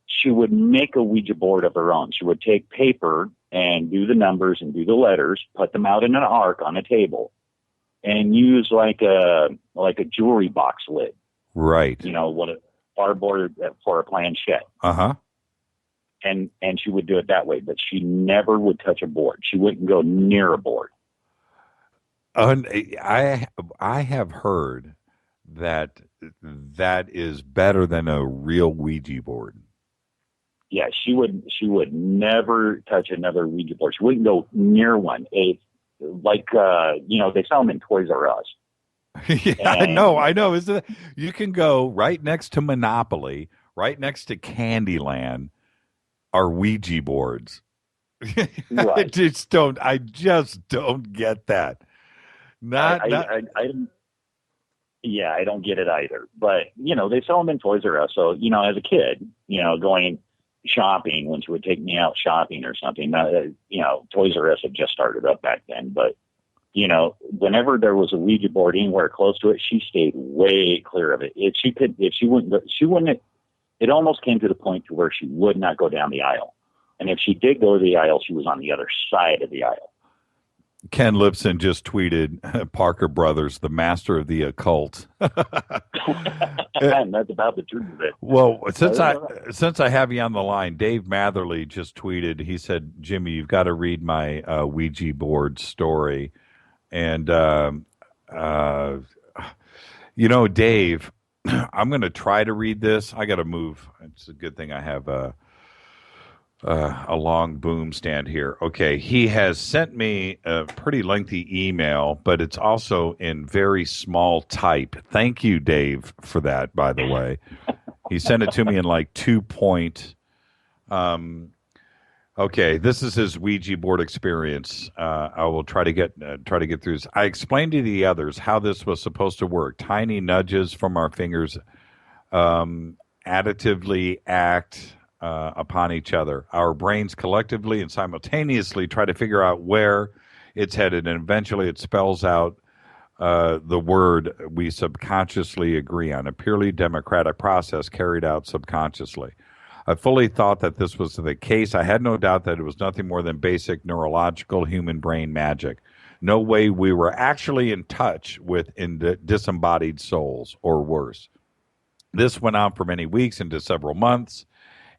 she would make a Ouija board of her own. She would take paper and do the numbers and do the letters, put them out in an arc on a table, and use like a jewelry box lid. Right. What a cardboard for a planchette. Uh-huh. And she would do it that way, but she never would touch a board. She wouldn't go near a board. I have heard that is better than a real Ouija board. Yeah, she would never touch another Ouija board. She wouldn't go near one. They sell them in Toys R Us. Yeah, I know. Isn't it? You can go right next to Monopoly, right next to Candyland, are Ouija boards. Right. I just don't get that. I don't get it either. But, they sell them in Toys R Us. So, as a kid, going shopping, when she would take me out shopping or something, Toys R Us had just started up back then. But, whenever there was a Ouija board anywhere close to it, she stayed way clear of it. It almost came to the point to where she would not go down the aisle. And if she did go to the aisle, she was on the other side of the aisle. Ken Lipson just tweeted, Parker Brothers, the master of the occult. And that's about the truth of it. Well, since I have you on the line, Dave Matherly just tweeted, he said, Jimmy, you've got to read my Ouija board story. And, Dave, I'm going to try to read this. I got to move. It's a good thing I have a long boom stand here. Okay, he has sent me a pretty lengthy email, but it's also in very small type. Thank you, Dave, for that, by the way. He sent it to me in like 2-point. Okay, this is his Ouija board experience. I will try to get through this. I explained to the others how this was supposed to work. Tiny nudges from our fingers additively act upon each other. Our brains collectively and simultaneously try to figure out where it's headed, and eventually it spells out the word we subconsciously agree on, a purely democratic process carried out subconsciously. I fully thought that this was the case. I had no doubt that it was nothing more than basic neurological human brain magic. No way we were actually in touch with disembodied souls, or worse. This went on for many weeks into several months,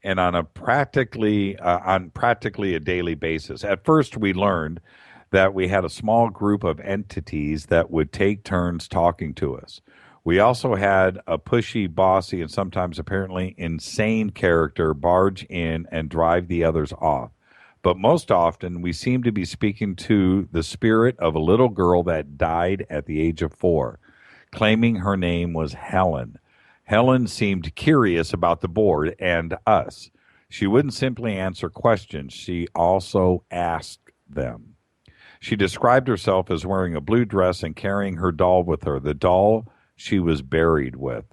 and on practically a daily basis. At first, we learned that we had a small group of entities that would take turns talking to us. We also had a pushy, bossy, and sometimes apparently insane character barge in and drive the others off. But most often, we seemed to be speaking to the spirit of a little girl that died at the age of 4, claiming her name was Helen. Helen seemed curious about the board and us. She wouldn't simply answer questions. She also asked them. She described herself as wearing a blue dress and carrying her doll with her, the doll she was buried with.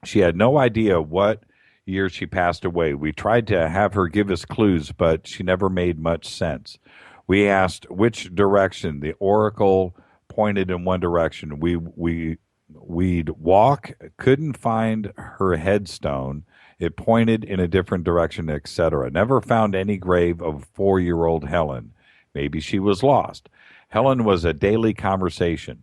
She had no idea what year she passed away. We tried to have her give us clues, but she never made much sense. We asked which direction. The oracle pointed in one direction. We We'd walk, couldn't find her headstone. It pointed in a different direction, etc. Never found any grave of 4-year-old Helen. Maybe she was lost. Helen was a daily conversation.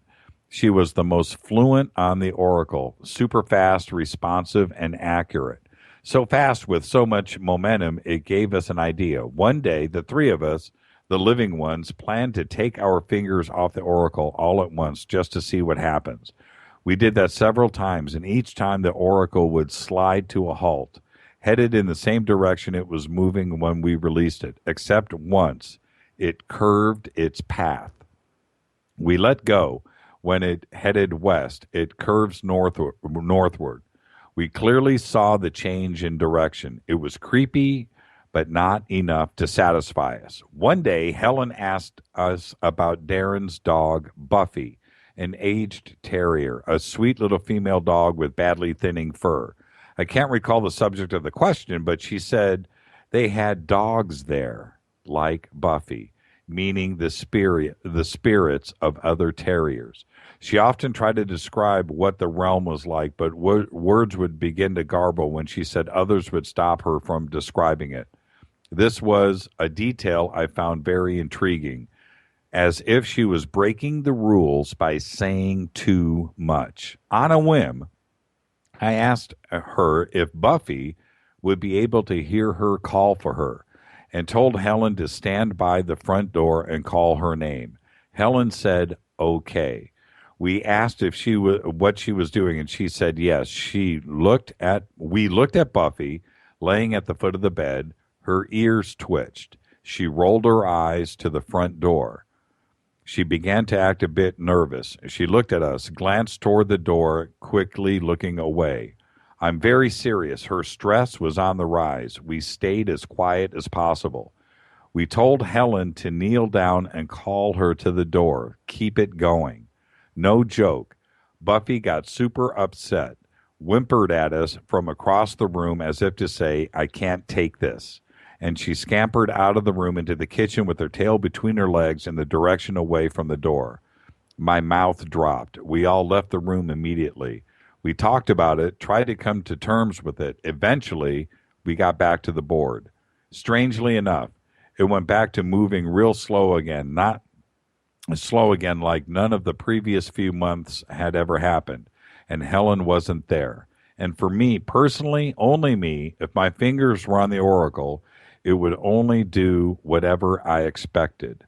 She was the most fluent on the oracle, super fast, responsive, and accurate. So fast with so much momentum, it gave us an idea. One day, the three of us, the living ones, planned to take our fingers off the oracle all at once just to see what happens. We did that several times, and each time the oracle would slide to a halt, headed in the same direction it was moving when we released it, except once it curved its path. We let go. When it headed west, it curves northward. We clearly saw the change in direction. It was creepy, but not enough to satisfy us. One day, Helen asked us about Darren's dog, Buffy, an aged terrier, a sweet little female dog with badly thinning fur. I can't recall the subject of the question, but she said they had dogs there, like Buffy, meaning the spirits of other terriers. She often tried to describe what the realm was like, but words would begin to garble when she said others would stop her from describing it. This was a detail I found very intriguing, as if she was breaking the rules by saying too much. On a whim, I asked her if Buffy would be able to hear her call for her, and told Helen to stand by the front door and call her name. Helen said, okay. We asked if what she was doing, and she said yes. We looked at Buffy laying at the foot of the bed. Her ears twitched. She rolled her eyes to the front door. She began to act a bit nervous. She looked at us, glanced toward the door, quickly looking away. I'm very serious. Her stress was on the rise. We stayed as quiet as possible. We told Helen to kneel down and call her to the door. Keep it going. No joke. Buffy got super upset, whimpered at us from across the room as if to say, I can't take this. And she scampered out of the room into the kitchen with her tail between her legs in the direction away from the door. My mouth dropped. We all left the room immediately. We talked about it, tried to come to terms with it. Eventually, we got back to the board. Strangely enough, it went back to moving real slow again, not slow again like none of the previous few months had ever happened, and Helen wasn't there. And for me, personally, only me, if my fingers were on the oracle, it would only do whatever I expected.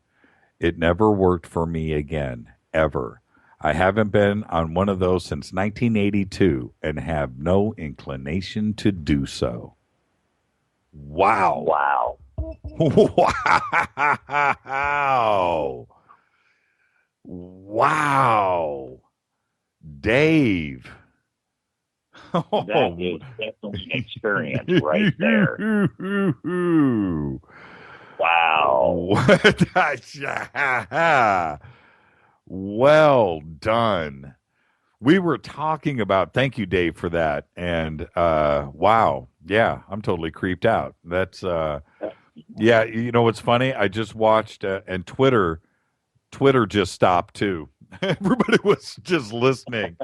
It never worked for me again, ever. I haven't been on one of those since 1982 and have no inclination to do so. Wow. Wow. Wow. Wow. Dave. That is definitely an experience right there. Wow. Well done. We were talking about, thank you, Dave, for that. And wow. Yeah, I'm totally creeped out. That's, yeah, you know what's funny? I just watched, and Twitter just stopped too. Everybody was just listening.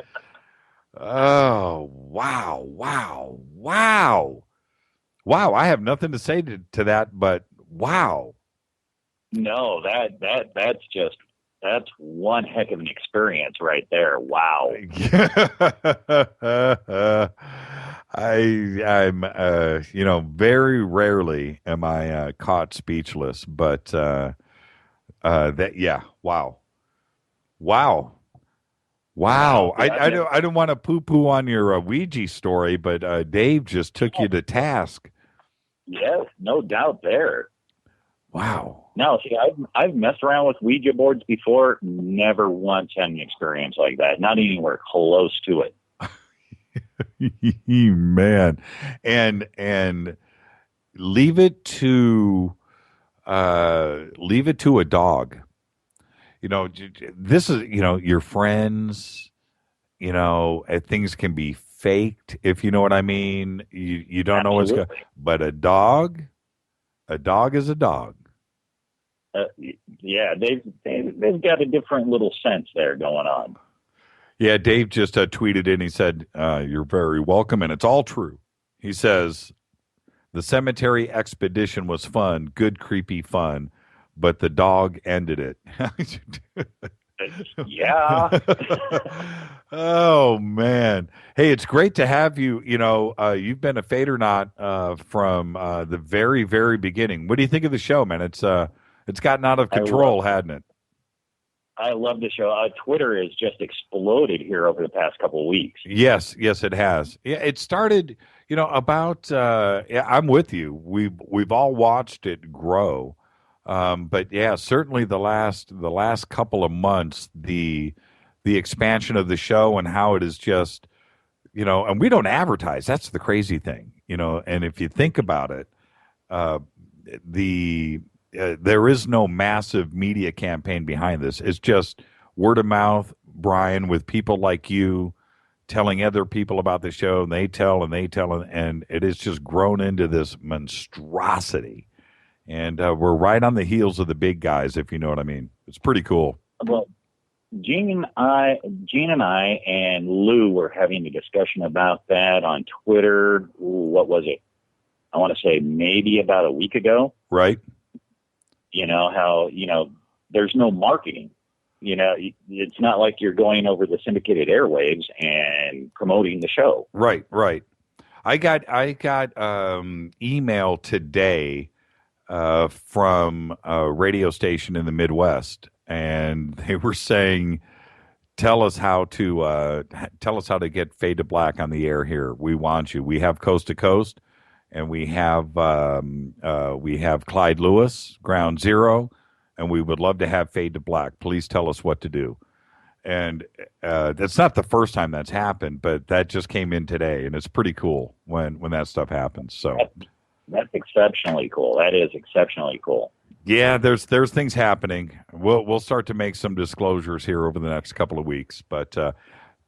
Oh, wow, wow, wow. Wow, I have nothing to say to that, but wow. No, that's one heck of an experience right there. Wow. I'm very rarely am I caught speechless, but that, yeah, wow. Wow. Wow. I don't want to poo-poo on your Ouija story, but Dave just took you to task. Yes, no doubt there. Wow. No, see, I've messed around with Ouija boards before. Never once had an experience like that. Not anywhere close to it. Man. And leave it to a dog. You know, this is, your friends, things can be faked, if you know what I mean. You don't know what's going on. But a dog is a dog. Yeah, they've got a different little sense there going on. Yeah, Dave just tweeted in. He said, "You're very welcome," and it's all true. He says, "The cemetery expedition was fun, good creepy fun, but the dog ended it." Yeah. Oh man, hey, it's great to have you. You've been a Fader Not from the very, very beginning. What do you think of the show, man? It's gotten out of control, hadn't it? I love the show. Twitter has just exploded here over the past couple of weeks. Yes, it has. Yeah, it started. About. I'm with you. We've all watched it grow, but yeah, certainly the last couple of months, the expansion of the show and how it is just, and we don't advertise. That's the crazy thing, And if you think about it, there is no massive media campaign behind this. It's just word of mouth, Brian, with people like you telling other people about the show, and they tell, and it has just grown into this monstrosity. And we're right on the heels of the big guys, if you know what I mean. It's pretty cool. Well, Gene and I and Lou were having a discussion about that on Twitter. What was it? I want to say maybe about a week ago. Right. How, there's no marketing. It's not like you're going over the syndicated airwaves and promoting the show. Right. I got email today from a radio station in the Midwest, and they were saying, tell us how to get Fade to Black on the air here. We want you. We have Coast to Coast. And we have Clyde Lewis, Ground Zero, and we would love to have Fade to Black. Please tell us what to do. And that's not the first time that's happened, but that just came in today, and it's pretty cool when that stuff happens. So that's exceptionally cool. That is exceptionally cool. Yeah, there's things happening. We'll start to make some disclosures here over the next couple of weeks, but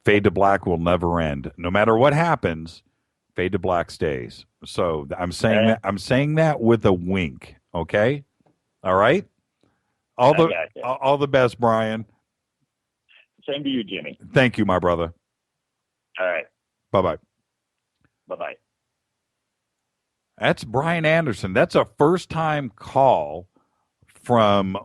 Fade to Black will never end. No matter what happens, Fade to Black stays. So I'm saying that with a wink. Okay, all right. All the best, Brian. Same to you, Jimmy. Thank you, my brother. All right. Bye-bye. Bye-bye. That's Brian Anderson. That's a first-time call from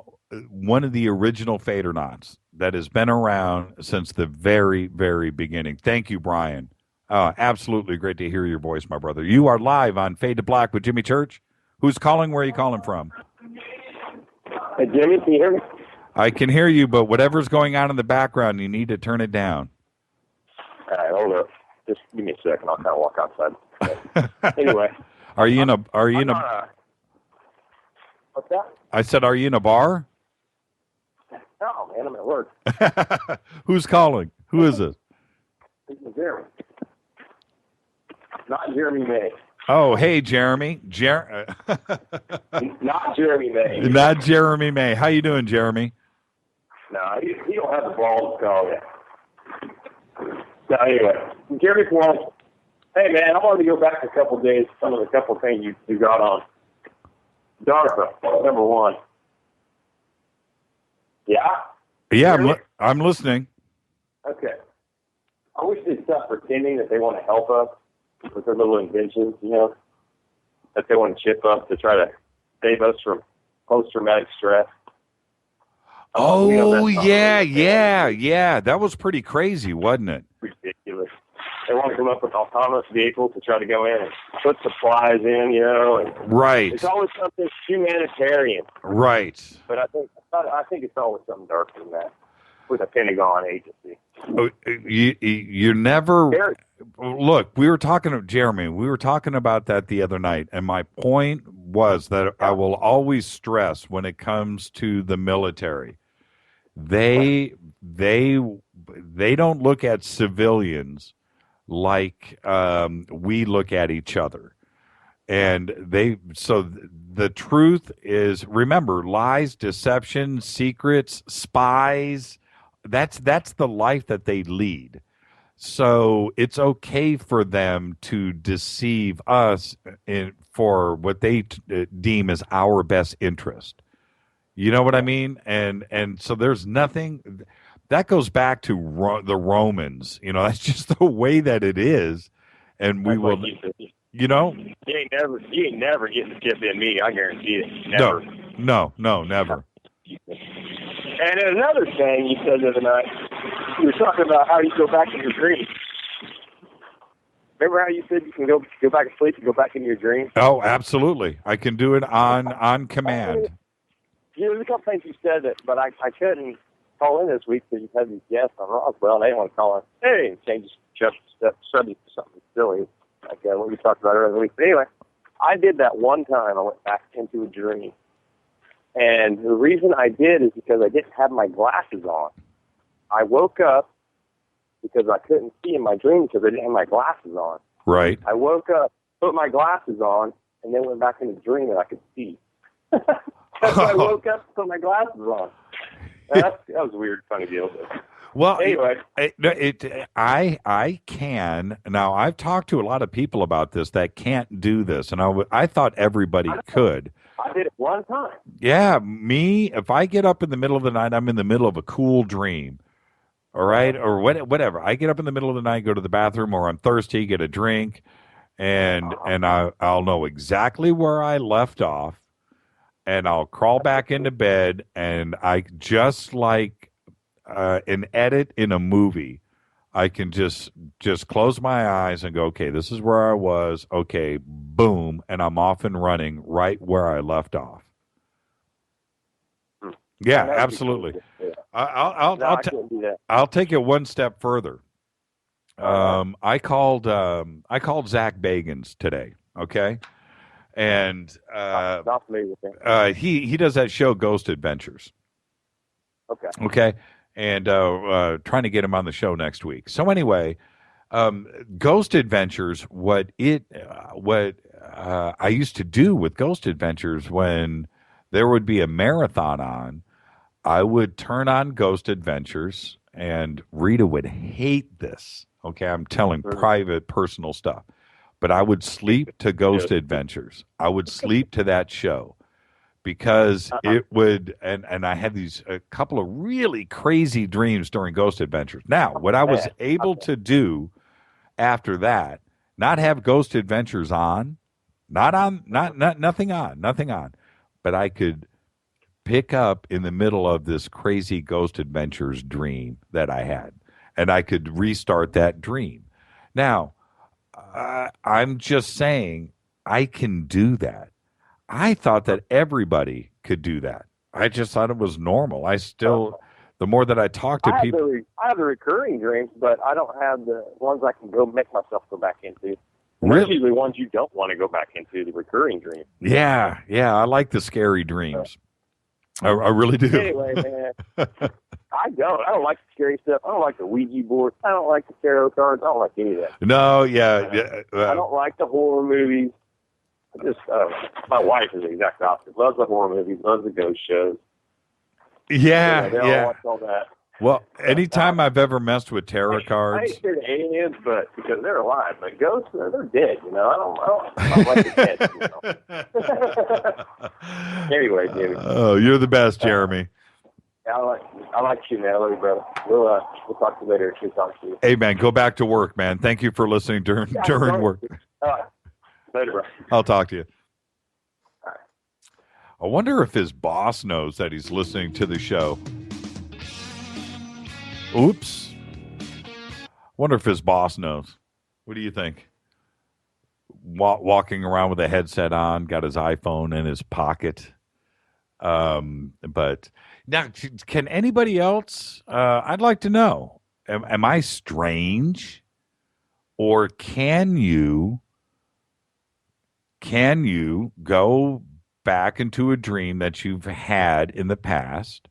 one of the original Fadernauts that has been around since the very, very beginning. Thank you, Brian. Absolutely great to hear your voice, my brother. You are live on Fade to Black with Jimmy Church. Who's calling? Where are you calling from? Hey, Jimmy, can you hear me? I can hear you, but whatever's going on in the background, you need to turn it down. All right, hold up. Just give me a second. I'll kind of walk outside. Anyway. Are you in a what's that? I said, are you in a bar? Oh, man, I'm at work. Who's calling? Who is it? This is Jeremy. Not Jeremy May. Oh, hey, Jeremy. Not Jeremy May. Not Jeremy May. How you doing, Jeremy? No, he don't have the balls to call yet. So anyway, Jeremy Paul. Hey, man, I wanted to go back a couple of days, some of the couple of things you got on. DARPA, number one. Yeah? Yeah, I'm listening. Okay. I wish they'd stop pretending that they want to help us with their little inventions, that they want to chip us to try to save us from post-traumatic stress. Oh, yeah. That was pretty crazy, wasn't it? Ridiculous. They want to come up with autonomous vehicles to try to go in and put supplies in, and right. It's always something humanitarian. Right. But I think it's always something darker than that with a Pentagon agency. Oh, you never look. We were talking to Jeremy. We were talking about that the other night, and my point was that I will always stress when it comes to the military, they don't look at civilians like we look at each other, and so the truth is, remember, lies, deception, secrets, spies. That's the life that they lead. So it's okay for them to deceive us for what they deem as our best interest. You know what I mean? And so there's nothing. that goes back to the Romans. That's just the way that it is, and we will. You ain't never getting skip in me. I guarantee it. Never. No, never. And another thing you said the other night, you were talking about how you go back in your dreams. Remember how you said you can go back to sleep and go back into your dreams? Oh, absolutely. I can do it on command. There's a couple things you said but I couldn't call in this week because you had these guests on Roswell. They want to call in. Hey, and change the subject to something silly, like what we talked about earlier in the week. But anyway, I did that one time. I went back into a dream. And the reason I did is because I didn't have my glasses on. I woke up because I couldn't see in my dream because I didn't have my glasses on. Right. I woke up, put my glasses on, and then went back in the dream and I could see. That's why I woke up, put my glasses on. That was a weird, funny deal. Well, anyway, I can now. I've talked to a lot of people about this that can't do this, and I thought everybody could. I did it one time. Yeah, me. If I get up in the middle of the night, I'm in the middle of a cool dream. All right, or whatever. I get up in the middle of the night, go to the bathroom, or I'm thirsty, get a drink, and I'll know exactly where I left off, and I'll crawl back into bed, and I just like an edit in a movie. I can just close my eyes and go, okay, this is where I was. Okay, boom, and I'm off and running right where I left off. Yeah, absolutely. I'll take it one step further. I called Zach Bagans today. Okay, and he does that show Ghost Adventures. Okay. And trying to get him on the show next week. So anyway, Ghost Adventures, what I used to do with Ghost Adventures when there would be a marathon on, I would turn on Ghost Adventures, and Rita would hate this. Okay, I'm telling private, personal stuff. But I would sleep to Ghost Adventures. I would sleep to that show. Because it would, and I had a couple of really crazy dreams during Ghost Adventures. Now, what I was able to do after that, not have Ghost Adventures on, nothing on, but I could pick up in the middle of this crazy Ghost Adventures dream that I had, and I could restart that dream. Now, I'm just saying I can do that. I thought that everybody could do that. I just thought it was normal. The more that I talk to people. I have the recurring dreams, but I don't have the ones I can make myself go back into. Really? Usually ones you don't want to go back into, the recurring dreams. Yeah, I like the scary dreams. I really do. Anyway, man, I don't like the scary stuff. I don't like the Ouija board. I don't like the tarot cards. I don't like any of that. No, I don't like the horror movies. My wife is the exact opposite. Loves the horror movies, loves the ghost shows. Yeah. Watch all that. Well, anytime I've ever messed with tarot cards, I ain't scared of aliens, but because they're alive. But ghosts, they're dead. I don't like the dead. Anyway, Jimmy. Oh, you're the best, Jeremy. I like you, man. I love you, brother. We'll talk to you later. Good talk to you. Hey, man, go back to work, man. Thank you for listening during work. Later, bro. I'll talk to you. I wonder if his boss knows that he's listening to the show. Oops. Wonder if his boss knows. What do you think? Walking around with a headset on, got his iPhone in his pocket. But now, can anybody else? I'd like to know. Am I strange, or can you go back into a dream that you've had in the past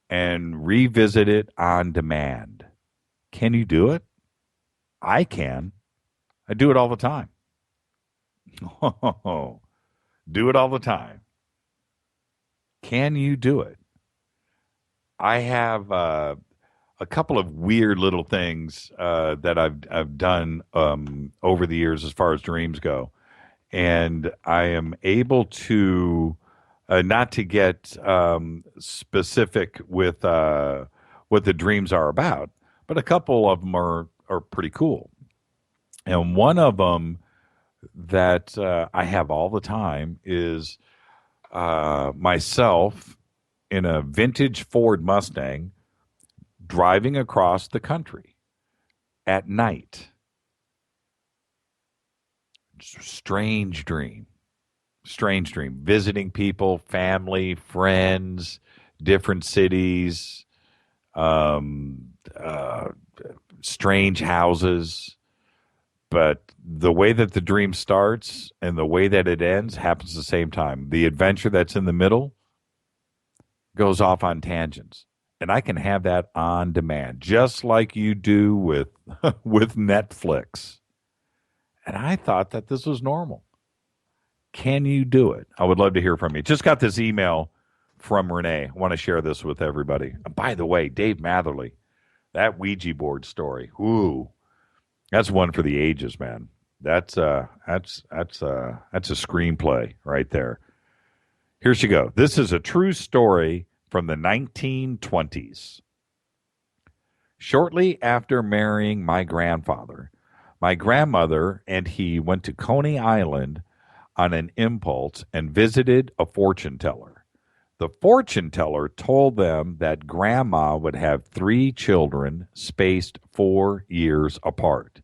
and revisit it on demand? Can you do it? I can. I do it all the time. Do it all the time. Can you do it? I have a couple of weird little things that I've done over the years as far as dreams go. And I am able to, not to get specific with what the dreams are about, but a couple of them are pretty cool. And one of them that I have all the time is myself in a vintage Ford Mustang driving across the country at night. Strange dream. Visiting people, family, friends, different cities, strange houses. But the way that the dream starts and the way that it ends happens at the same time. The adventure that's in the middle goes off on tangents. And I can have that on demand, just like you do with with Netflix. And I thought that this was normal. Can you do it? I would love to hear from you. Just got this email from Renee. I want to share this with everybody. By the way, Dave Matherly, that Ouija board story. Ooh, that's one for the ages, man. That's a screenplay right there. Here she go. This is a true story from the 1920s. Shortly after marrying my grandfather, my grandmother and he went to Coney Island on an impulse and visited a fortune teller. The fortune teller told them that grandma would have 3 children spaced 4 years apart.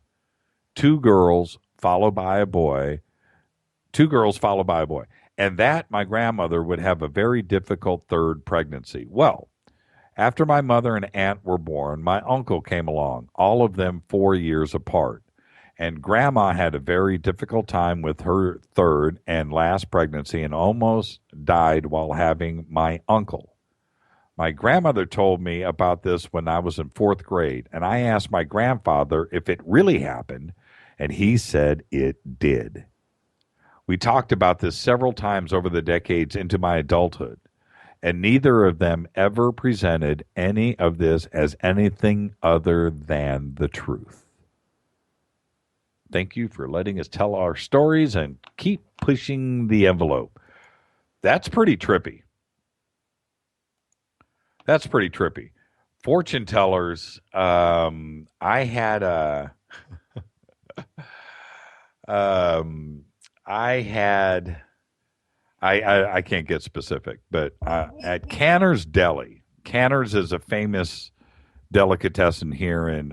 2 girls followed by a boy. And that my grandmother would have a very difficult 3rd pregnancy. Well, after my mother and aunt were born, my uncle came along, all of them 4 years apart. And grandma had a very difficult time with her 3rd and last pregnancy and almost died while having my uncle. My grandmother told me about this when I was in 4th grade, and I asked my grandfather if it really happened, and he said it did. We talked about this several times over the decades into my adulthood, and neither of them ever presented any of this as anything other than the truth. Thank you for letting us tell our stories and keep pushing the envelope. That's pretty trippy. Fortune tellers. I can't get specific, but at Canner's Deli. Canner's is a famous delicatessen here in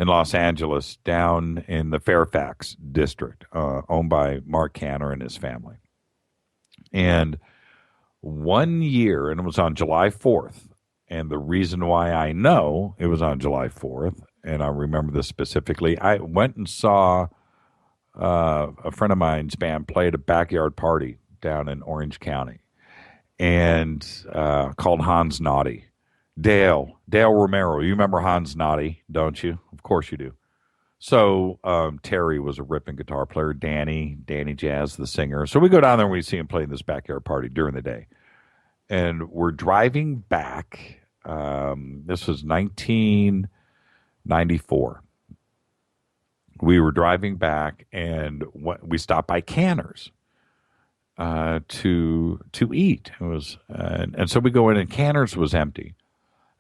Los Angeles, down in the Fairfax district, owned by Mark Canner and his family. And one year, and it was on July 4th, and the reason why I know it was on July 4th, and I remember this specifically, I went and saw a friend of mine's band play at a backyard party down in Orange County, and called Hans Naughty. Dale Romero. You remember Hans Naughty, don't you? Of course you do. So Terry was a ripping guitar player. Danny Jazz, the singer. So we go down there and we see him play in this backyard party during the day. And we're driving back. This was 1994. We were driving back and we stopped by Canner's to eat. It was, and so we go in and Canner's was empty.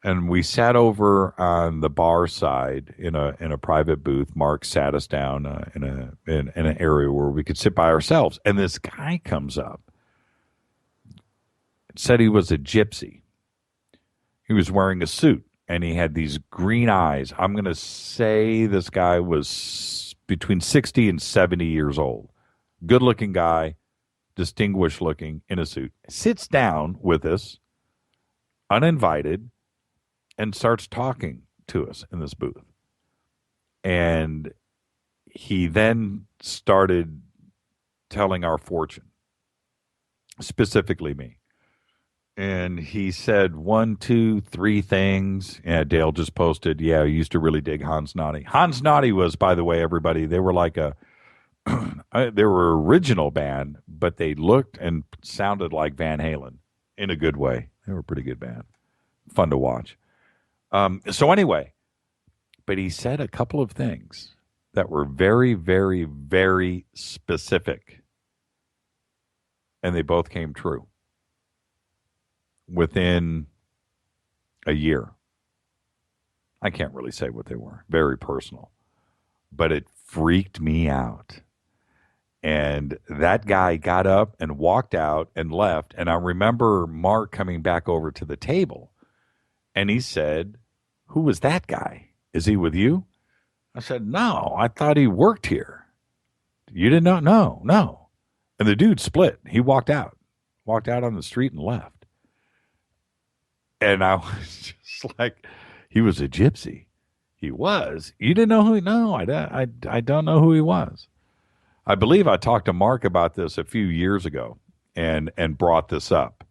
And we sat over on the bar side in a private booth. Mark sat us down in an area where we could sit by ourselves. And this guy comes up and said he was a gypsy. He was wearing a suit and he had these green eyes. I'm going to say this guy was between 60 and 70 years old. Good-looking guy, distinguished looking, in a suit. Sits down with us, uninvited, and starts talking to us in this booth. And he then started telling our fortune, specifically me. And he said 1, 2, 3 things. Yeah, Dale just posted, I used to really dig Hans Naughty. Hans Naughty was, by the way, everybody, they were like they were an original band, but they looked and sounded like Van Halen in a good way. They were a pretty good band. Fun to watch. So anyway, but he said a couple of things that were very, very, very specific. And they both came true within a year. I can't really say what they were. Very personal. But it freaked me out. And that guy got up and walked out and left. And I remember Mark coming back over to the table. And he said, "Who was that guy? Is he with you?" I said, "No, I thought he worked here." "You did not know?" "No." And the dude split. He walked out on the street and left. And I was just like, he was a gypsy. He was. You didn't know who he? No, I don't know who he was. I believe I talked to Mark about this a few years ago and brought this up.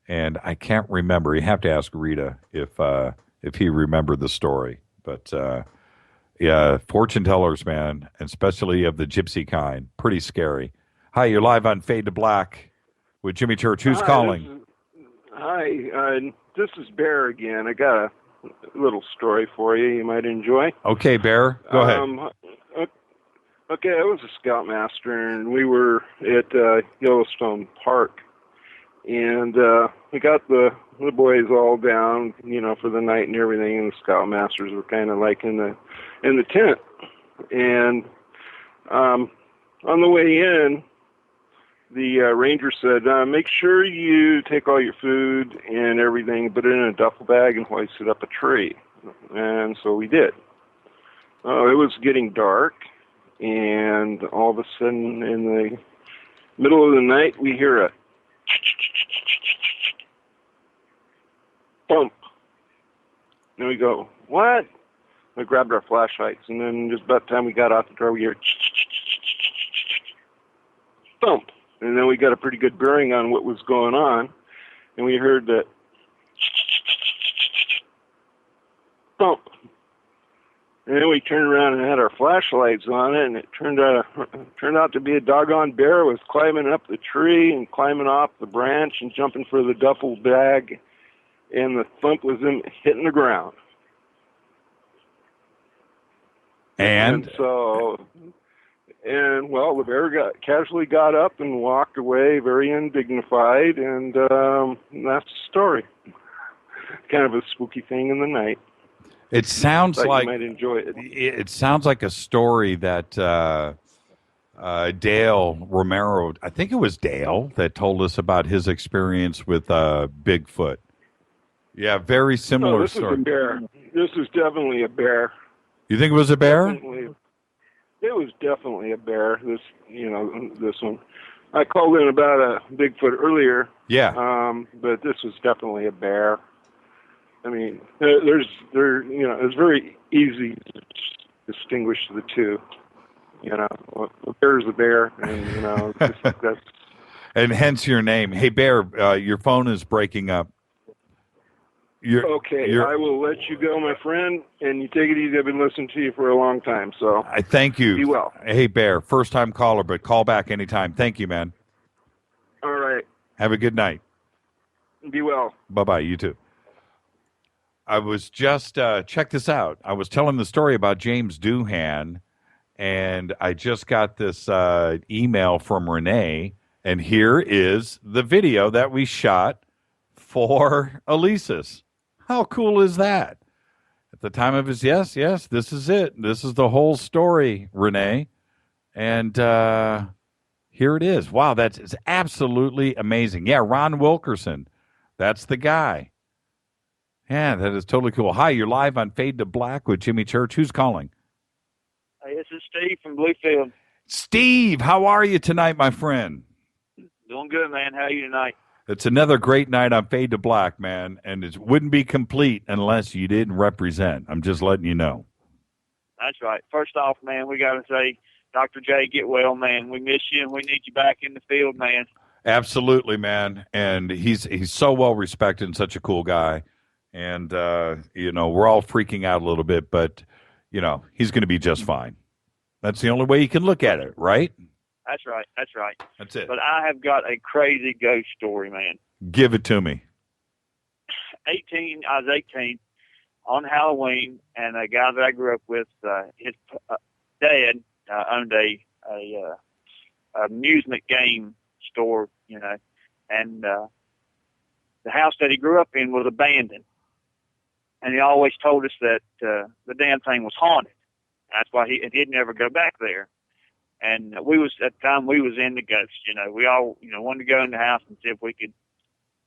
And I can't remember. You have to ask Rita if he remembered the story. But yeah, fortune tellers, man, and especially of the gypsy kind, pretty scary. Hi, you're live on Fade to Black with Jimmy Church. Who's calling? This is Bear again. I got a little story for you might enjoy. Okay, Bear, go ahead. Okay, I was a scoutmaster, and we were at Yellowstone Park, and we got the boys all down, for the night and everything, and the scoutmasters were kind of like in the tent, and on the way in, the ranger said, "Make sure you take all your food and everything, put it in a duffel bag, and hoist it up a tree." And so we did. It was getting dark. And all of a sudden, in the middle of the night, we hear a bump. And we go, "What?" We grabbed our flashlights, and then just about the time we got out the door, we hear bump. And then we got a pretty good bearing on what was going on, and we heard that bump. And then we turned around and had our flashlights on it, and it turned out to be a doggone bear. Was climbing up the tree and climbing off the branch and jumping for the duffel bag, and the thump was him hitting the ground. And well, the bear casually got up and walked away, very undignified, and that's the story. Kind of a spooky thing in the night. It sounds like you might enjoy it. It sounds like a story that Dale Romero, I think it was Dale, that told us about his experience with Bigfoot. Yeah, very similar this story. Is a bear. This is definitely a bear. You think it was a bear? Definitely. It was definitely a bear. This one. I called in about a Bigfoot earlier. Yeah. But this was definitely a bear. I mean, it's very easy to distinguish the two. A bear is a bear, and that's. And hence your name. Hey, Bear, your phone is breaking up. I will let you go, my friend, and you take it easy. I've been listening to you for a long time, so I thank you. Be well. Hey, Bear, first time caller, but call back anytime. Thank you, man. All right. Have a good night. Be well. Bye-bye. You too. I was just, check this out. I was telling the story about James Doohan, and I just got this email from Renee, and here is the video that we shot for Elise's. How cool is that? At the time of his yes, this is it. This is the whole story, Renee. And here it is. Wow, that's absolutely amazing. Yeah, Ron Wilkerson. That's the guy. Yeah, that is totally cool. Hi, you're live on Fade to Black with Jimmy Church. Who's calling? Hey, this is Steve from Bluefield. Steve, how are you tonight, my friend? Doing good, man. How are you tonight? It's another great night on Fade to Black, man, and it wouldn't be complete unless you didn't represent. I'm just letting you know. That's right. First off, man, we got to say, Dr. J, get well, man. We miss you, and we need you back in the field, man. Absolutely, man. And he's so well respected and such a cool guy. And, we're all freaking out a little bit, but, he's going to be just fine. That's the only way you can look at it, right? That's right. That's it. But I have got a crazy ghost story, man. Give it to me. I was 18 on Halloween, and a guy that I grew up with, his dad owned a amusement game store, and the house that he grew up in was abandoned. and he always told us that the damn thing was haunted. That's why he'd never go back there. And we was at the time we was into ghosts. We all wanted to go in the house and see if we could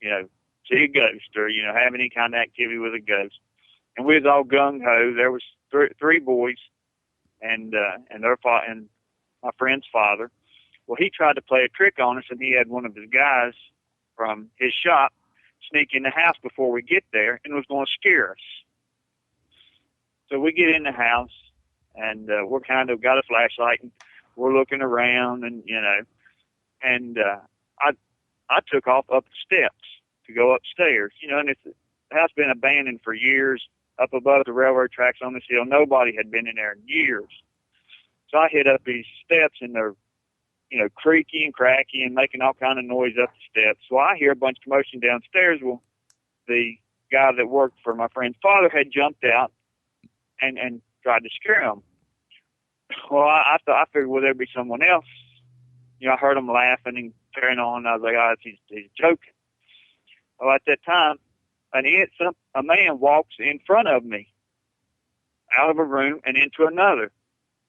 see a ghost or have any kind of activity with a ghost. And we was all gung ho. There was three boys, and my friend's father. Well, he tried to play a trick on us, and he had one of his guys from his shop sneak in the house before we get there, and was going to scare us. So we get in the house, and we're kind of got a flashlight, and we're looking around, and I took off up the steps to go upstairs, and the house been abandoned for years, up above the railroad tracks on this hill. Nobody had been in there in years. So I hit up these steps, and they're, creaky and cracky and making all kind of noise up the steps. So I hear a bunch of commotion downstairs. Well, the guy that worked for my friend's father had jumped out and tried to scare him. Well, I figured, well, there'd be someone else. I heard him laughing and carrying on. I was like, oh, he's joking. Well, at that time, a man walks in front of me out of a room and into another.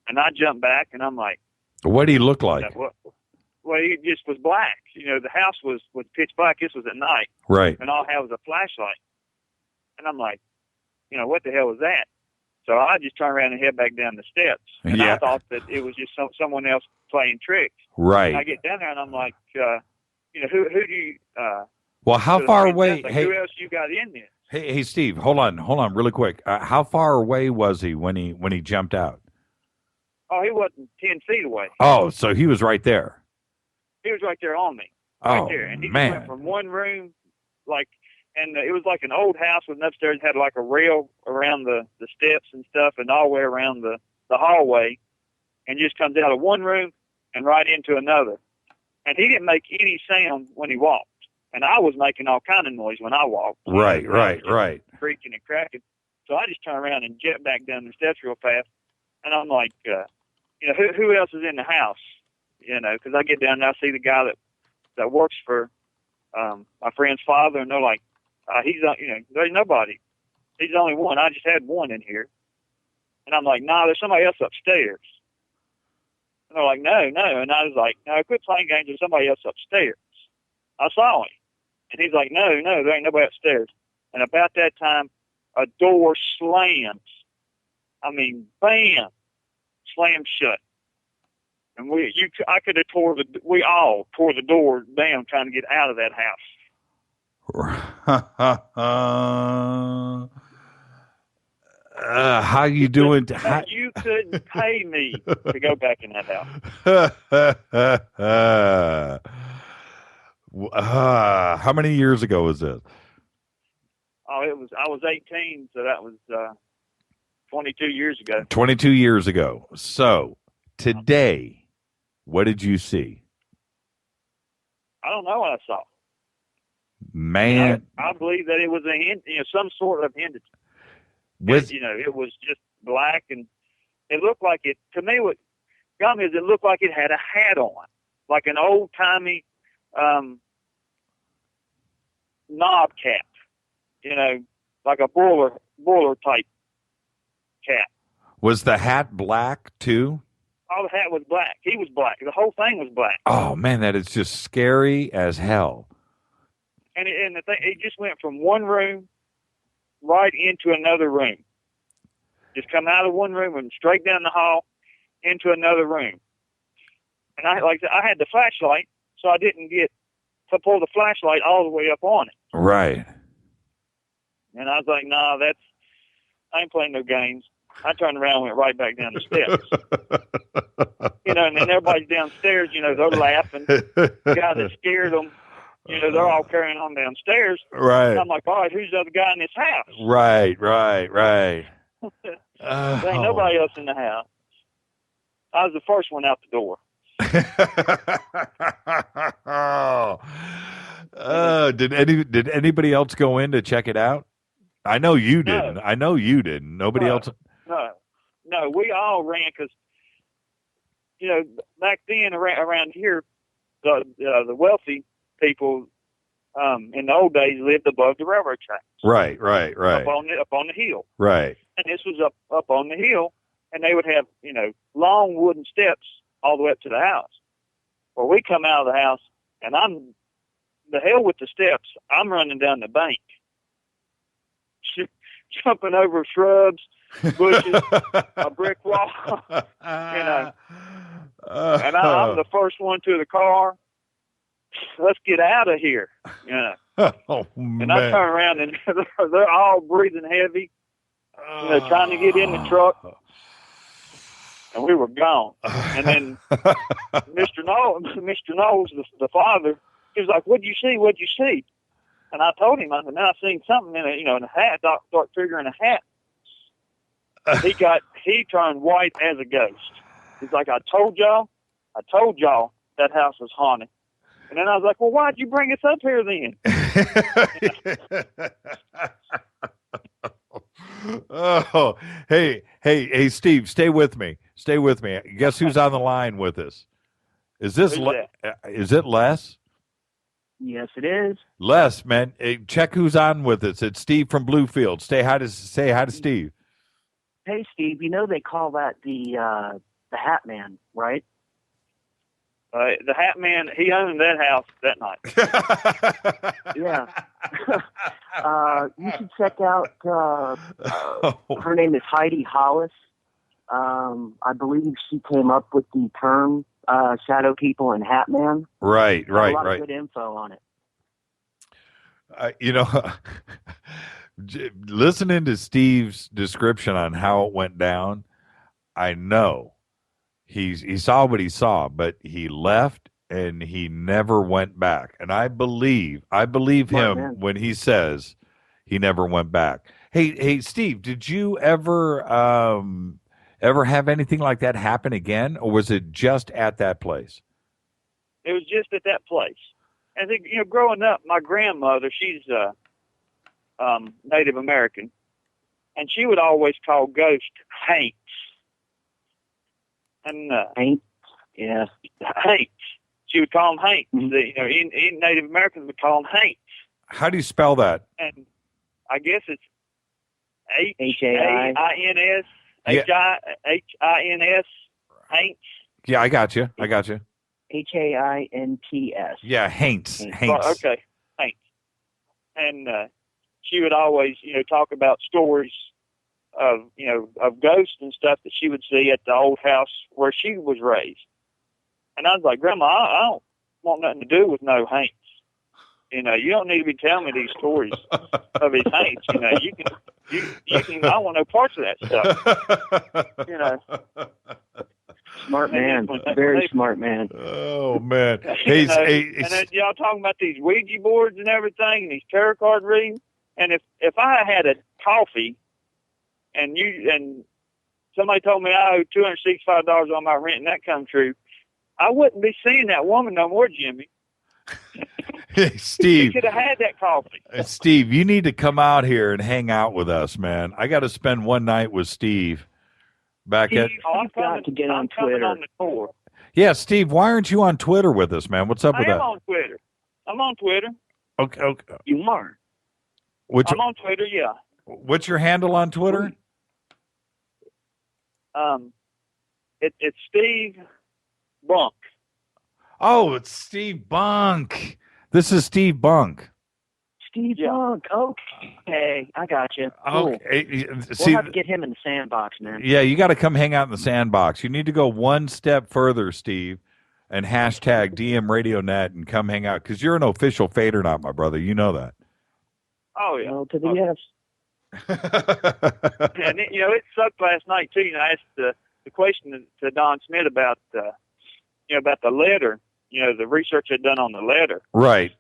And I jumped back, and I'm like, what did he look like? Well, he just was black. The house was pitch black. This was at night. Right. And all I had was a flashlight. And I'm like, what the hell was that? So I just turned around and head back down the steps. And I thought that it was just someone else playing tricks. Right. And I get down there, and I'm like, who do you... well, how far away... Like, hey, who else you got in there? Hey, Steve, hold on really quick. How far away was he when he jumped out? Oh, he wasn't 10 feet away. Oh, so he was right there. He was right there on me. Oh, right there. And he just man. went from one room, and it was like an old house with an upstairs, had like a rail around the steps and stuff, and all the way around the hallway, and just comes out of one room and right into another. And he didn't make any sound when he walked. And I was making all kind of noise when I walked. Right. Creaking and cracking. So I just turned around and jetted back down the steps real fast. And I'm like, who else is in the house? Because I get down and I see the guy that works for my friend's father, and they're like, there's nobody. He's the only one. I just had one in here. And I'm like, nah, there's somebody else upstairs. And they're like, no. And I was like, no, quit playing games. There's somebody else upstairs. I saw him. And he's like, no, there ain't nobody upstairs. And about that time, a door slams. I mean, bam, slammed shut. And we all tore the door down trying to get out of that house. How you doing? You couldn't pay me to go back in that house. How many years ago was this? Oh, I was 18, so that was 22 years ago. 22 years ago. So today, what did you see? I don't know what I saw. Man, I believe that it was some sort of entity. It was just black, and it looked like it. To me, what got me is it looked like it had a hat on, like an old timey knob cap. Like a boiler type cap. Was the hat black too? Oh, the hat was black. He was black. The whole thing was black. Oh man, that is just scary as hell. And the thing, it just went from one room right into another room. Just come out of one room and straight down the hall into another room. And I had the flashlight, so I didn't get to pull the flashlight all the way up on it. Right. And I was like, nah, I ain't playing no games. I turned around and went right back down the steps. And then everybody's downstairs, they're laughing. The guy that scared them, they're all carrying on downstairs. Right. And I'm like, all right, who's the other guy in this house? Right. There ain't nobody else in the house. I was the first one out the door. Did anybody else go in to check it out? I know you didn't. No. I know you didn't. Nobody else. No, we all ran because, back then around here, the wealthy people, in the old days, lived above the railroad tracks. Right. Up on the hill. Right. And this was up on the hill, and they would have, long wooden steps all the way up to the house. Well, we come out of the house, and I'm the hell with the steps. I'm running down the bank, jumping over shrubs, bushes, a brick wall, And I'm the first one to the car. Let's get out of here, Oh, man. And I turn around, and they're all breathing heavy, trying to get in the truck. And we were gone. And then Mr. Knowles, the father, he was like, "What'd you see? What'd you see?" And I told him, I said, "Man, I seen something in a hat, dark figure in a hat." He turned white as a ghost. He's like, I told y'all that house was haunted." And then I was like, "Well, why'd you bring us up here then?" Oh, hey, Steve, stay with me. Guess who's on the line with us? Is this is it Les? Yes, it is. Les, man, hey, check who's on with us. It's Steve from Bluefield. Say hi to Steve. Hey, Steve. They call that the Hatman, right? The Hatman, he owned that house that night. Yeah. You should check out, her name is Heidi Hollis. I believe she came up with the term shadow people and Hatman. Right. A lot of good info on it. Listening to Steve's description on how it went down, I know he saw what he saw, but he left and he never went back. And I believe him when he says he never went back. Hey, Steve, did you ever have anything like that happen again, or was it just at that place? It was just at that place. I think, growing up, my grandmother, she's Native American, and she would always call ghosts haints. And haints? Yeah. Haints. She would call them haints. Mm-hmm. Native Americans would call them haints. How do you spell that? And I guess it's H-A-I-N-S. H-I-N-S, haints. Yeah, I got you. H-A-I-N-T-S. Yeah, haints. Okay, haints. And she would always, talk about stories of ghosts and stuff that she would see at the old house where she was raised. And I was like, "Grandma, I don't want nothing to do with no haints. You don't need to be telling me these stories of these haints. You can. I want no parts of that stuff." Smart man, very smart man. Oh man! And then y'all talking about these Ouija boards and everything, and these tarot card readings. And if I had a coffee, and somebody told me I owe $265 on my rent, and that come true, I wouldn't be seeing that woman no more, Jimmy. Hey, Steve. You could have had that coffee. Steve, you need to come out here and hang out with us, man. I got to spend one night with Steve. You've got to get on Twitter. On the tour. Yeah, Steve, why aren't you on Twitter with us, man? What's up with that? I'm on Twitter. Okay. You are? I'm on Twitter, yeah. What's your handle on Twitter? It's Steve Bunk. Oh, it's Steve Bunk. This is Steve Bunk. Steve Bunk. Okay, I got you. Cool. Okay. We'll have to get him in the sandbox, man. Yeah, you got to come hang out in the sandbox. You need to go one step further, Steve, and hashtag DM RadioNet and come hang out, because you're an official FADERNIGHT, my brother. You know that. Oh, yeah. No to the yes. And it sucked last night, too. I asked the question to Don Smith about the letter, the research I'd done on the letter. Right.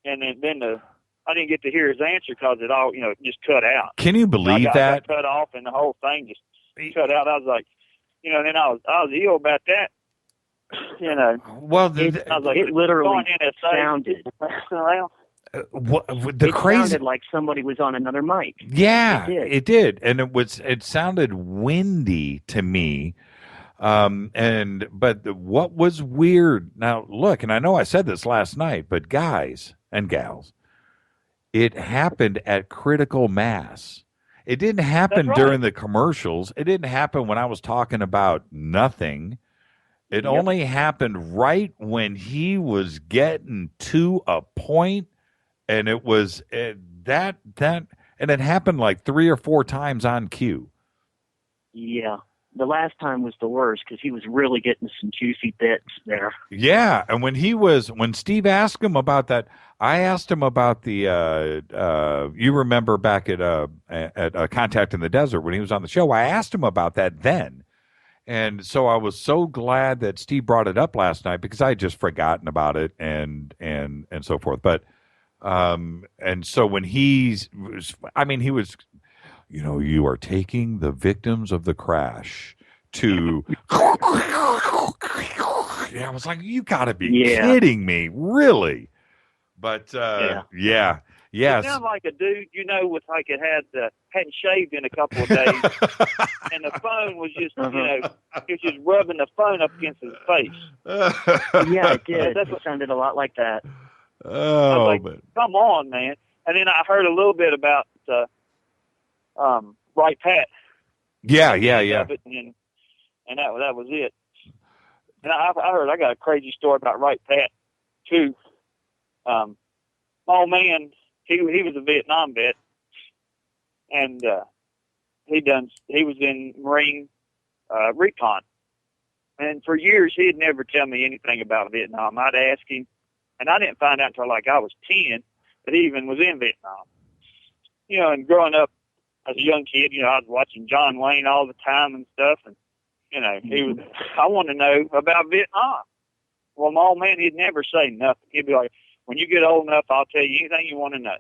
And then I didn't get to hear his answer because it all, just cut out. Can you believe that? Got cut off and the whole thing just cut out. I was like, then I was ill about that. Well, it literally sounded. The crazy sounded like somebody was on another mic. Yeah, it did, and it sounded windy to me. But what was weird? Now look, and I know I said this last night, but guys, and gals, it happened at critical mass. It didn't happen during the commercials. It didn't happen when I was talking about nothing. It only happened right when he was getting to a point, and it was that, and it happened like 3 or 4 times on cue. Yeah. The last time was the worst because he was really getting some juicy bits there. Yeah, and when Steve asked him about that, I asked him about the you remember back at Contact in the Desert when he was on the show. I asked him about that then, and so I was so glad that Steve brought it up last night because I had just forgotten about it and so forth. But and so when he was, you are taking the victims of the crash to. Yeah, I was like, you got to be kidding me, really? But yes. It sounded like a dude, with like it hadn't shaved in a couple of days, and the phone was just, he was just rubbing the phone up against his face. Yeah, it did. It sounded a lot like that. I was like, come on, man. And then I heard a little bit about Right Pat. Yeah. And that was it. And I heard, I got a crazy story about Right Pat too. My old man, he was a Vietnam vet, and he was in Marine recon, and for years he'd never tell me anything about Vietnam. I'd ask him, and I didn't find out until like I was 10 that he even was in Vietnam. And growing up as a young kid, I was watching John Wayne all the time and stuff, and I want to know about Vietnam. Well, my old man, he'd never say nothing. He'd be like, when you get old enough, I'll tell you anything you want to know.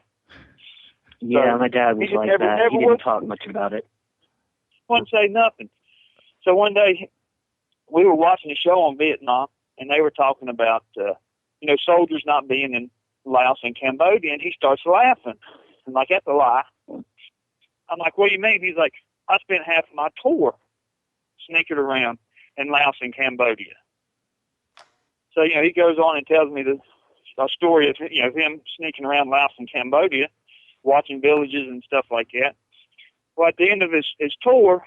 Yeah, so my dad was like that. He didn't talk much about it. Wouldn't say nothing. So one day, we were watching a show on Vietnam, and they were talking about, soldiers not being in Laos and Cambodia, and he starts laughing. I'm like, that's a lie. I'm like, what do you mean? He's like, I spent half of my tour sneaking around in Laos and Cambodia. So, he goes on and tells me a story of, him sneaking around Laos and Cambodia, watching villages and stuff like that. Well, at the end of his tour,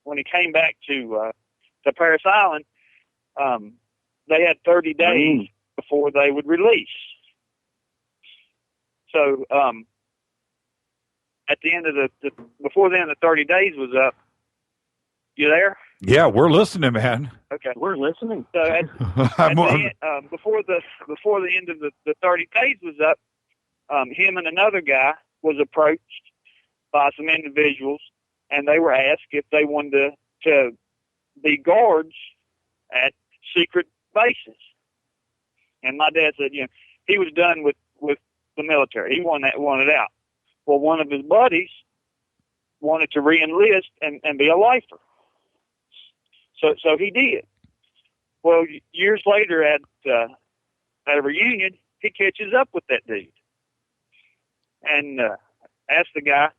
when he came back to Paris Island, they had 30 days before they would release. So, at the end of before then, the 30 days was up. You there? Yeah, we're listening, man. Okay, we're listening. So before the end of the 30 days was up, him and another guy was approached by some individuals, and they were asked if they wanted to be guards at secret bases. And my dad said, he was done with the military. He wanted out. Well, one of his buddies wanted to re-enlist and be a lifer. So he did. Well, years later at a reunion, he catches up with that dude and asked the guy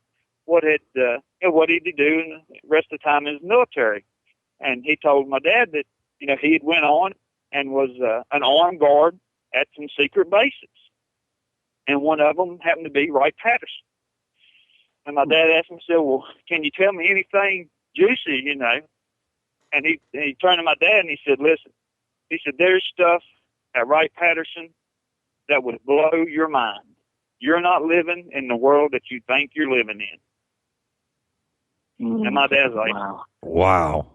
what did he do in the rest of the time in his military. And he told my dad that he had went on and was an armed guard at some secret bases, and one of them happened to be Wright Patterson. And my dad asked him, said, well, can you tell me anything juicy, And he turned to my dad and he said, listen, he said, there's stuff at Wright Patterson that would blow your mind. You're not living in the world that you think you're living in. And my dad's like, wow.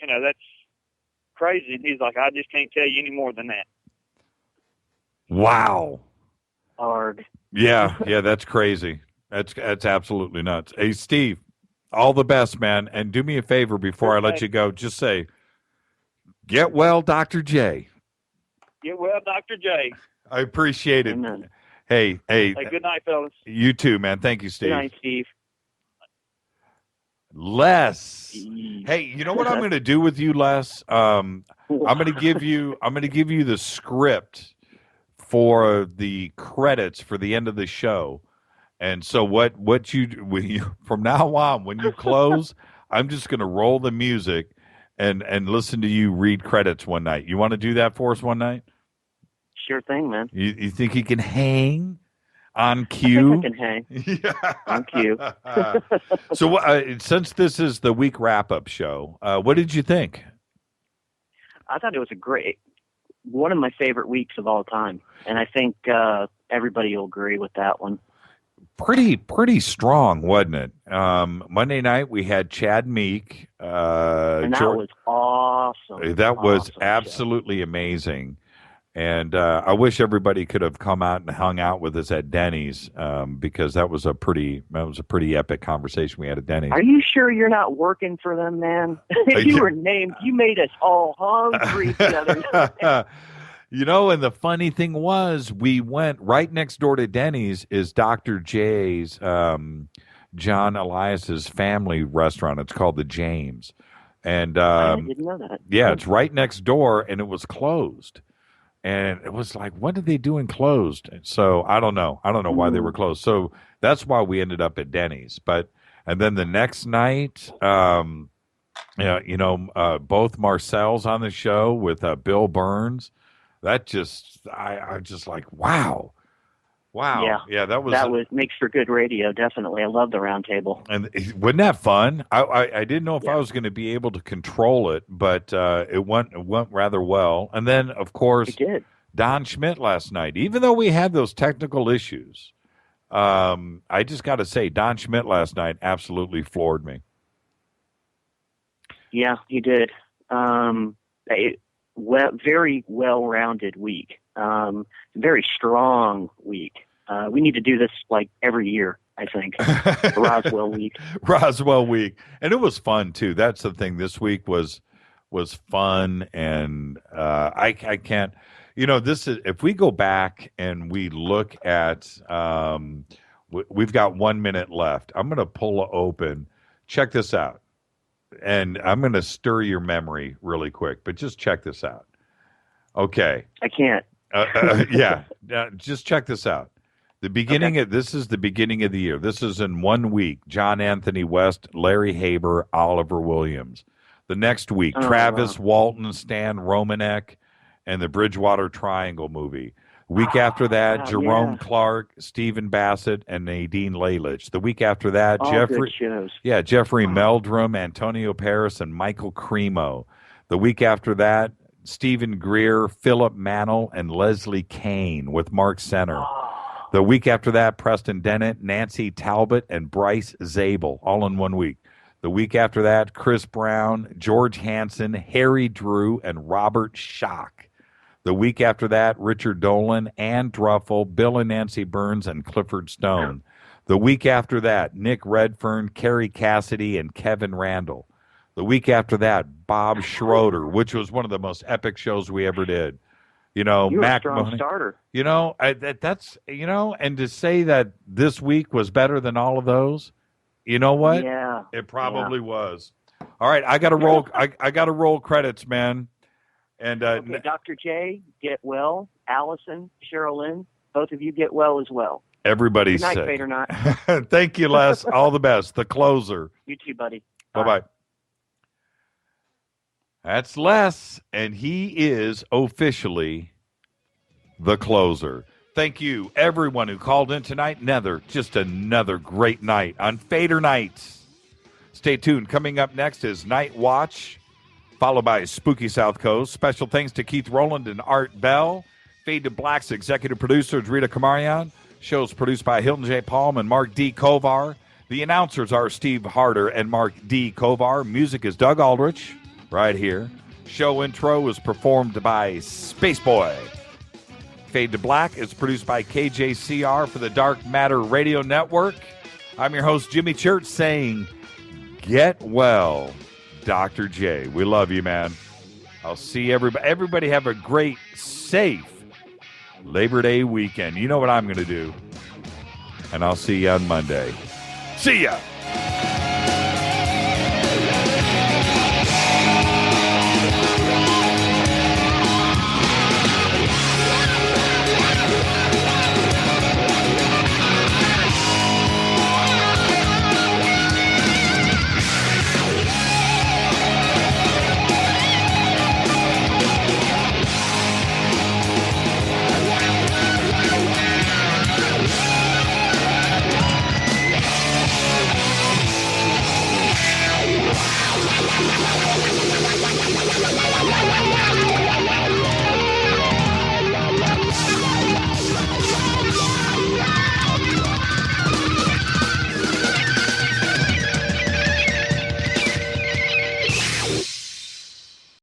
That's crazy. And he's like, I just can't tell you any more than that. Wow. Hard. Yeah, that's crazy. That's absolutely nuts. Hey, Steve, all the best, man. And do me a favor before I let you go. Just say, get well, Dr. J. Get well, Dr. J. I appreciate it. Amen. Hey, good night, fellas. You too, man. Thank you, Steve. Good night, Steve. Les. Hey, you know what I'm going to do with you, Les? I'm going to give you the script for the credits for the end of the show. And so what you from now on, when you close, I'm just going to roll the music and listen to you read credits one night. You want to do that for us one night? Sure thing, man. You think he can hang on cue? I think I can hang on cue. So since this is the week wrap-up show, what did you think? I thought it was one of my favorite weeks of all time, and I think everybody will agree with that one. Pretty strong, wasn't it? Monday night we had Chad Meek. And that was awesome. That was absolutely amazing. And I wish everybody could have come out and hung out with us at Denny's because that was a pretty epic conversation we had at Denny's. Are you sure you're not working for them, man? You were named. You made us all hungry together. And the funny thing was, we went right next door to Denny's is Dr. J's, John Elias's family restaurant. It's called the James, and I didn't know that. Yeah, it's right next door, and it was closed. And it was like, what are they doing closed? So I don't know. I don't know why they were closed. So that's why we ended up at Denny's. And then the next night, both Marcel's on the show with Bill Burns. That I'm just like, wow. Yeah, that makes for good radio. Definitely, I love the round table. And wasn't that fun? I didn't know if I was going to be able to control it, but it went rather well. And then, of course, it did. Don Schmidt last night. Even though we had those technical issues, I just got to say, Don Schmidt last night absolutely floored me. Yeah, he did. Very well-rounded week. Very strong week. We need to do this like every year, I think. Roswell week. Roswell week. And it was fun too. That's the thing. This week was fun, and I can't, this is, if we go back and we look at we've got 1 minute left. I'm going to pull open. Check this out. And I'm going to stir your memory really quick, but just check this out. Okay. I can't. Yeah. Just check this out. This is the beginning of the year. This is in 1 week. John Anthony West, Larry Haber, Oliver Williams. The next week, Travis Walton, Stan Romanek, and the Bridgewater Triangle movie. Week after that, Jerome Clark, Stephen Bassett, and Nadine Lalich. The week after that, Jeffrey Meldrum, Antonio Paris, and Michael Cremo. The week after that, Stephen Greer, Philip Mannel, and Leslie Kane with Mark Center. The week after that, Preston Dennett, Nancy Talbot, and Bryce Zabel, all in 1 week. The week after that, Chris Brown, George Hansen, Harry Drew, and Robert Schock. The week after that, Richard Dolan, Ann Druffel, Bill and Nancy Burns, and Clifford Stone. The week after that, Nick Redfern, Kerry Cassidy, and Kevin Randall. The week after that, Bob Schroeder, which was one of the most epic shows we ever did. You're Mac a strong starter. That's and to say that this week was better than all of those, you know what? Yeah. It probably was. All right, I got to roll. I got to roll credits, man. And okay, Dr. J, get well. Allison, Cheryl Lynn, both of you get well as well. Everybody's Good night, sick. Fader Not. Thank you, Les. All the best. The closer. You too, buddy. Bye-bye. That's Les, and he is officially the closer. Thank you, everyone who called in tonight. Just another great night on Fader Night. Stay tuned. Coming up next is Night Watch, followed by Spooky South Coast. Special thanks to Keith Rowland and Art Bell. Fade to Black's executive producer is Rita Kamarian. Show's produced by Hilton J. Palm and Mark D. Kovar. The announcers are Steve Harder and Mark D. Kovar. Music is Doug Aldrich, right here. Show intro is performed by Space Boy. Fade to Black is produced by KJCR for the Dark Matter Radio Network. I'm your host, Jimmy Church, saying, get well, Dr. J. We love you, man. I'll see everybody. Everybody have a great, safe Labor Day weekend. You know what I'm going to do. And I'll see you on Monday. See ya.